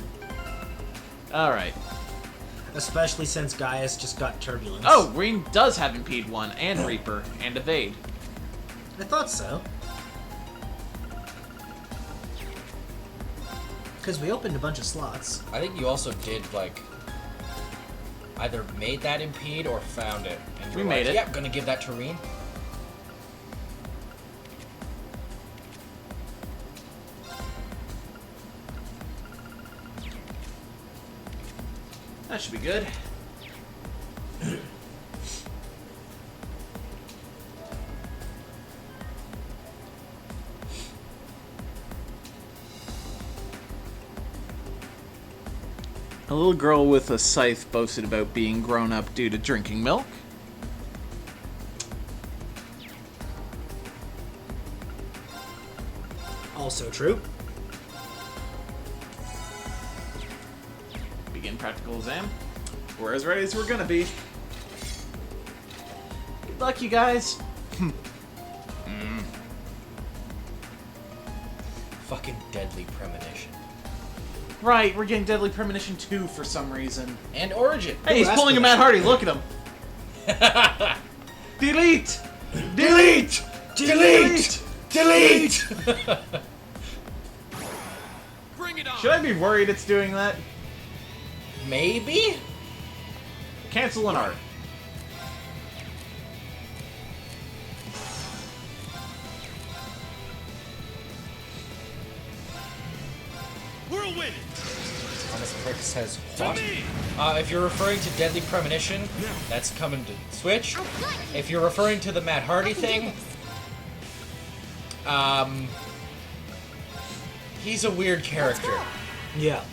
Alright. Especially since Gaius just got Turbulence. Oh, Reen does have Impede 1 and Reaper and Evade. I thought so. Because we opened a bunch of slots. I think you also did, like, either made that Impede or found it. And We you're made like, it. Yeah, I'm gonna give that to Reen. That should be good. A little girl with a scythe boasted about being grown up due to drinking milk. Also true. Begin practical exam. We're as ready as we're gonna be. Good luck, you guys. Fucking deadly premonition. Right, we're getting Deadly Premonition 2 for some reason. And Origin. Hey, he's pulling a Matt Hardy, look at him. Delete! Delete! Delete! Delete! Bring it on! Should I be worried it's doing that? Maybe? Cancel an art. We're winning! On a This prick says, what? If you're referring to Deadly Premonition, that's coming to Switch. If you're referring to the Matt Hardy thing, he's a weird character. Yeah.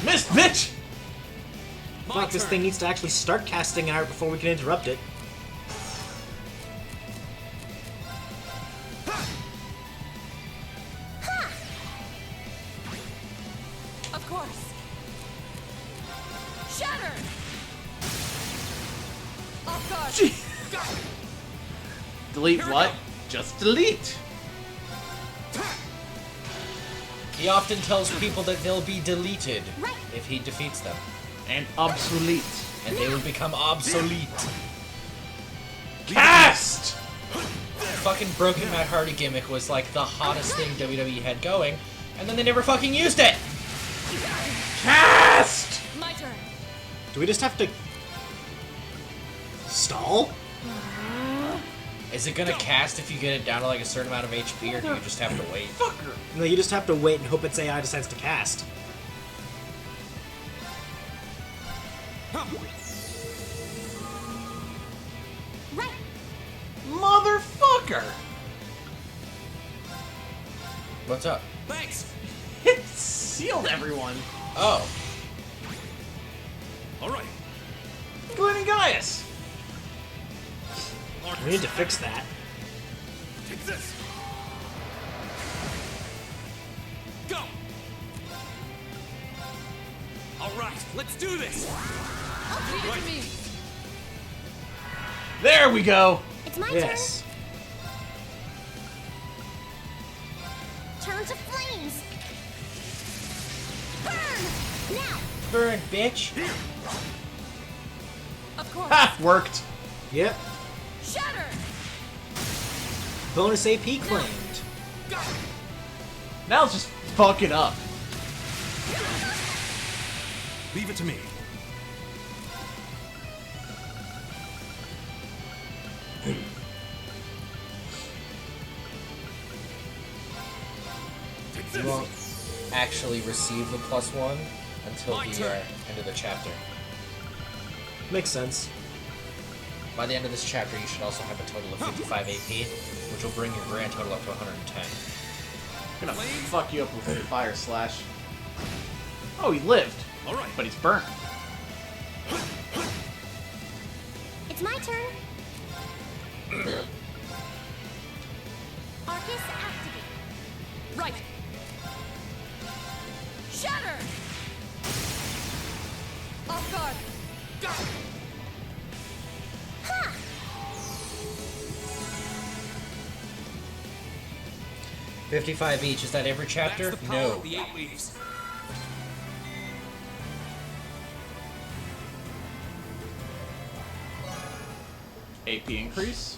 Missed, bitch! I feel like this thing needs to actually start casting art before we can interrupt it. Of course. Shatter! Off guard. Delete what? Just delete! He often tells people that they'll be deleted if he defeats them. And obsolete. And they will become obsolete. Cast! Fucking broken Matt Hardy gimmick was like the hottest thing WWE had going, and then they never fucking used it! Cast! My turn. Do we just have to stall? Is it gonna cast if you get it down to like a certain amount of HP, or do you just have to wait? Fucker! No, you just have to wait and hope its AI decides to cast. Right. Motherfucker! What's up? Thanks! It sealed everyone! Oh. Alright. Including Gaius! We need to fix that. Take this. Go. All right, let's do this. Leave it to me. There we go! It's my Yes. turn. Turn to flames. Burn! Now! Burn, bitch! Of course. Ha! Worked! Yep. Shatter! Bonus AP claimed. Now let's just fuck it up. Leave it to me. Take You this. won't actually receive the +1 until My the turn. end of the chapter. Makes sense. By the end of this chapter, you should also have a total of 55 AP, which will bring your grand total up to 110. I'm gonna fuck you up with a fire slash. Oh, he lived. Alright. But he's burnt. It's my turn. Arcus activate. Right. Shatter! Off guard. Ha! 55 each. Is that every chapter? That's the power No. of the 8 leaves. AP increase.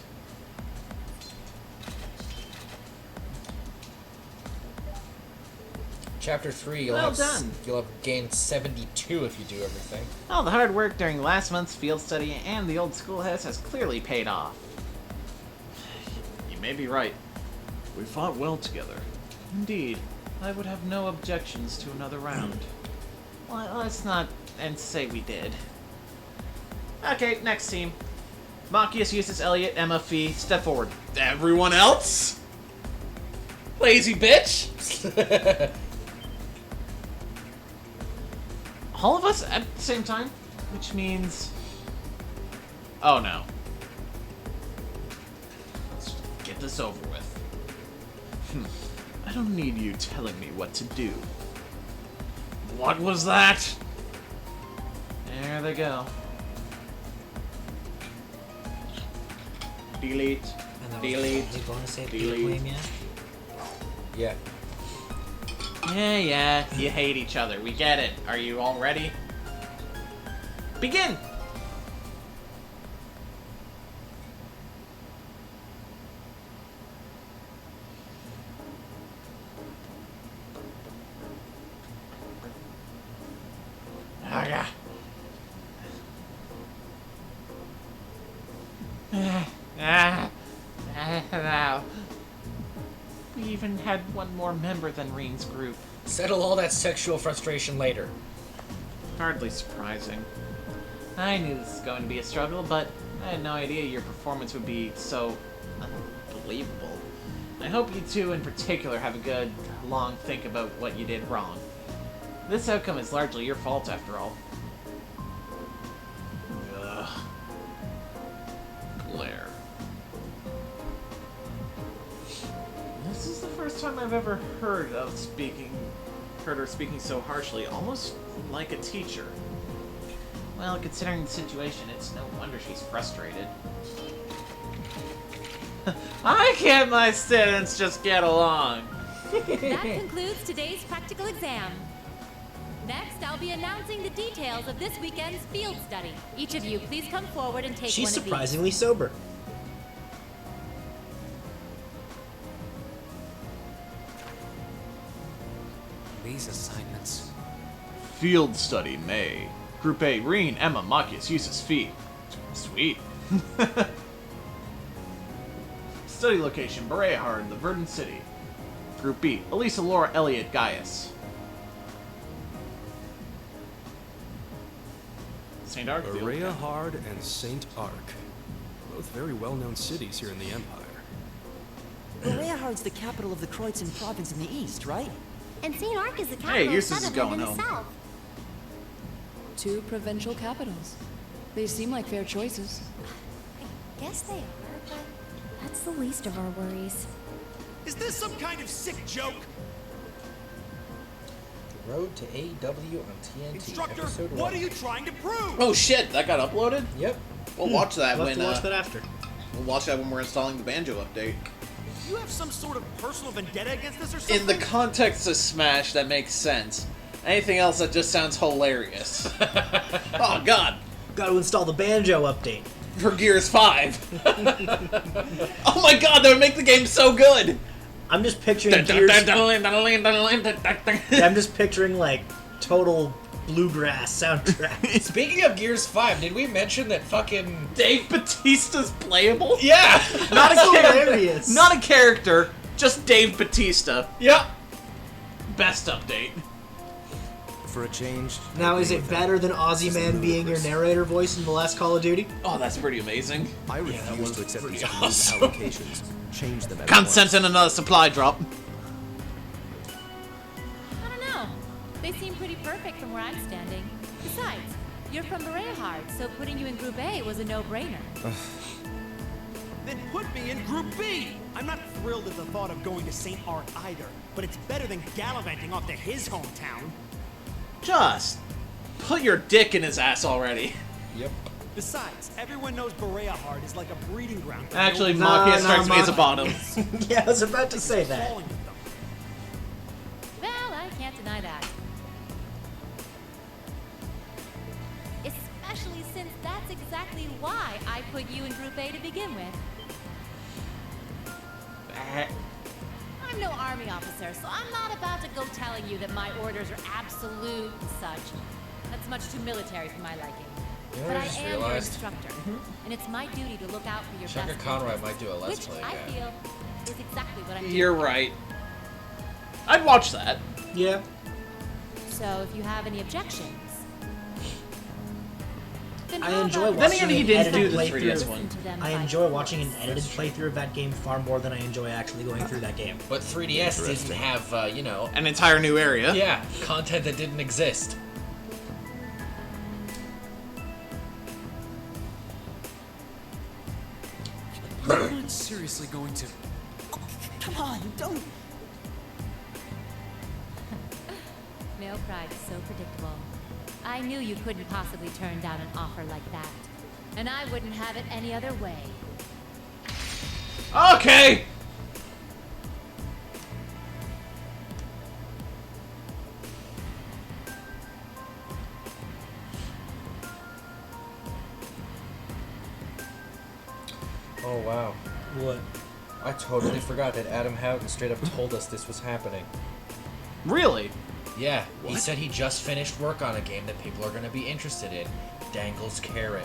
Chapter 3, you'll Well have done. you'll have gained 72 if you do everything. All the hard work during last month's field study and the old schoolhouse has clearly paid off. You may be right. We fought well together. Indeed, I would have no objections to another round. Well, let's not and say we did. Okay, next team. Machias, Eustace, Elliot, Emma, Fee, step forward. Everyone else? Lazy bitch! All of us at the same time? Which means... Oh no. Let's get this over with. I don't need you telling me what to do. What was that? There they go. Delete. Delete. Bonus AP Delete. claim yet? Yeah. Yeah, you hate each other. We get it. Are you all ready? Begin! Oh, yeah. Now. We've even had one more member than Reen's group. Settle all that sexual frustration later. Hardly surprising. I knew this was going to be a struggle, but I had no idea your performance would be so unbelievable. I hope you two in particular have a good, long think about what you did wrong. This outcome is largely your fault, after all. Ugh. Blair. This is the first time I've ever heard her speaking so harshly, almost like a teacher. Well, considering the situation, it's no wonder she's frustrated. Why can't my students just get along? That concludes today's practical exam. Next, I'll be announcing the details of this weekend's field study. Each of you, please come forward and take She's one of these. surprisingly sober. These assignments. Field study, May. Group A, Reen, Emma, Machias, Eustace, Fee. Sweet. Study location, Bereahard, the Verdant City. Group B, Elisa, Laura, Elliot, Gaius. St. Arc Field. Bereahard and St. Arc. Both very well-known cities here in the Empire. Bereahard's the capital of the Kreutzen province in the east, right? And St. Arc is the Hey, capital of Eustace is Sutherland going in the home. south. 2 provincial capitals. They seem like fair choices. I guess they are, but that's the least of our worries. Is this some kind of sick joke? The Road to AW on TNT. Instructor, episode what 1. are you trying to prove? Oh shit, that got uploaded? Yep. We'll watch that We'll when have to watch that after. We'll watch that when we're installing the banjo update. You have some sort of personal vendetta against us or something? In the context of Smash, that makes sense. Anything else that just sounds hilarious. Oh god. Gotta install the banjo update. For Gears 5. Oh my god, that would make the game so good! I'm just picturing Gears... I'm just picturing, like, total bluegrass soundtrack. Speaking of Gears 5, did we mention that fucking... Dave Bautista's playable? Yeah! Not a character. Hilarious. Not a character, just Dave Bautista. Yep. Best update. For a change. Now, is agree it with better that. than Aussie This is Man being your ludicrous. narrator voice in the last Call of Duty? Oh, that's pretty amazing. I refuse to accept these pretty new awesome. allocations. Change them at Consent once. in another supply drop. I don't know. They seem pretty perfect from where I'm standing. Besides, you're from Bereahard, so putting you in Group A was a no-brainer. Then put me in Group B! I'm not thrilled at the thought of going to St. Arc either, but it's better than gallivanting off to his hometown. Just put your dick in his ass already. Yep. Besides, everyone knows Bereahard is like a breeding ground. for Actually, no- Machias strikes me as a Mach- bottom. Yeah, I was about to say that. Falling with them. Well, I can't deny that. Especially since that's exactly why I put you in Group A to begin with. I'm no army officer, so I'm not about to go telling you that my orders are absolute and such. That's much too military for my liking. You know But what I I just am your realized? instructor, and it's my duty to look out for your Chaka best Conroy interests, might do a Let's which Play I again. feel is exactly what I'm doing. You're right. I'd watch that. Yeah. So if you have any objections, then I how enjoy about Then watching again, he an didn't edited do the 3DS playthrough. one. to them I by enjoy watching an force? edited playthrough of that game far more than I enjoy actually going through that game. But 3DS didn't have, you know... An entire new area. Yeah, content that didn't exist. You're not seriously going to. Come on, don't. Male pride is so predictable. I knew you couldn't possibly turn down an offer like that. And I wouldn't have it any other way. Okay! Oh, wow. What? I totally forgot that Adam Houghton straight up told us this was happening. Really? Yeah, he What? said he just finished work on a game that people are going to be interested in. Dangle's Carrot.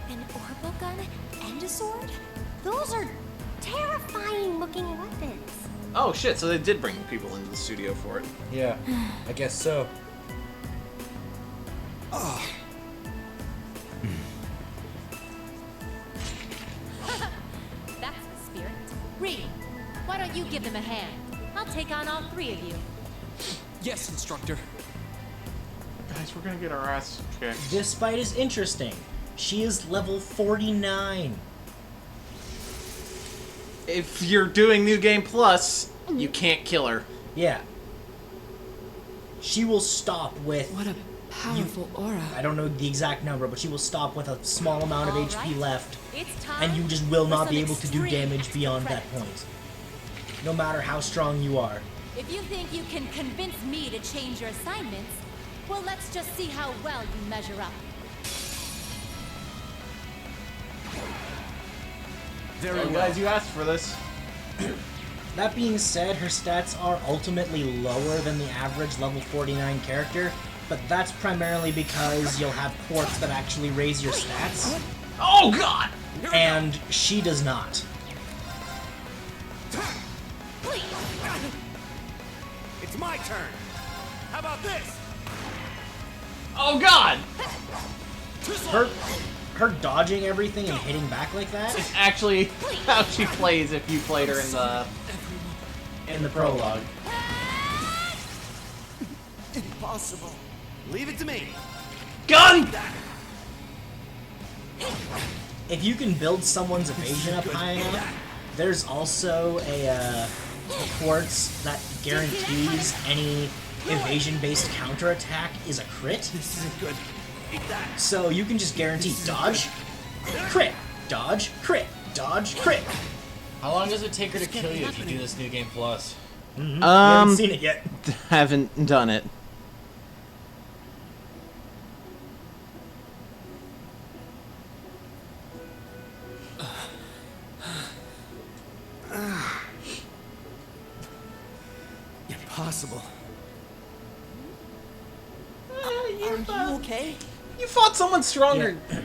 An orbital gun and a sword? Those are terrifying looking weapons. Oh shit, so they did bring people into the studio for it. Yeah, I guess so. Oh. That's the spirit. Reed, why don't you give them a hand? I'll take on all three of you. Yes, instructor. Guys, we're gonna get our ass kicked. This fight is interesting. She is level 49. If you're doing New Game Plus, you can't kill her. Yeah. She will stop with... What a powerful aura. I don't know the exact number, but she will stop with a small amount of All HP right. left. It's time And you just will for not some be able to do extreme damage beyond that point. No matter how strong you are. If you think you can convince me to change your assignments, well, let's just see how well you measure up. Very well. Guys, you asked for this. That being said, her stats are ultimately lower than the average level 49 character, but that's primarily because you'll have quirks that actually raise your stats. Oh god! And she does not. It's my turn. How about this? Oh god! Her dodging everything and hitting back like that It's actually how she plays if you played her in the prologue. Impossible. Leave it to me. Gun! If you can build someone's evasion up high enough, there's also a quartz that guarantees any evasion-based counterattack is a crit. This isn't good. Eat that. So you can just guarantee dodge, crit, dodge, crit, dodge, crit. How long does it take her to kill you if you do this New Game Plus? We haven't seen it yet. Haven't done it. Impossible. Are you okay? You fought someone stronger. Yeah.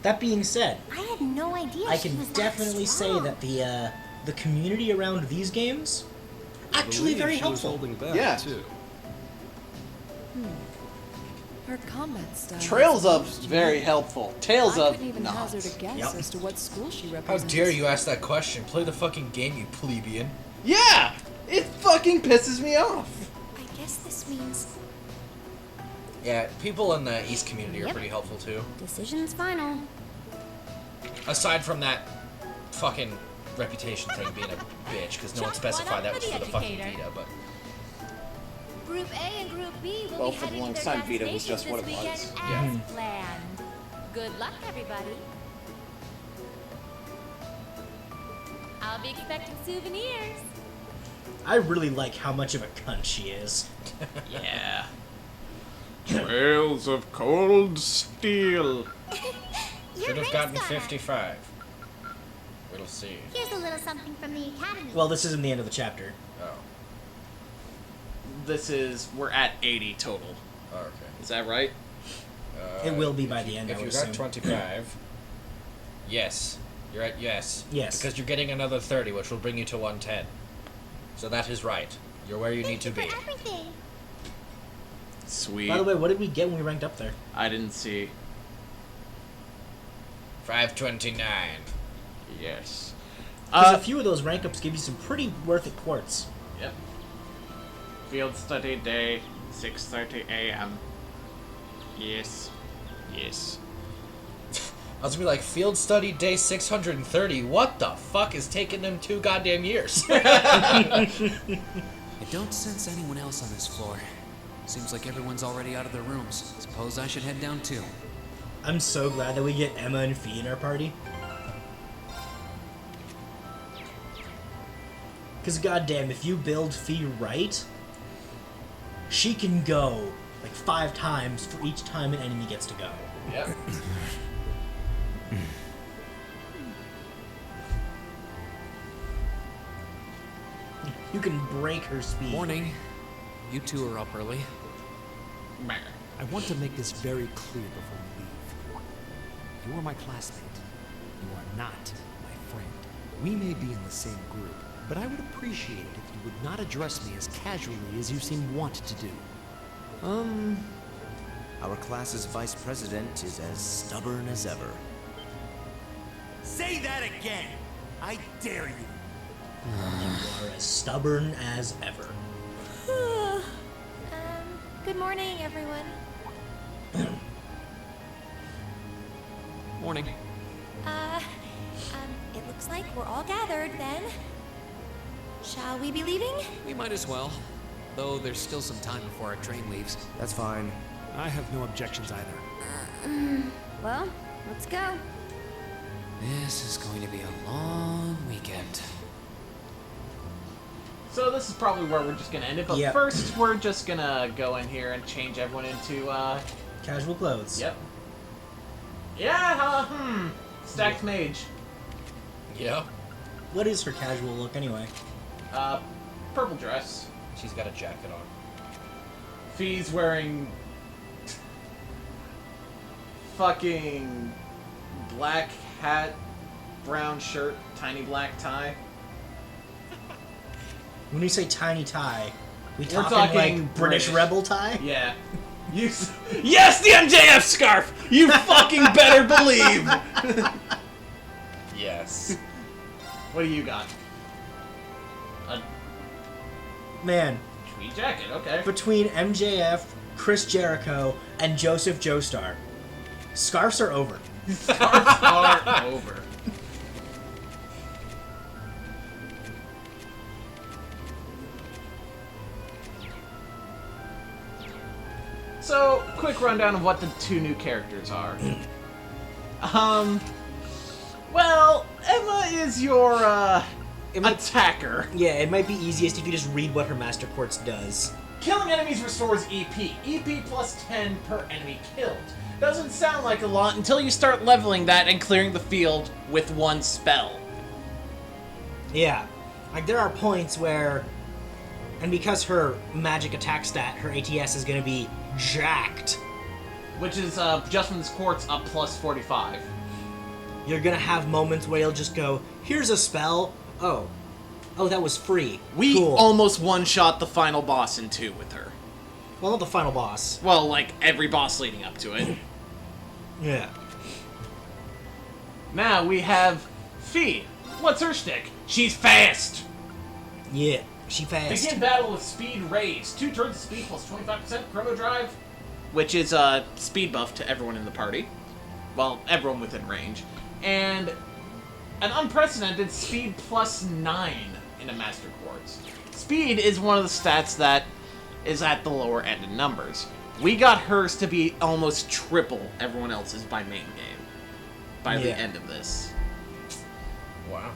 That being said, I had no idea I she can was that definitely say strong. that the community around these games actually very She was helpful. holding back, Yeah. too. Her combat style. Trails Up's very helpful. Tails I Up, couldn't even not. hazard a guess Yep. as to what school she How represents. dare you ask that question? Play the fucking game, you plebeian. Yeah! It fucking pisses me off. I guess this means Yeah, people in the East community are Yep. pretty helpful too. Decision's final. Aside from that fucking reputation thing being a bitch, because no one specified that was for the fucking Vita, but... Group A and Group B will Well, be for the heading to longest their time, Vita was destinations just what this it weekend was. as Yeah. planned. Good luck, everybody. I'll be expecting souvenirs. I really like how much of a cunt she is. Yeah. Trails of cold steel. Should have gotten 55. We'll see. Here's a little something from the academy. Well, this isn't the end of the chapter. Oh. We're at 80 total. Oh, okay. Is that right? It will be by the end, I If would you got assume. 25, yes. You're at yes. Yes. Because you're getting another 30, which will bring you to 110. So that is right. You're where you need to be. Everything. Sweet. By the way, what did we get when we ranked up there? I didn't see. 529. Yes. Because a few of those rank ups give you some pretty worth it quartz. Yep. Field study day, 6:30 a.m. Yes. Yes. I was gonna be like, field study day 630. What the fuck is taking them 2 goddamn years? I don't sense anyone else on this floor. Seems like everyone's already out of their rooms. Suppose I should head down too. I'm so glad that we get Emma and Fee in our party. Because goddamn, if you build Fee right, she can go like 5 times for each time an enemy gets to go. Yep. You can break her speed. Morning. You two are up early. I want to make this very clear before we leave. You are my classmate. You are not my friend. We may be in the same group, but I would appreciate it if you would not address me as casually as you seem wont to do. Our class's vice president is as stubborn as ever. Say that again! I dare you! You are as stubborn as ever. Good morning, everyone. Morning. It looks like we're all gathered then. Shall we be leaving? We might as well. Though there's still some time before our train leaves. That's fine. I have no objections either. Well, let's go. This is going to be a long weekend. So this is probably where we're just gonna end it, but first we're just gonna go in here and change everyone into casual clothes. Yep. Yeah, stacked mage. Yep. What is her casual look anyway? Purple dress. She's got a jacket on. Fee's wearing fucking black hat, brown shirt, tiny black tie. When you say tiny tie, We're talking like British rebel tie? Yeah. Yes, the MJF scarf! You fucking better believe! Yes. What do you got? A Man. tweed jacket, okay. Between MJF, Chris Jericho, and Joseph Joestar, scarves are over. Scarves are over. So, quick rundown of what the two new characters are. Well, Emma is your, attacker. Yeah, it might be easiest if you just read what her Master Quartz does. Killing enemies restores EP. EP plus 10 per enemy killed. Doesn't sound like a lot until you start leveling that and clearing the field with one spell. Yeah. Like, there are points where... And because her magic attack stat, her ATS is going to be jacked. Which is, just from this quartz, up plus 45. You're going to have moments where you'll just go, here's a spell. Oh, that was free. We cool. almost one-shot the final boss in 2 with her. Well, not the final boss. Well, like, every boss leading up to it. Yeah. Now we have Fee. What's her shtick? She's fast! Yeah, she fast. Begin battle with speed raised. 2 turns of speed plus 25% chrono drive. Which is a speed buff to everyone in the party. Well, everyone within range. And an unprecedented speed plus 9 in a Master Quartz. Speed is one of the stats that is at the lower end in numbers. We got hers to be almost triple everyone else's by main game. By the end of this. Wow.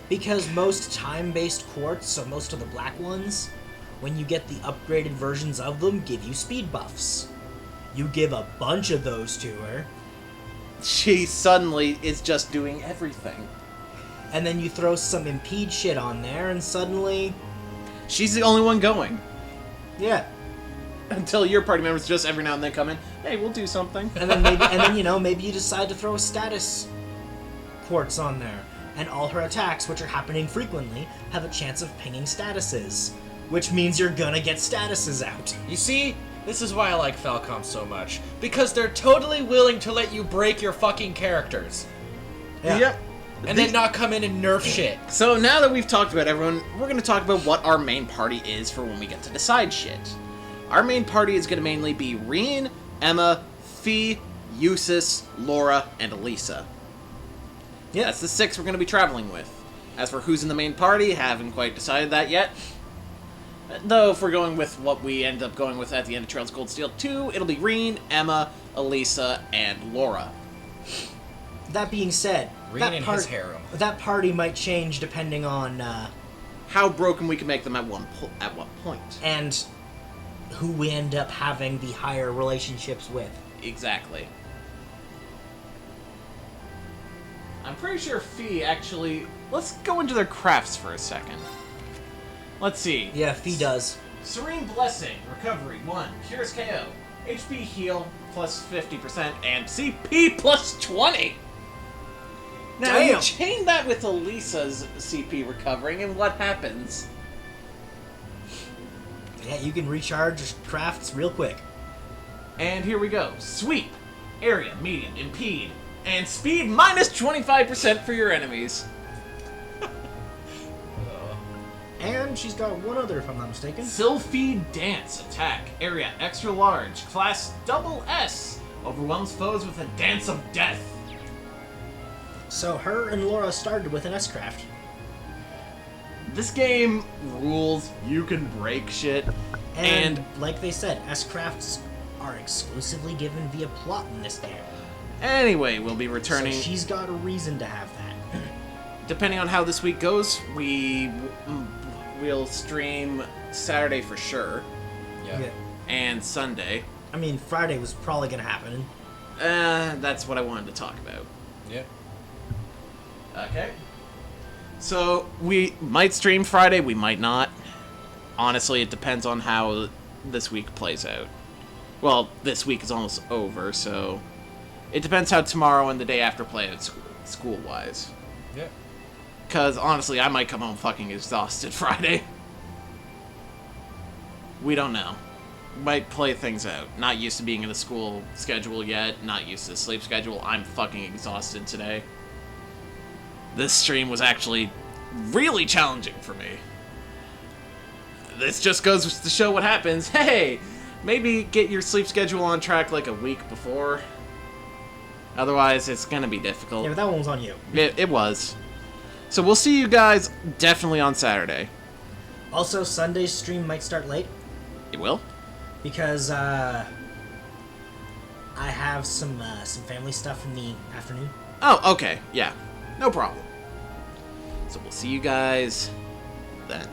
Because most time-based quartz, so most of the black ones, when you get the upgraded versions of them, give you speed buffs. You give a bunch of those to her. She suddenly is just doing everything. And then you throw some impede shit on there, and suddenly... She's the only one going. Yeah. Until your party members just every now and then come in, hey, we'll do something. And then maybe you decide to throw a status quartz on there. And all her attacks, which are happening frequently, have a chance of pinging statuses. Which means you're gonna get statuses out. You see? This is why I like Falcom so much. Because they're totally willing to let you break your fucking characters. Yeah. Yep. And then not come in and nerf shit. So now that we've talked about everyone, we're going to talk about what our main party is for when we get to decide shit. Our main party is going to mainly be Reen, Emma, Fee, Eustace, Laura, and Elisa. Yeah, that's the 6 we're going to be traveling with. As for who's in the main party, haven't quite decided that yet. Though if we're going with what we end up going with at the end of Trails of Cold Steel 2, it'll be Reen, Emma, Elisa, and Laura. That being said, his harem. That party might change depending on how broken we can make them at what point. And who we end up having the higher relationships with. Exactly. I'm pretty sure Fee actually... Let's go into their crafts for a second. Let's see. Yeah, Fee does. Serene Blessing, Recovery, 1. Cures KO. HP heal plus 50% and CP plus 20. Now you Damn. chain that with Elisa's CP recovering, and what happens? Yeah, you can recharge crafts real quick. And here we go. Sweep, area, medium, impede, and speed minus 25% for your enemies. And she's got one other, if I'm not mistaken. Sylphie Dance, attack, area, extra large, class double S, overwhelms foes with a dance of death. So her and Laura started with an S-Craft. This game rules. You can break shit. And like they said, S-Crafts are exclusively given via plot in this game. Anyway, we'll be returning. So she's got a reason to have that. Depending on how this week goes, we'll stream Saturday for sure. Yeah. And Sunday. I mean, Friday was probably going to happen. That's what I wanted to talk about. Yeah. Okay. So, we might stream Friday, we might not. Honestly, it depends on how this week plays out. Well, this week is almost over, so... It depends how tomorrow and the day after play out school-wise. Yeah. Because, honestly, I might come home fucking exhausted Friday. We don't know. Might play things out. Not used to being in a school schedule yet. Not used to the sleep schedule. I'm fucking exhausted today. This stream was actually really challenging for me. This just goes to show what happens. Hey! Maybe get your sleep schedule on track like a week before. Otherwise, it's gonna be difficult. Yeah, but that one was on you. It was. So we'll see you guys definitely on Saturday. Also, Sunday's stream might start late. It will? Because, I have some family stuff in the afternoon. Oh, okay. Yeah. No problem. So we'll see you guys then.